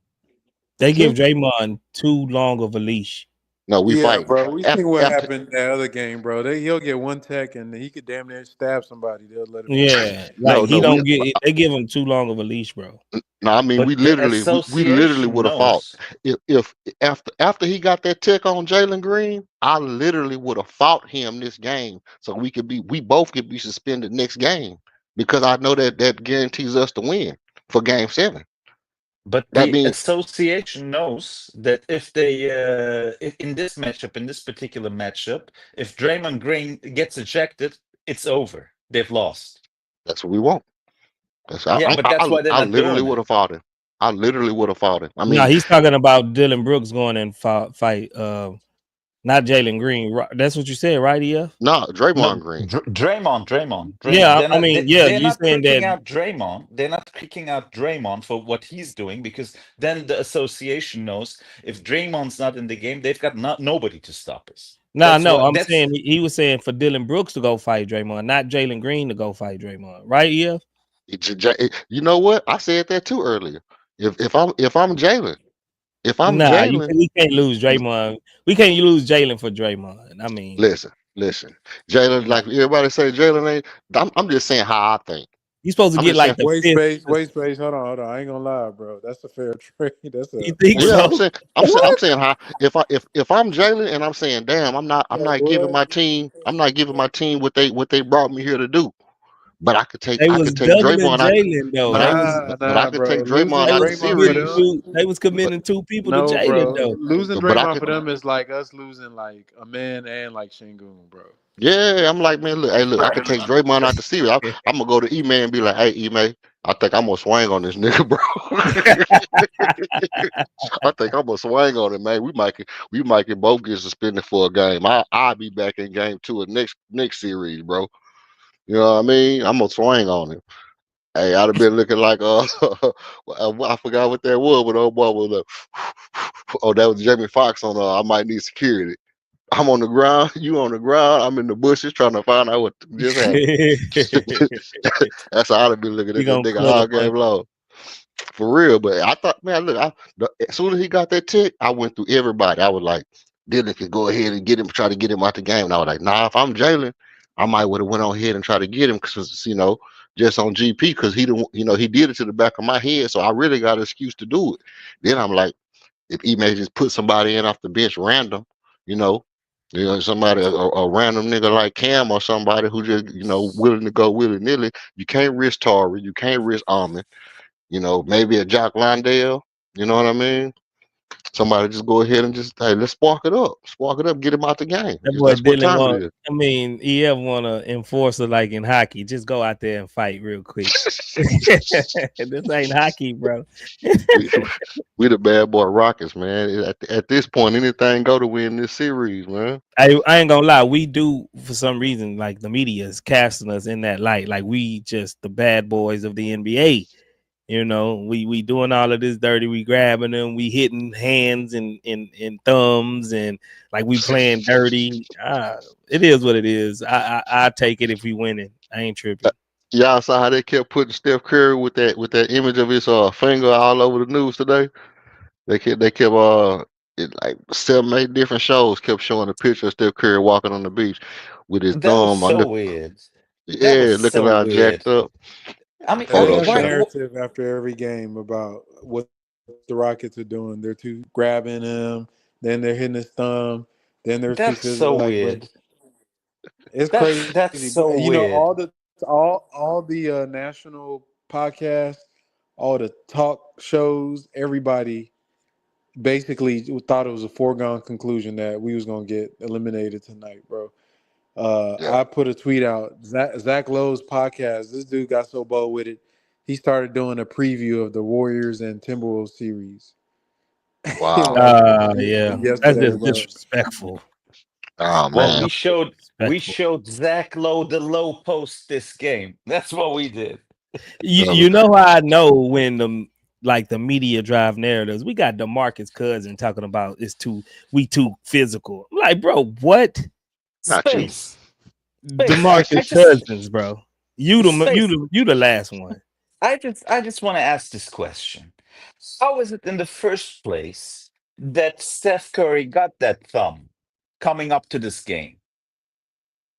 they give hmm, Draymond too long of a leash. no, we Yeah, fighting. bro. We seen After, what after happened in that other game, bro. He'll get one tech and he could damn near stab somebody. They'll let him have it. Yeah, like no, he no, we don't get. They give him too long of a leash, bro. no, I mean But the we literally association would have fought. knows. If after he got that tick on Jalen Green, I literally would have fought him this game so we both could be suspended next game because I know that guarantees us to win for game 7. But That the means association knows that if they, in this matchup, in this particular matchup, if Draymond Green gets ejected, it's over. They've lost. that's what we want. That's, Yeah, but that's why they're I not literally doing would it. have fought him. I literally would have fought him. I No, mean, he's talking about Dylan Brooks going and fight. Not Jalen Green. That's what you said, right? Yeah. no, Draymond No, Green. Draymond. Yeah, They're I not. mean, yeah, They're you not saying that? kicking out Draymond. They're not kicking out Draymond for what he's doing because then the association knows if Draymond's not in the game, they've got nobody to stop us. Nah, That's no, what. I'm That's saying he was saying for Dylan Brooks to go fight Draymond, not Jalen Green to go fight Draymond, right? Yeah. You know what? I said that too earlier. If I'm Jalen, if I'm Nah, Jalen, we can't lose Draymond. We can't lose Jalen for Draymond. I mean, listen. Jalen, nah. like everybody say, Jalen ain't. I'm just saying how I think. He's supposed to I'm get just saying. like the fifth. Wait space. Hold on. I ain't gonna lie, bro. That's a fair trade. That's You a think Yeah, I'm so? saying. I'm what? saying how if I'm Jalen and I'm saying, damn, I'm Yeah, not giving boy. my team. I'm not giving my team what they brought me here to do. But They I was could take doubling Draymond out. Jalen though. But I Nah, could bro. take Draymond Losing They out was the Draymond for series. them. they was But committing 2 people to No, Jalen bro. though. Losing but I Draymond could. for them is like us losing like a man and like Shingun, bro. Yeah, I'm like, man, look, hey, look, I could take Draymond out the series. I'm gonna go to E-Man and be like, hey, E-Man, I think I'm gonna swing on this nigga, bro. I think I'm gonna swing on it, man. We might can both get suspended for a game. I'll be back in game 2 of next series, bro. You know what I mean? I'm gonna swing on him. Hey, I'd have been looking like I forgot what that was, but old boy was oh, that was Jamie Foxx on I might need security. I'm on the ground, you on the ground, I'm in the bushes trying to find out what just happened. That's how I'd have been looking You at that gonna nigga cut a all bunch. game long. For real, but I thought, man, look, as soon as he got that tick, I went through everybody. I was like, Dylan could go ahead and get him, try to get him out the game. And I was like, nah, if I'm Jalen, I might would have went on ahead and try to get him because just on GP because he didn't, he did it to the back of my head, so I really got an excuse to do it. Then I'm like, if he may just put somebody in off the bench random, you know, somebody a random nigga like Cam or somebody who just willing to go willy nilly. You can't risk Torrey, you can't risk Almond. Maybe a Jock Londale. You know what I mean? Somebody just go ahead and just hey, let's spark it up, get him out the game. That boy That's what Dylan time it want. is. I mean, he ever want to enforce it like in hockey? Just go out there and fight real quick. This ain't hockey, bro. we, we the bad boy Rockets, man. At this point, anything go to win this series, man. I ain't gonna lie. We do for some reason like the media is casting us in that light, like we just the bad boys of the NBA. We doing all of this dirty. We grabbing them. We hitting hands and thumbs and like we playing dirty. It is what it is. I take it if we winning. I ain't tripping. Y'all saw how they kept putting Steph Curry with that image of his finger all over the news today. They kept like 7, 8 different shows kept showing a picture of Steph Curry walking on the beach with his that was thumb so under. weird. That was Yeah, looking so all weird. jacked up. I mean, They Photo have a why? shoot. narrative after every game about what the Rockets are doing. They're too grabbing him, then they're hitting his thumb, then they're too That's physical. so Like, bro, weird. it's crazy. That's But so weird. all the national podcasts, all the talk shows, everybody basically thought it was a foregone conclusion that we was gonna get eliminated tonight, bro. Yeah. I put a tweet out. Zach Lowe's podcast. This dude got so bold with it. He started doing a preview of the Warriors and Timberwolves series. Wow. Like Yeah, that's yesterday, just bro. disrespectful. Oh Well, man. we Disrespectful. showed Zach Lowe the low post this game. That's what we did. You Um, you know how I know when like the media drive narratives. We got DeMarcus Cousins talking about we too physical. I'm like, bro, what? Not you. Space. Space. I DeMarcus just Cousins, bro. You the Space. last one. I just want to ask this question. How is it in the first place that Steph Curry got that thumb coming up to this game?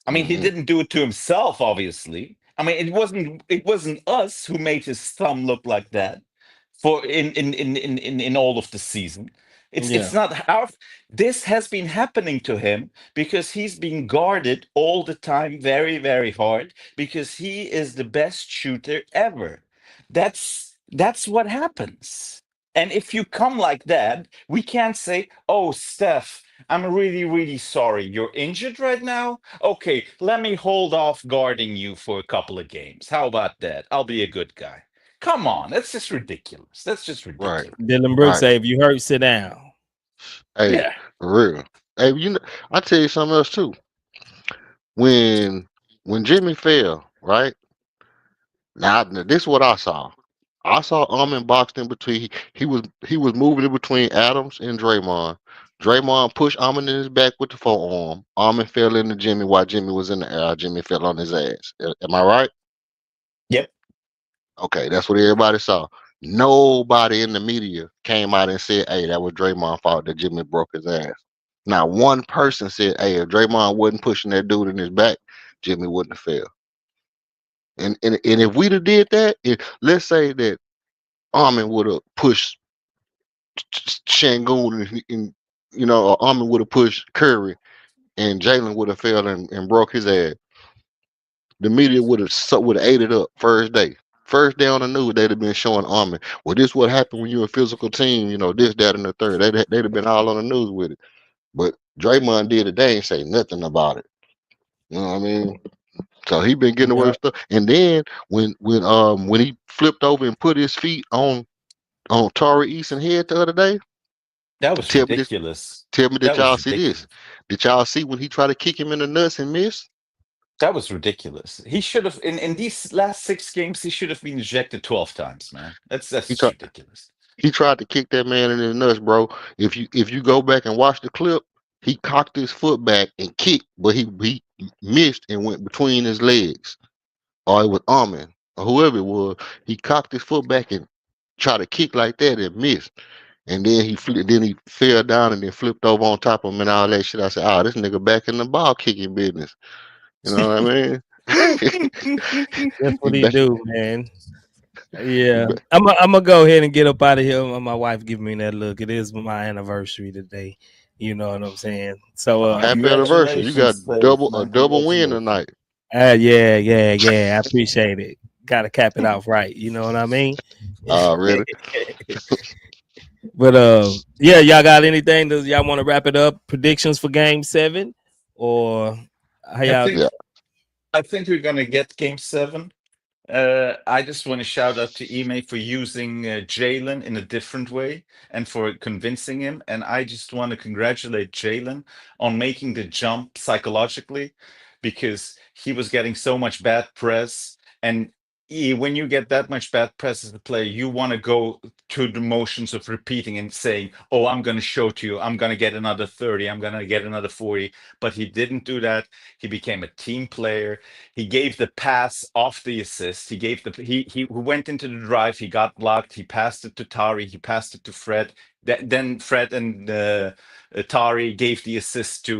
I mean, he Hmm. didn't do it to himself, obviously. I mean, it wasn't us who made his thumb look like that for in all of the season. It's Yeah. not our this has been happening to him because he's been guarded all the time very, very hard because he is the best shooter ever. That's what happens. And if you come like that, we can't say, "Oh, Steph, I'm really, really sorry. You're injured right now. Okay, let me hold off guarding you for a couple of games. How about that? I'll be a good guy." Come on, that's just ridiculous. That's just Right. ridiculous. Dylan Brooks Right. say, if you hurt, sit down. Hey, Yeah. for real. Hey, I tell you something else too. When Jimmy fell, right? Now this is what I saw. I saw Armin boxed in between. He was moving in between Adams and Draymond. Draymond pushed Armin in his back with the forearm. Armin fell into Jimmy while Jimmy was in the air. Jimmy fell on his ass. Am I right? Yep. Okay, that's what everybody saw. Nobody in the media came out and said, "Hey, that was Draymond's fault that Jimmy broke his ass." Not one person said, "Hey, if Draymond wasn't pushing that dude in his back, Jimmy wouldn't have fell." And if we'd have did that, let's say that Armin would have pushed Shangoon and or Armin would have pushed Curry and Jalen would have fell and broke his ass. The media would have ate it up first day. First day on the news, they'd have been showing Armin. Well, this what happened when you're a physical team. This, that, and the third. They'd have been all on the news with it. But Draymond did it. They ain't say nothing about it. You know what I mean? So he been getting away Yeah. with stuff. And then when he flipped over and put his feet on Tari Eason's head the other day, That was tell me this. ridiculous. Tell me that That was y'all see ridiculous. this. Did y'all see when he tried to kick him in the nuts and miss? That was ridiculous. He should have in these last 6 games, he should have been ejected 12 times, man. That's He just tried. ridiculous. He tried to kick that man in the nuts, bro. If you go back and watch the clip, he cocked his foot back and kicked, but he missed and went between his legs. Or it was Armin or whoever it was. He cocked his foot back and tried to kick like that and missed. And then he fell down and then flipped over on top of him and all that shit. I said, "Oh, this nigga back in the ball kicking business." You know what I mean? That's he what he back. do, man. He Yeah. back. I'm gonna go ahead and get up out of here. My wife giving me that look. It is my anniversary today. You know what I'm saying? So Happy anniversary! You got Congratulations, Faith, a man. double win Congratulations. tonight yeah. I appreciate it. Gotta cap it off right. You know what I mean? already. But yeah, y'all got anything? Does y'all want to wrap it up? Predictions for game 7? Or how I y'all think Yeah. I think we're gonna get game 7. I just want to shout out to Ime for using Jalen in a different way and for convincing him. And I just want to congratulate Jalen on making the jump psychologically because he was getting so much bad press. And when you get that much bad press as a player, you want to go through the motions of repeating and saying, "Oh, I'm going to show to you. I'm going to get another 30. I'm going to get another 40." But he didn't do that. He became a team player. He gave the pass off the assist. He went into the drive. He got blocked. He passed it to Tari. He passed it to Fred. Then Fred and Tari gave the assist to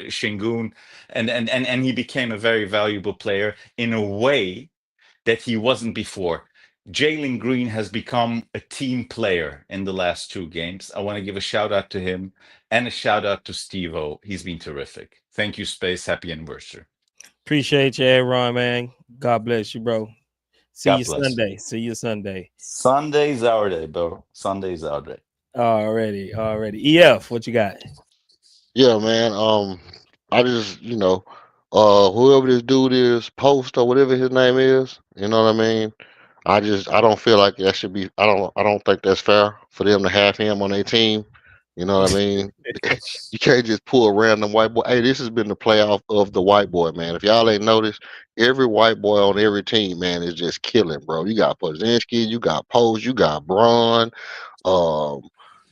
Shingun, and he became a very valuable player in a way that he wasn't before. Jaylen Green has become a team player in the last 2 games. I want to give a shout out to him and a shout out to Steve-O. He's been terrific. Thank you, Space. Happy anniversary. appreciate you, Aaron, man. God bless you, bro. See God you bless. Sunday. See you Sunday. Sunday's our day, bro. Sunday's our day. Already. EF, what you got? Yeah, man. I just, whoever this dude is, Post or whatever his name is, you know what I mean? I don't feel like that should be. I don't think that's fair for them to have him on their team. You know what I mean? You can't just pull a random white boy. Hey, this has been the playoff of the white boy, man. If y'all ain't noticed, every white boy on every team, man, is just killing, bro. You got Pozinski, you got Post, you got Braun. Um,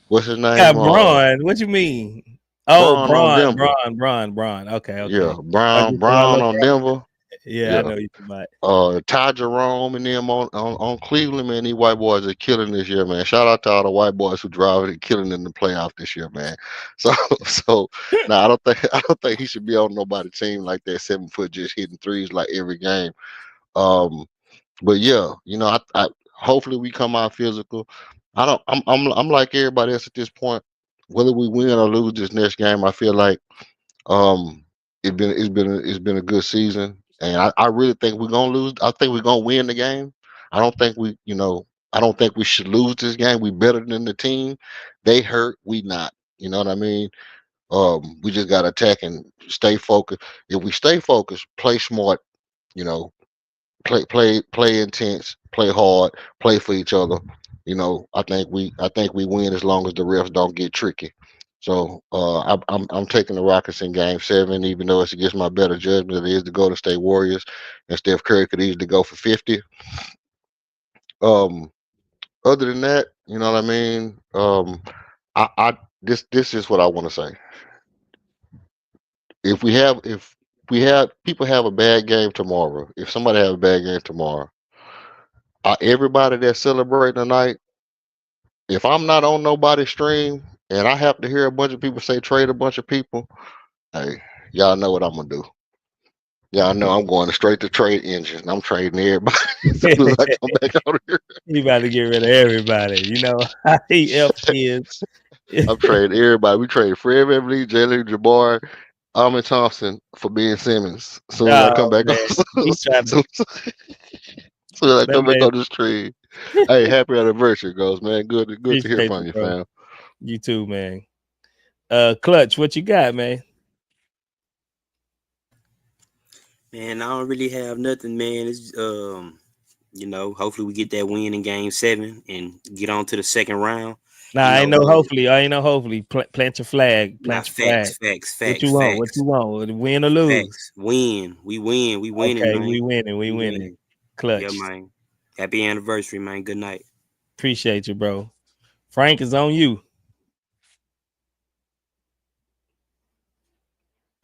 what's his name? Got Braun. What you mean? Oh, Braun on Braun, Denver. Braun. Okay, Yeah, okay. Brown Just because I Brown love on Braun. Denver. Yeah, I Yeah. know you about. Ty Jerome and them on Cleveland, man. These white boys are killing this year, man. Shout out to all the white boys who driving and killing in the playoff this year, man. So so now I don't think he should be on nobody's team like that, 7 foot just hitting threes like every game. Um, but yeah, I hopefully we come out physical. I don't I'm like everybody else at this point. Whether we win or lose this next game, I feel like um, it's been a good season, and I really think we're gonna lose. I think we're gonna win the game. I don't think I don't think we should lose this game. We better than the team. They hurt, we not. You know what I mean? We just gotta attack and stay focused. If we stay focused, play smart, you know, play intense, play hard, play for each other. I think we win as long as the refs don't get tricky. So I'm taking the Rockets in Game 7, even though it's against my better judgment. It is the Golden State Warriors, and Steph Curry could easily go for 50. Um, Other than that, you know what I mean. I this is what I want to say. If people have a bad game tomorrow, if somebody have a bad game tomorrow, everybody that's celebrating tonight, if I'm not on nobody's stream and I have to hear a bunch of people say trade a bunch of people, hey, y'all know what I'm gonna do. Y'all know I'm going straight to trade engine. I'm trading everybody as soon as I come back out here. You about to get rid of everybody. You know how he F is. I'm trading everybody. We trade Fred VanVleet, Jalen Jabari, Ahmed Thompson for Ben Simmons. As soon as I come Oh back on, man, he trying to. soon as I That come back man, on the stream. Hey, happy anniversary, girls, man. Good to hear appreciate from you, you, bro. fam. You too, man. Clutch, what you got, man? Man, I don't really have nothing, man. It's hopefully we get that win in Game 7 and get on to the second round. Nah, You I know, ain't no hopefully. I ain't no hopefully. Plant your flag. not Plant your flag. What you facts, want? What you want? Win or lose? facts. Win, we winning, Okay, man. we winning. We We winning. winning. Yeah, Clutch. man. Happy anniversary, man. Good night. Appreciate you, bro. Frank is on you.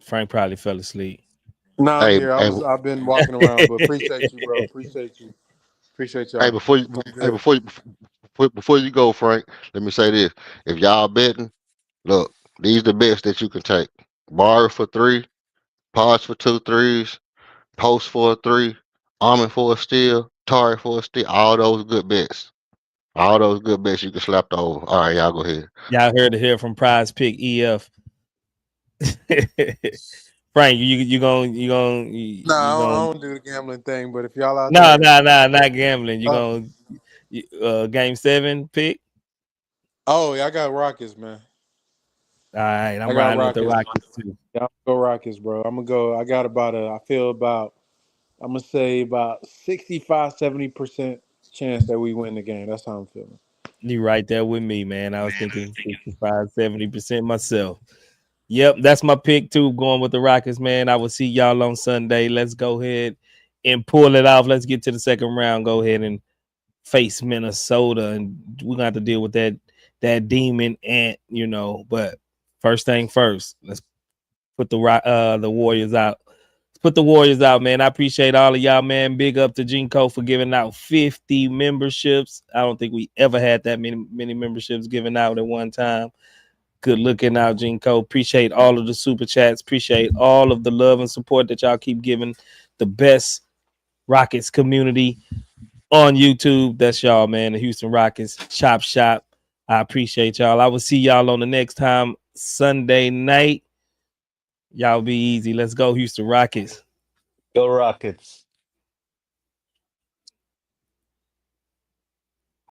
Frank probably fell asleep. No, I'm Hey, here. hey, I've been walking around, but appreciate you, bro. Appreciate you. Appreciate hey, y'all. before you, I'm hey, good. before you go, Frank, let me say this: if y'all betting, look, these the bets that you can take. Bar for 3, Pods for 2 threes, Post for a 3, Almond for a steal, Tari for a steal. All those good bets. All those good bets you can slap over. All right, y'all go ahead. Y'all heard it here from Prize Pick EF. Frank, Nah, you I going don't do the gambling thing, but if y'all out no, there, not gambling. You uh, going Game 7 pick? oh yeah, I got Rockets, man. All right, I'm I got riding with the Rockets. Rockets too. Yeah, I'm gonna go Rockets, bro. I'm gonna go. I got I feel about, I'm gonna say about 65, 70% chance that we win the game. That's how I'm feeling. You right there with me, man. I was thinking 65, 70% myself. Yep, that's my pick too. Going with the Rockets, man. I will see y'all on Sunday. Let's go ahead and pull it off. Let's get to the second round. Go ahead and face Minnesota, and we're gonna have to deal with that demon ant, But first thing first, let's put the Warriors out. Let's put the Warriors out, man. I appreciate all of y'all, man. Big up to Jinko for giving out 50 memberships. I don't think we ever had that many memberships given out at one time. Good looking out, Jinko. Appreciate all of the super chats. Appreciate all of the love and support that y'all keep giving the best Rockets community on YouTube. That's y'all, man. The Houston Rockets Chop Shop. I appreciate y'all. I will see y'all on the next time Sunday night. Y'all be easy. Let's go, Houston Rockets. Go Rockets.